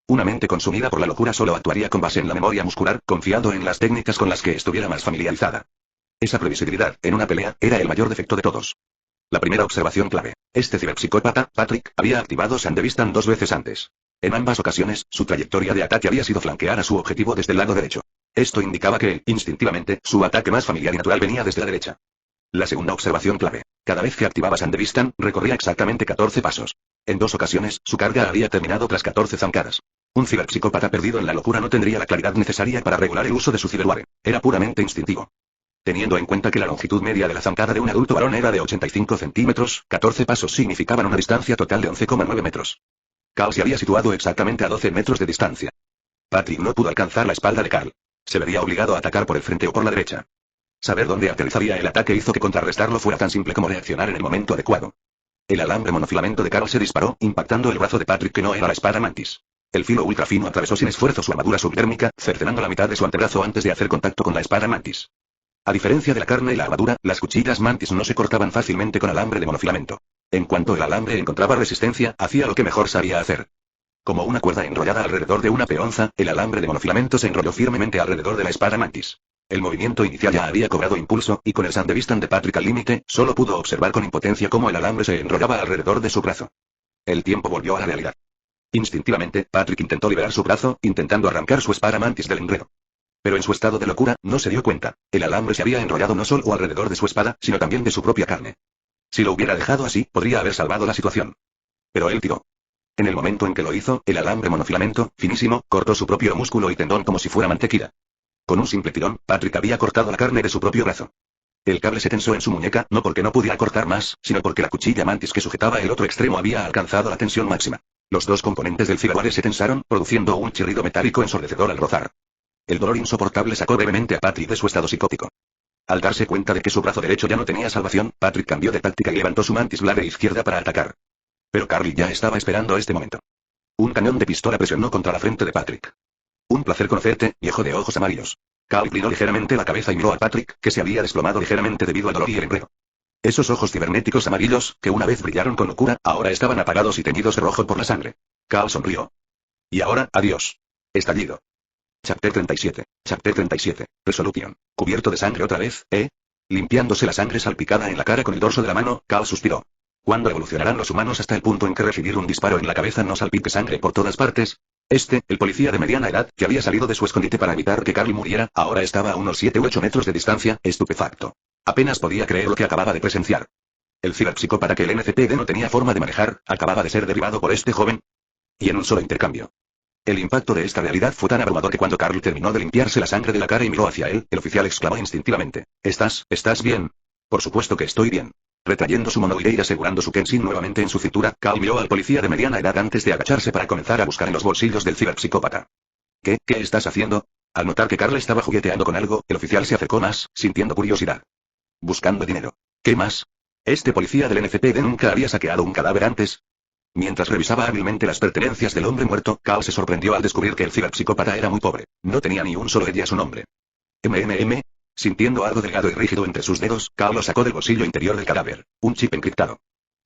Una mente consumida por la locura solo actuaría con base en la memoria muscular, confiando en las técnicas con las que estuviera más familiarizada. Esa previsibilidad, en una pelea, era el mayor defecto de todos. La primera observación clave. Este ciberpsicópata, Patrick, había activado Sandevistan 2 veces antes. En ambas ocasiones, su trayectoria de ataque había sido flanquear a su objetivo desde el lado derecho. Esto indicaba que, instintivamente, su ataque más familiar y natural venía desde la derecha. La segunda observación clave. Cada vez que activaba Sandevistan, recorría exactamente 14 pasos. En 2 ocasiones, su carga había terminado tras 14 zancadas. Un ciberpsicópata perdido en la locura no tendría la claridad necesaria para regular el uso de su ciberware. Era puramente instintivo. Teniendo en cuenta que la longitud media de la zancada de un adulto varón era de 85 centímetros, 14 pasos significaban una distancia total de 11,9 metros. Cal se había situado exactamente a 12 metros de distancia. Patrick no pudo alcanzar la espalda de Cal. Se vería obligado a atacar por el frente o por la derecha. Saber dónde aterrizaría el ataque hizo que contrarrestarlo fuera tan simple como reaccionar en el momento adecuado. El alambre monofilamento de Carl se disparó, impactando el brazo de Patrick que no era la espada mantis. El filo ultrafino atravesó sin esfuerzo su armadura subdérmica, cercenando la mitad de su antebrazo antes de hacer contacto con la espada mantis. A diferencia de la carne y la armadura, las cuchillas mantis no se cortaban fácilmente con alambre de monofilamento. En cuanto el alambre encontraba resistencia, hacía lo que mejor sabía hacer. Como una cuerda enrollada alrededor de una peonza, el alambre de monofilamento se enrolló firmemente alrededor de la espada mantis. El movimiento inicial ya había cobrado impulso, y con el Sandevistan de Patrick al límite, solo pudo observar con impotencia cómo el alambre se enrollaba alrededor de su brazo. El tiempo volvió a la realidad. Instintivamente, Patrick intentó liberar su brazo, intentando arrancar su espada mantis del enredo. Pero en su estado de locura, no se dio cuenta. El alambre se había enrollado no solo alrededor de su espada, sino también de su propia carne. Si lo hubiera dejado así, podría haber salvado la situación. Pero él tiró. En el momento en que lo hizo, el alambre monofilamento, finísimo, cortó su propio músculo y tendón como si fuera mantequilla. Con un simple tirón, Patrick había cortado la carne de su propio brazo. El cable se tensó en su muñeca, no porque no pudiera cortar más, sino porque la cuchilla mantis que sujetaba el otro extremo había alcanzado la tensión máxima. Los dos componentes del ciberware se tensaron, produciendo un chirrido metálico ensordecedor al rozar. El dolor insoportable sacó brevemente a Patrick de su estado psicótico. Al darse cuenta de que su brazo derecho ya no tenía salvación, Patrick cambió de táctica y levantó su mantis blade izquierda para atacar. Pero Carly ya estaba esperando este momento. Un cañón de pistola presionó contra la frente de Patrick. Un placer conocerte, viejo de ojos amarillos. Cal inclinó ligeramente la cabeza y miró a Patrick, que se había desplomado ligeramente debido al dolor y el enredo. Esos ojos cibernéticos amarillos, que una vez brillaron con locura, ahora estaban apagados y teñidos de rojo por la sangre. Cal sonrió. Y ahora, adiós. Estallido. Chapter 37. Chapter 37. Resolution. Cubierto de sangre otra vez, ¿eh? Limpiándose la sangre salpicada en la cara con el dorso de la mano, Cal suspiró. ¿Cuándo evolucionarán los humanos hasta el punto en que recibir un disparo en la cabeza no salpique sangre por todas partes? El policía de mediana edad, que había salido de su escondite para evitar que Carly muriera, ahora estaba a unos 7 u 8 metros de distancia, estupefacto. Apenas podía creer lo que acababa de presenciar. El ciberpsicópata que el NCPD no tenía forma de manejar, acababa de ser derribado por este joven. Y en un solo intercambio. El impacto de esta realidad fue tan abrumador que cuando Carly terminó de limpiarse la sangre de la cara y miró hacia él, el oficial exclamó instintivamente. ¿Estás bien? Por supuesto que estoy bien. Retrayendo su monoide y asegurando su Kenshin nuevamente en su cintura, Cal miró al policía de mediana edad antes de agacharse para comenzar a buscar en los bolsillos del ciberpsicópata. ¿Qué estás haciendo? Al notar que Carl estaba jugueteando con algo, el oficial se acercó más, sintiendo curiosidad. Buscando dinero. ¿Qué más? Este policía del NCPD nunca había saqueado un cadáver antes. Mientras revisaba hábilmente las pertenencias del hombre muerto, Cal se sorprendió al descubrir que el ciberpsicópata era muy pobre. No tenía ni un solo ella a su nombre. Sintiendo algo delgado y rígido entre sus dedos, Cal lo sacó del bolsillo interior del cadáver. Un chip encriptado.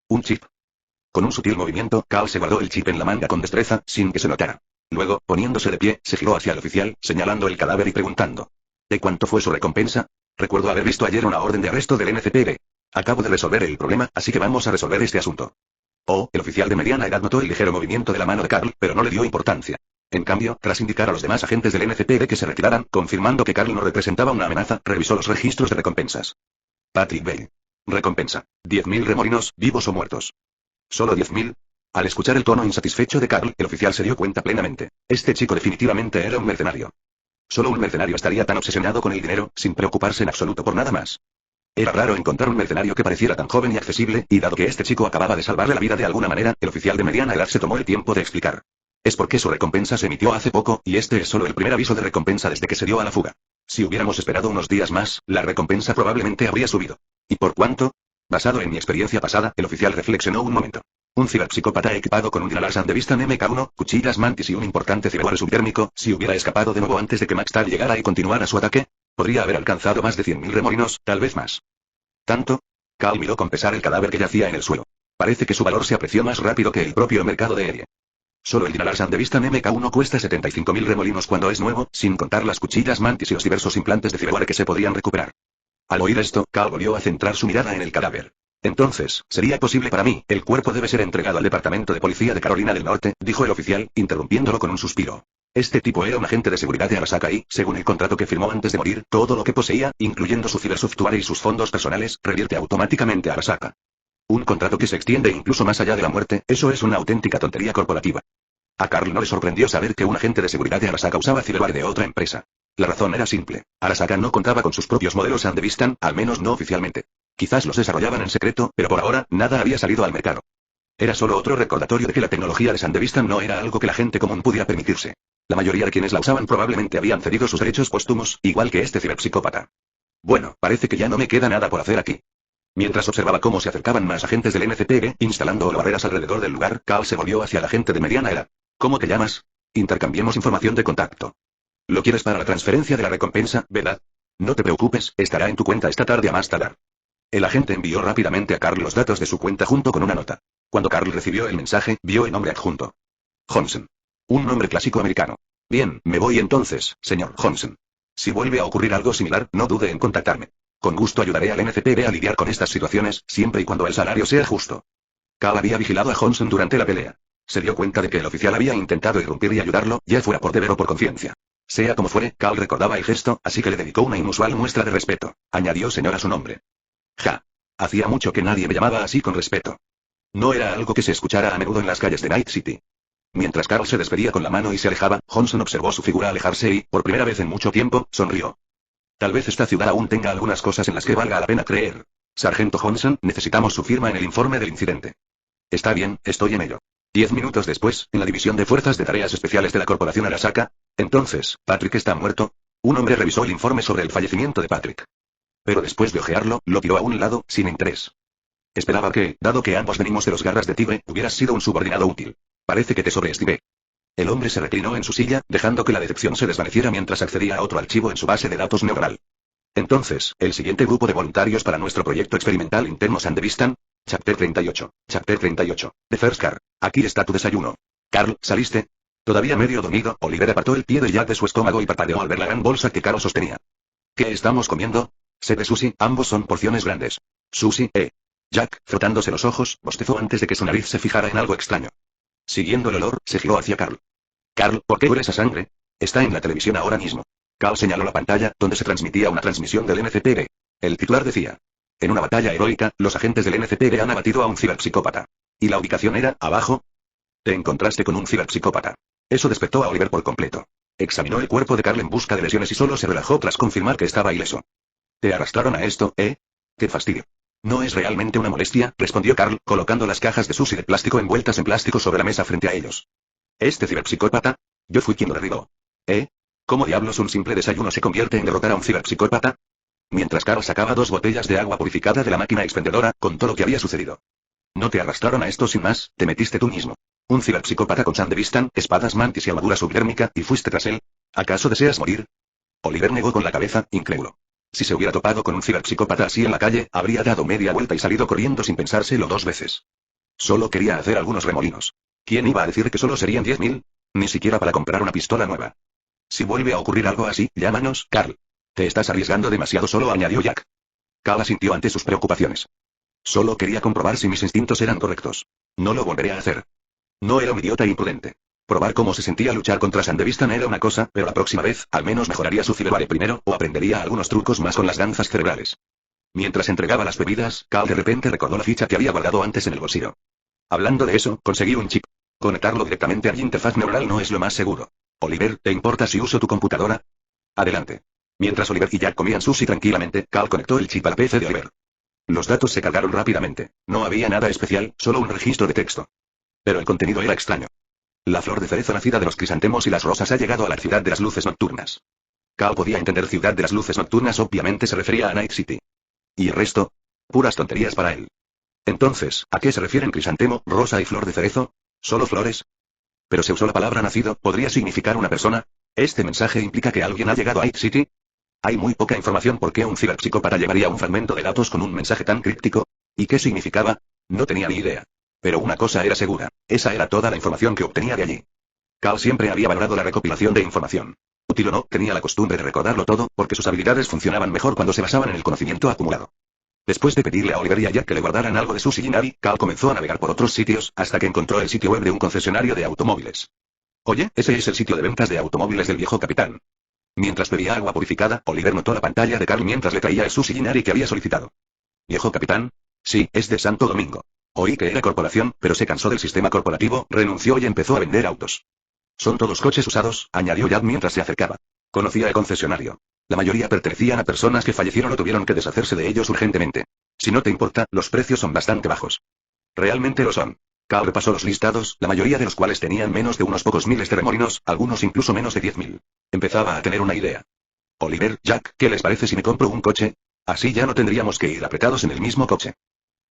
Un chip. Con un sutil movimiento, Cal se guardó el chip en la manga con destreza, sin que se notara. Luego, poniéndose de pie, se giró hacia el oficial, señalando el cadáver y preguntando. ¿De cuánto fue su recompensa? Recuerdo haber visto ayer una orden de arresto del NCPD. Acabo de resolver el problema, así que vamos a resolver este asunto. El oficial de mediana edad notó el ligero movimiento de la mano de Carl, pero no le dio importancia. En cambio, tras indicar a los demás agentes del NCPD que se retiraran, confirmando que Carl no representaba una amenaza, revisó los registros de recompensas. Patrick Bale. Recompensa. 10.000 remolinos, vivos o muertos. ¿Solo 10.000? Al escuchar el tono insatisfecho de Carl, el oficial se dio cuenta plenamente. Este chico definitivamente era un mercenario. Solo un mercenario estaría tan obsesionado con el dinero, sin preocuparse en absoluto por nada más. Era raro encontrar un mercenario que pareciera tan joven y accesible, y dado que este chico acababa de salvarle la vida de alguna manera, el oficial de mediana edad se tomó el tiempo de explicar. Es porque su recompensa se emitió hace poco, y este es solo el primer aviso de recompensa desde que se dio a la fuga. Si hubiéramos esperado unos días más, la recompensa probablemente habría subido. ¿Y por cuánto? Basado en mi experiencia pasada, el oficial reflexionó un momento. Un ciberpsicópata equipado con un Dinarlar Sandevistan MK1, cuchillas mantis y un importante ciberware subtérmico, si hubiera escapado de nuevo antes de que Maxtal llegara y continuara su ataque, podría haber alcanzado más de 100.000 remolinos, tal vez más. ¿Tanto? Cal miró con pesar el cadáver que yacía en el suelo. Parece que su valor se apreció más rápido que el propio mercado de Erie. Solo el Dinarlar Sandevistan MK1 cuesta 75.000 remolinos cuando es nuevo, sin contar las cuchillas mantis y los diversos implantes de ciberware que se podrían recuperar. Al oír esto, Cal volvió a centrar su mirada en el cadáver. Entonces, sería posible para mí, el cuerpo debe ser entregado al Departamento de Policía de Carolina del Norte, dijo el oficial, interrumpiéndolo con un suspiro. Este tipo era un agente de seguridad de Arasaka y, según el contrato que firmó antes de morir, todo lo que poseía, incluyendo su cibersoftware y sus fondos personales, revierte automáticamente a Arasaka. Un contrato que se extiende incluso más allá de la muerte, eso es una auténtica tontería corporativa. A Carl no le sorprendió saber que un agente de seguridad de Arasaka usaba ciberware de otra empresa. La razón era simple. Arasaka no contaba con sus propios modelos Sandevistan, al menos no oficialmente. Quizás los desarrollaban en secreto, pero por ahora, nada había salido al mercado. Era solo otro recordatorio de que la tecnología de Sandevistan no era algo que la gente común pudiera permitirse. La mayoría de quienes la usaban probablemente habían cedido sus derechos póstumos, igual que este ciberpsicópata. Bueno, parece que ya no me queda nada por hacer aquí. Mientras observaba cómo se acercaban más agentes del NCPD, instalando barreras alrededor del lugar, Cal se volvió hacia la gente de mediana edad. ¿Cómo te llamas? Intercambiemos información de contacto. Lo quieres para la transferencia de la recompensa, ¿verdad? No te preocupes, estará en tu cuenta esta tarde a más tardar. El agente envió rápidamente a Carl los datos de su cuenta junto con una nota. Cuando Carl recibió el mensaje, vio el nombre adjunto. Johnson. Un nombre clásico americano. Bien, me voy entonces, señor Johnson. Si vuelve a ocurrir algo similar, no dude en contactarme. Con gusto ayudaré al NCPD a lidiar con estas situaciones, siempre y cuando el salario sea justo. Cal había vigilado a Johnson durante la pelea. Se dio cuenta de que el oficial había intentado irrumpir y ayudarlo, ya fuera por deber o por conciencia. Sea como fuere, Cal recordaba el gesto, así que le dedicó una inusual muestra de respeto. Añadió señor a su nombre. Ja. Hacía mucho que nadie me llamaba así con respeto. No era algo que se escuchara a menudo en las calles de Night City. Mientras Carl se despedía con la mano y se alejaba, Johnson observó su figura alejarse y, por primera vez en mucho tiempo, sonrió. Tal vez esta ciudad aún tenga algunas cosas en las que valga la pena creer. Sargento Johnson, necesitamos su firma en el informe del incidente. Está bien, estoy en ello. 10 minutos después, en la División de Fuerzas de Tareas Especiales de la Corporación Arasaka. Entonces, Patrick está muerto. Un hombre revisó el informe sobre el fallecimiento de Patrick. Pero después de ojearlo, lo tiró a un lado, sin interés. Esperaba que, dado que ambos venimos de los garras de tigre, hubieras sido un subordinado útil. Parece que te sobreestimé. El hombre se reclinó en su silla, dejando que la decepción se desvaneciera mientras accedía a otro archivo en su base de datos neural. Entonces, el siguiente grupo de voluntarios para nuestro proyecto experimental interno Sandevistan. Chapter 38. Chapter 38. The First Car. Aquí está tu desayuno. Carl, ¿saliste? Todavía medio dormido, Oliver apartó el pie de Jack de su estómago y parpadeó al ver la gran bolsa que Carl sostenía. ¿Qué estamos comiendo? Sé de sushi, ambos son porciones grandes. Sushi, Jack, frotándose los ojos, bostezó antes de que su nariz se fijara en algo extraño. Siguiendo el olor, se giró hacia Carl. Carl, ¿por qué hueles a sangre? Está en la televisión ahora mismo. Carl señaló la pantalla, donde se transmitía una transmisión del NCPD. El titular decía. En una batalla heroica, los agentes del NCPD han abatido a un ciberpsicópata. ¿Y la ubicación era, abajo? Te encontraste con un ciberpsicópata. Eso despertó a Oliver por completo. Examinó el cuerpo de Carl en busca de lesiones y solo se relajó tras confirmar que estaba ileso. ¿Te arrastraron a esto, ¡Qué fastidio! No es realmente una molestia, respondió Carl, colocando las cajas de sushi de plástico envueltas en plástico sobre la mesa frente a ellos. ¿Este ciberpsicópata? Yo fui quien lo derribó. ¿Cómo diablos un simple desayuno se convierte en derrotar a un ciberpsicópata? Mientras Carl sacaba 2 botellas de agua purificada de la máquina expendedora, contó lo que había sucedido. No te arrastraron a esto sin más, te metiste tú mismo. Un ciberpsicópata con Sandevistan, espadas mantis y armadura subdérmica, y fuiste tras él. ¿Acaso deseas morir? Oliver negó con la cabeza, incrédulo. Si se hubiera topado con un ciberpsicópata así en la calle, habría dado media vuelta y salido corriendo sin pensárselo 2 veces. Solo quería hacer algunos remolinos. ¿Quién iba a decir que solo serían 10.000? Ni siquiera para comprar una pistola nueva. Si vuelve a ocurrir algo así, llámanos, Carl. Te estás arriesgando demasiado solo, añadió Jack. Carl asintió ante sus preocupaciones. Solo quería comprobar si mis instintos eran correctos. No lo volveré a hacer. No era un idiota imprudente. Probar cómo se sentía luchar contra Sandevistan era una cosa, pero la próxima vez, al menos mejoraría su ciberware primero, o aprendería algunos trucos más con las danzas cerebrales. Mientras entregaba las bebidas, Carl de repente recordó la ficha que había guardado antes en el bolsillo. Hablando de eso, conseguí un chip. Conectarlo directamente a mi interfaz neural no es lo más seguro. Oliver, ¿te importa si uso tu computadora? Adelante. Mientras Oliver y Jack comían sushi tranquilamente, Cal conectó el chip al PC de Oliver. Los datos se cargaron rápidamente. No había nada especial, solo un registro de texto. Pero el contenido era extraño. La flor de cerezo nacida de los crisantemos y las rosas ha llegado a la ciudad de las luces nocturnas. Cal podía entender ciudad de las luces nocturnas, obviamente se refería a Night City. ¿Y el resto? Puras tonterías para él. Entonces, ¿a qué se refieren crisantemo, rosa y flor de cerezo? ¿Solo flores? Pero se usó la palabra nacido, ¿podría significar una persona? ¿Este mensaje implica que alguien ha llegado a Night City? Hay muy poca información por qué un ciberpsicópata llevaría un fragmento de datos con un mensaje tan críptico. ¿Y qué significaba? No tenía ni idea. Pero una cosa era segura, esa era toda la información que obtenía de allí. Cal siempre había valorado la recopilación de información. Útil o no, tenía la costumbre de recordarlo todo, porque sus habilidades funcionaban mejor cuando se basaban en el conocimiento acumulado. Después de pedirle a Oliver y a Jack que le guardaran algo de su Shinari, Cal comenzó a navegar por otros sitios, hasta que encontró el sitio web de un concesionario de automóviles. Oye, ese es el sitio de ventas de automóviles del viejo capitán. Mientras bebía agua purificada, Oliver notó la pantalla de Carl mientras le traía el sushi Shinari que había solicitado. ¿Viejo capitán? Sí, es de Santo Domingo. Oí que era corporación, pero se cansó del sistema corporativo, renunció y empezó a vender autos. Son todos coches usados, añadió Jack mientras se acercaba. Conocía el concesionario. La mayoría pertenecían a personas que fallecieron o tuvieron que deshacerse de ellos urgentemente. Si no te importa, los precios son bastante bajos. Realmente lo son. Cal repasó los listados, la mayoría de los cuales tenían menos de unos pocos miles de remolinos, algunos incluso menos de 10.000. Empezaba a tener una idea. Oliver, Jack, ¿qué les parece si me compro un coche? Así ya no tendríamos que ir apretados en el mismo coche.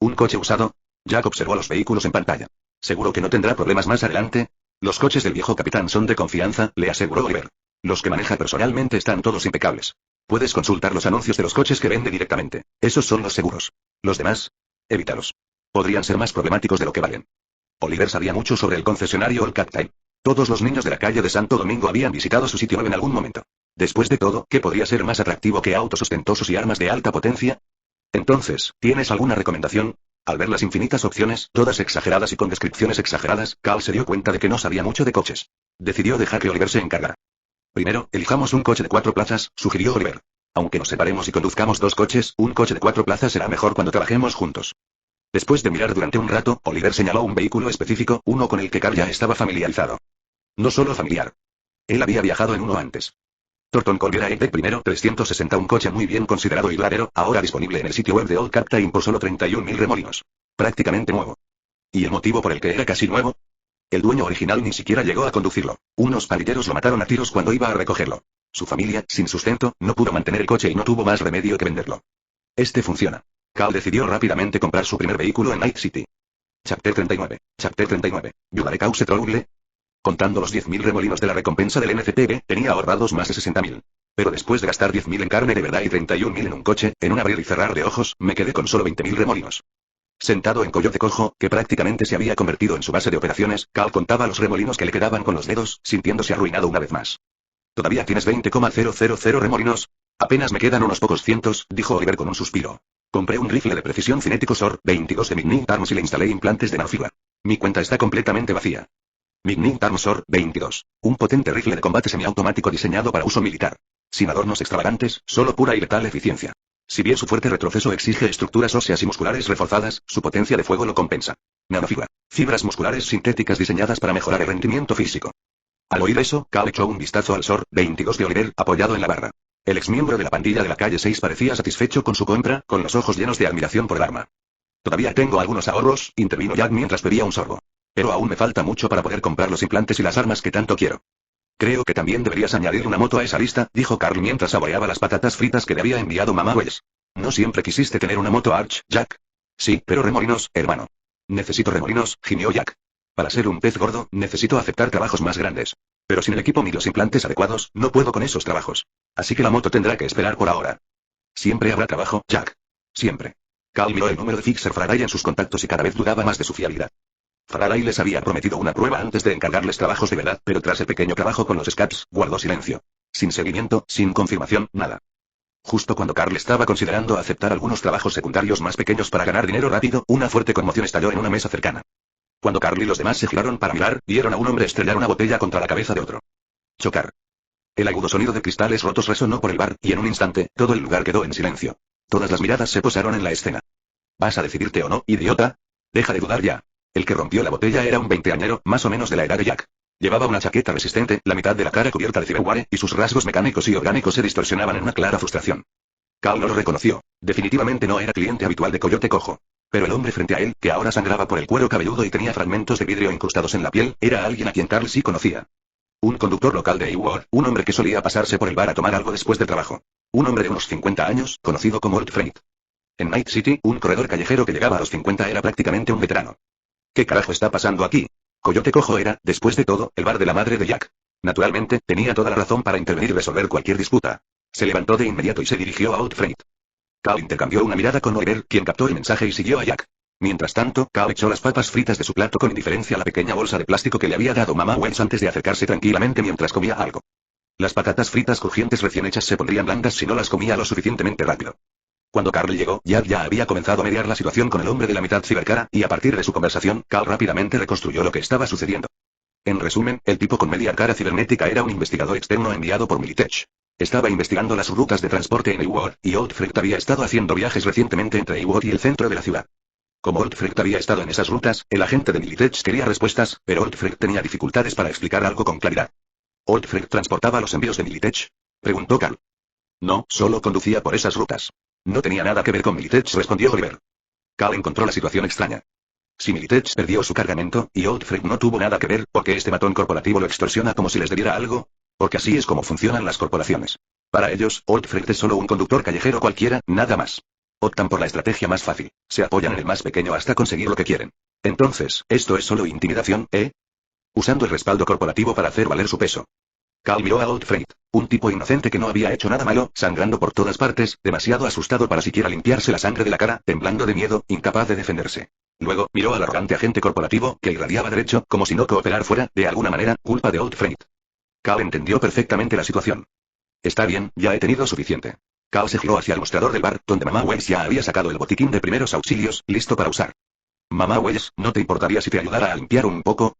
¿Un coche usado? Jack observó los vehículos en pantalla. ¿Seguro que no tendrá problemas más adelante? Los coches del viejo capitán son de confianza, le aseguró Oliver. Los que maneja personalmente están todos impecables. Puedes consultar los anuncios de los coches que vende directamente. Esos son los seguros. Los demás, evítalos. Podrían ser más problemáticos de lo que valen. Oliver sabía mucho sobre el concesionario Old Captain. Todos los niños de la calle de Santo Domingo habían visitado su sitio web en algún momento. Después de todo, ¿qué podría ser más atractivo que autos ostentosos y armas de alta potencia? Entonces, ¿tienes alguna recomendación? Al ver las infinitas opciones, todas exageradas y con descripciones exageradas, Cal se dio cuenta de que no sabía mucho de coches. Decidió dejar que Oliver se encargara. Primero, elijamos un coche de 4 plazas, sugirió Oliver. Aunque nos separemos y conduzcamos 2 coches, un coche de 4 plazas será mejor cuando trabajemos juntos. Después de mirar durante un rato, Oliver señaló un vehículo específico, uno con el que Cal ya estaba familiarizado. No solo familiar. Él había viajado en uno antes. Thornton Collier Deck primero 360, un coche muy bien considerado y duradero, ahora disponible en el sitio web de Old Captain por solo 31.000 remolinos. Prácticamente nuevo. ¿Y el motivo por el que era casi nuevo? El dueño original ni siquiera llegó a conducirlo. Unos pandilleros lo mataron a tiros cuando iba a recogerlo. Su familia, sin sustento, no pudo mantener el coche y no tuvo más remedio que venderlo. Este funciona. Cal decidió rápidamente comprar su primer vehículo en Night City. Chapter 39. Chapter 39. ¿Ayudaré cause trouble? Contando los 10.000 remolinos de la recompensa del NCPB, tenía ahorrados más de 60.000. Pero después de gastar 10.000 en carne de verdad y 31.000 en un coche, en un abrir y cerrar de ojos, me quedé con solo 20.000 remolinos. Sentado en Coyote Cojo, que prácticamente se había convertido en su base de operaciones, Cal contaba los remolinos que le quedaban con los dedos, sintiéndose arruinado una vez más. ¿Todavía tienes 20,000 remolinos? Apenas me quedan unos pocos cientos, dijo Oliver con un suspiro. Compré un rifle de precisión cinético SOR 22 de Mignin Arms y le instalé implantes de nanofibra. Mi cuenta está completamente vacía. Mignin Arms SOR 22. Un potente rifle de combate semiautomático diseñado para uso militar. Sin adornos extravagantes, solo pura y letal eficiencia. Si bien su fuerte retroceso exige estructuras óseas y musculares reforzadas, su potencia de fuego lo compensa. Nanofibra. Fibras musculares sintéticas diseñadas para mejorar el rendimiento físico. Al oír eso, Cal echó un vistazo al SOR 22 de Oliver, apoyado en la barra. El exmiembro de la pandilla de la calle 6 parecía satisfecho con su compra, con los ojos llenos de admiración por el arma. Todavía tengo algunos ahorros, intervino Jack mientras bebía un sorbo. Pero aún me falta mucho para poder comprar los implantes y las armas que tanto quiero. Creo que también deberías añadir una moto a esa lista, dijo Carl mientras saboreaba las patatas fritas que le había enviado mamá Wells. ¿No siempre quisiste tener una moto Arch, Jack? Sí, pero remolinos, hermano. Necesito remolinos, gimió Jack. Para ser un pez gordo, necesito aceptar trabajos más grandes. Pero sin el equipo ni los implantes adecuados, no puedo con esos trabajos. Así que la moto tendrá que esperar por ahora. Siempre habrá trabajo, Jack. Siempre. Cal miró el número de Fixer Faraday en sus contactos y cada vez dudaba más de su fiabilidad. Faraday les había prometido una prueba antes de encargarles trabajos de verdad, pero tras el pequeño trabajo con los Scats, guardó silencio. Sin seguimiento, sin confirmación, nada. Justo cuando Carl estaba considerando aceptar algunos trabajos secundarios más pequeños para ganar dinero rápido, una fuerte conmoción estalló en una mesa cercana. Cuando Carl y los demás se giraron para mirar, vieron a un hombre estrellar una botella contra la cabeza de otro. Chocar. El agudo sonido de cristales rotos resonó por el bar, y en un instante, todo el lugar quedó en silencio. Todas las miradas se posaron en la escena. ¿Vas a decidirte o no, idiota? Deja de dudar ya. El que rompió la botella era un veinteañero, más o menos de la edad de Jack. Llevaba una chaqueta resistente, la mitad de la cara cubierta de cyberware, y sus rasgos mecánicos y orgánicos se distorsionaban en una clara frustración. Cal no lo reconoció. Definitivamente no era cliente habitual de Coyote Cojo. Pero el hombre frente a él, que ahora sangraba por el cuero cabelludo y tenía fragmentos de vidrio incrustados en la piel, era alguien a quien Carl sí conocía. Un conductor local de Eworth, un hombre que solía pasarse por el bar a tomar algo después del trabajo. Un hombre de unos 50 años, conocido como Old Freight. En Night City, un corredor callejero que llegaba a los 50 era prácticamente un veterano. ¿Qué carajo está pasando aquí? Coyote Cojo era, después de todo, el bar de la madre de Jack. Naturalmente, tenía toda la razón para intervenir y resolver cualquier disputa. Se levantó de inmediato y se dirigió a Old Freight. Cal intercambió una mirada con Oliver, quien captó el mensaje y siguió a Jack. Mientras tanto, Cal echó las papas fritas de su plato con indiferencia a la pequeña bolsa de plástico que le había dado Mamá Wells antes de acercarse tranquilamente mientras comía algo. Las patatas fritas crujientes recién hechas se pondrían blandas si no las comía lo suficientemente rápido. Cuando Carl llegó, Jack ya había comenzado a mediar la situación con el hombre de la mitad cibercara, y a partir de su conversación, Cal rápidamente reconstruyó lo que estaba sucediendo. En resumen, el tipo con media cara cibernética era un investigador externo enviado por Militech. Estaba investigando las rutas de transporte en Eworth, y Old Freight había estado haciendo viajes recientemente entre Eworth y el centro de la ciudad. Como Old Freight había estado en esas rutas, el agente de Militech quería respuestas, pero Old Freight tenía dificultades para explicar algo con claridad. ¿Old Freight transportaba los envíos de Militech?, preguntó Cal. No, solo conducía por esas rutas. No tenía nada que ver con Militech, respondió Oliver. Cal encontró la situación extraña. Si Militech perdió su cargamento, y Old Freight no tuvo nada que ver, ¿por qué este matón corporativo lo extorsiona como si les debiera algo? Porque así es como funcionan las corporaciones. Para ellos, Old Freight es solo un conductor callejero cualquiera, nada más. Optan por la estrategia más fácil, se apoyan en el más pequeño hasta conseguir lo que quieren. Entonces, ¿esto es solo intimidación, Usando el respaldo corporativo para hacer valer su peso. Cal miró a Old Freight, un tipo inocente que no había hecho nada malo, sangrando por todas partes, demasiado asustado para siquiera limpiarse la sangre de la cara, temblando de miedo, incapaz de defenderse. Luego, miró al arrogante agente corporativo, que irradiaba derecho, como si no cooperar fuera, de alguna manera, culpa de Old Freight. Cal entendió perfectamente la situación. Está bien, ya he tenido suficiente. Cal se giró hacia el mostrador del bar, donde Mamá Wells ya había sacado el botiquín de primeros auxilios, listo para usar. Mamá Wells, ¿no te importaría si te ayudara a limpiar un poco?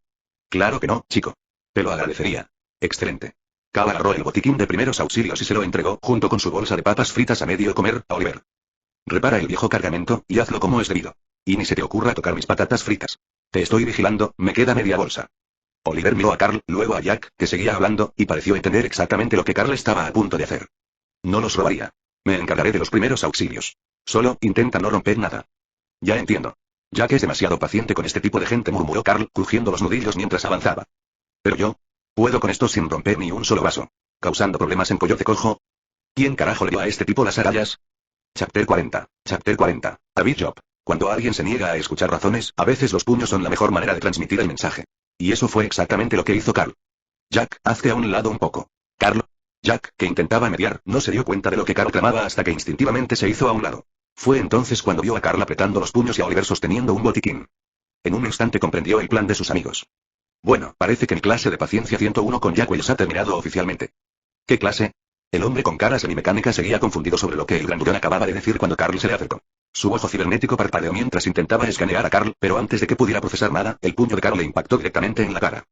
Claro que no, chico. Te lo agradecería. Excelente. Cal agarró el botiquín de primeros auxilios y se lo entregó, junto con su bolsa de papas fritas a medio comer, a Oliver. Repara el viejo cargamento, y hazlo como es debido. Y ni se te ocurra tocar mis patatas fritas. Te estoy vigilando, me queda media bolsa. Oliver miró a Carl, luego a Jack, que seguía hablando, y pareció entender exactamente lo que Carl estaba a punto de hacer. No los robaría. Me encargaré de los primeros auxilios. Solo, intenta no romper nada. Ya entiendo. Jack es demasiado paciente con este tipo de gente, murmuró Carl, crujiendo los nudillos mientras avanzaba. Pero yo puedo con esto sin romper ni un solo vaso. ¿Causando problemas en Coyote Cojo? ¿Quién carajo le dio a este tipo las agallas? Chapter 40. Chapter 40. A big job. Cuando alguien se niega a escuchar razones, a veces los puños son la mejor manera de transmitir el mensaje. Y eso fue exactamente lo que hizo Carl. Jack, hazte a un lado un poco. Carl. Jack, que intentaba mediar, no se dio cuenta de lo que Carl tramaba hasta que instintivamente se hizo a un lado. Fue entonces cuando vio a Carl apretando los puños y a Oliver sosteniendo un botiquín. En un instante comprendió el plan de sus amigos. Bueno, parece que el clase de paciencia 101 con Jack Wells ha terminado oficialmente. ¿Qué clase? El hombre con cara semimecánica seguía confundido sobre lo que el grandullón acababa de decir cuando Carl se le acercó. Su ojo cibernético parpadeó mientras intentaba escanear a Carl, pero antes de que pudiera procesar nada, el puño de Carl le impactó directamente en la cara.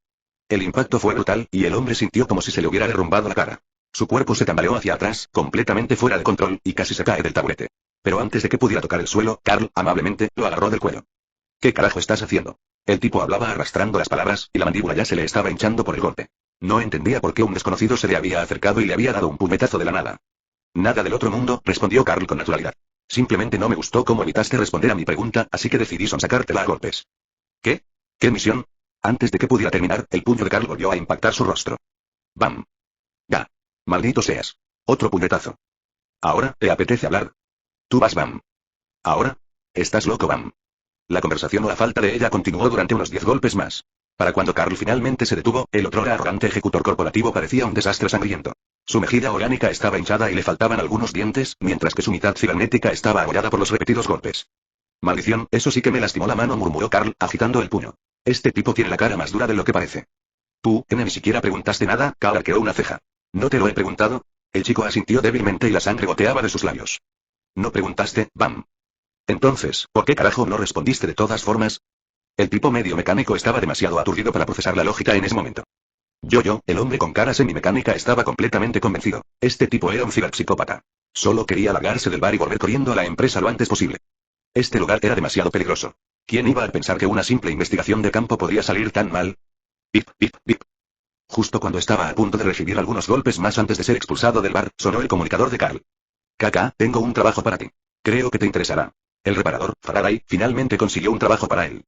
El impacto fue brutal, y el hombre sintió como si se le hubiera derrumbado la cara. Su cuerpo se tambaleó hacia atrás, completamente fuera de control, y casi se cae del taburete. Pero antes de que pudiera tocar el suelo, Carl, amablemente, lo agarró del cuello. ¿Qué carajo estás haciendo? El tipo hablaba arrastrando las palabras, y la mandíbula ya se le estaba hinchando por el golpe. No entendía por qué un desconocido se le había acercado y le había dado un puñetazo de la nada. Nada del otro mundo, respondió Carl con naturalidad. Simplemente no me gustó cómo evitaste responder a mi pregunta, así que decidí sonsacártela a golpes. ¿Qué? ¿Qué misión? Antes de que pudiera terminar, el puño de Carl volvió a impactar su rostro. ¡Bam! ¡Ya! ¡Maldito seas! Otro puñetazo. ¿Ahora, te apetece hablar? Tú vas, Bam. ¿Ahora? ¿Estás loco, Bam? La conversación o la falta de ella continuó durante unos 10 golpes más. Para cuando Carl finalmente se detuvo, el otrora arrogante ejecutor corporativo parecía un desastre sangriento. Su mejilla orgánica estaba hinchada y le faltaban algunos dientes, mientras que su mitad cibernética estaba abollada por los repetidos golpes. Maldición, eso sí que me lastimó la mano, murmuró Carl, agitando el puño. Este tipo tiene la cara más dura de lo que parece. Tú, ni siquiera preguntaste nada, Carl arqueó una ceja. ¿No te lo he preguntado? El chico asintió débilmente y la sangre goteaba de sus labios. ¿No preguntaste, Bam? Entonces, ¿por qué carajo no respondiste de todas formas? El tipo medio mecánico estaba demasiado aturdido para procesar la lógica en ese momento. El hombre con cara semimecánica estaba completamente convencido. Este tipo era un ciberpsicópata. Solo quería largarse del bar y volver corriendo a la empresa lo antes posible. Este lugar era demasiado peligroso. ¿Quién iba a pensar que una simple investigación de campo podría salir tan mal? Bip, bip, bip. Justo cuando estaba a punto de recibir algunos golpes más antes de ser expulsado del bar, sonó el comunicador de Carl. Kaka, tengo un trabajo para ti. Creo que te interesará. El reparador, Faraday, finalmente consiguió un trabajo para él.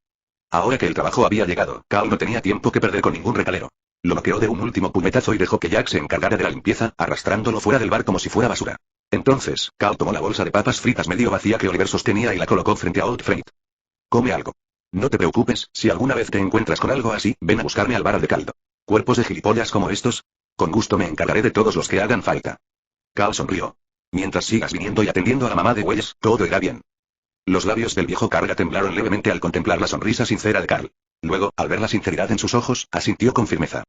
Ahora que el trabajo había llegado, Carl no tenía tiempo que perder con ningún recalero. Lo noqueó de un último puñetazo y dejó que Jack se encargara de la limpieza, arrastrándolo fuera del bar como si fuera basura. Entonces, Carl tomó la bolsa de papas fritas medio vacía que Oliver sostenía y la colocó frente a Old Freight. Come algo. No te preocupes, si alguna vez te encuentras con algo así, ven a buscarme al bar de caldo. ¿Cuerpos de gilipollas como estos? Con gusto me encargaré de todos los que hagan falta. Carl sonrió. Mientras sigas viniendo y atendiendo a la mamá de Wells, todo irá bien. Los labios del viejo carga temblaron levemente al contemplar la sonrisa sincera de Carl. Luego, al ver la sinceridad en sus ojos, asintió con firmeza.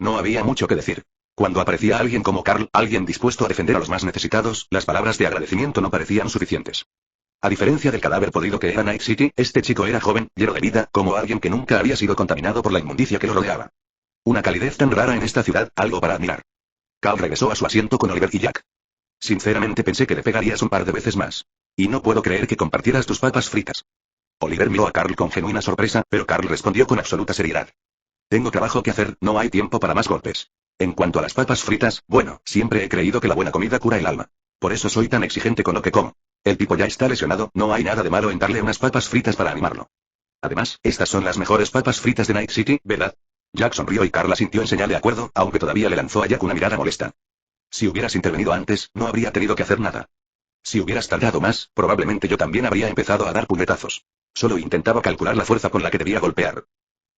No había mucho que decir. Cuando aparecía alguien como Carl, alguien dispuesto a defender a los más necesitados, las palabras de agradecimiento no parecían suficientes. A diferencia del cadáver podrido que era Night City, este chico era joven, lleno de vida, como alguien que nunca había sido contaminado por la inmundicia que lo rodeaba. Una calidez tan rara en esta ciudad, algo para admirar. Carl regresó a su asiento con Oliver y Jack. Sinceramente pensé que le pegarías un par de veces más. Y no puedo creer que compartieras tus papas fritas. Oliver miró a Carl con genuina sorpresa, pero Carl respondió con absoluta seriedad. Tengo trabajo que hacer, no hay tiempo para más golpes. En cuanto a las papas fritas, bueno, siempre he creído que la buena comida cura el alma. Por eso soy tan exigente con lo que como. El tipo ya está lesionado, no hay nada de malo en darle unas papas fritas para animarlo. Además, estas son las mejores papas fritas de Night City, ¿verdad? Jack sonrió y Carl asintió en señal de acuerdo, aunque todavía le lanzó a Jack una mirada molesta. Si hubieras intervenido antes, no habría tenido que hacer nada. Si hubieras tardado más, probablemente yo también habría empezado a dar puñetazos. Solo intentaba calcular la fuerza con la que debía golpear.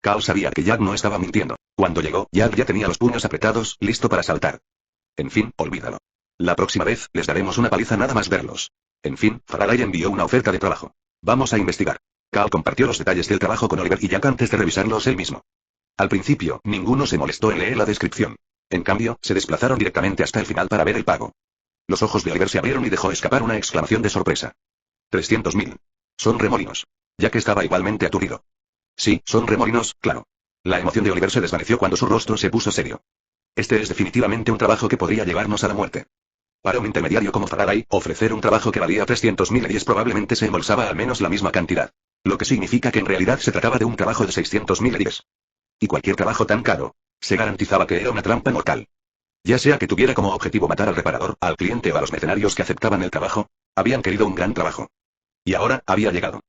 Carl sabía que Jack no estaba mintiendo. Cuando llegó, Jack ya tenía los puños apretados, listo para saltar. En fin, olvídalo. La próxima vez, les daremos una paliza nada más verlos. En fin, Faraday envió una oferta de trabajo. Vamos a investigar. Carl compartió los detalles del trabajo con Oliver y Jack antes de revisarlos él mismo. Al principio, ninguno se molestó en leer la descripción. En cambio, se desplazaron directamente hasta el final para ver el pago. Los ojos de Oliver se abrieron y dejó escapar una exclamación de sorpresa. 300.000. Son remolinos. Jack estaba igualmente aturdido. Sí, son remolinos, claro. La emoción de Oliver se desvaneció cuando su rostro se puso serio. Este es definitivamente un trabajo que podría llevarnos a la muerte. Para un intermediario como Faraday, ofrecer un trabajo que valía 300.000 y probablemente se embolsaba al menos la misma cantidad. Lo que significa que en realidad se trataba de un trabajo de 600.000 ERIs. Y cualquier trabajo tan caro, se garantizaba que era una trampa mortal. Ya sea que tuviera como objetivo matar al reparador, al cliente o a los mercenarios que aceptaban el trabajo, habían querido un gran trabajo. Y ahora, había llegado.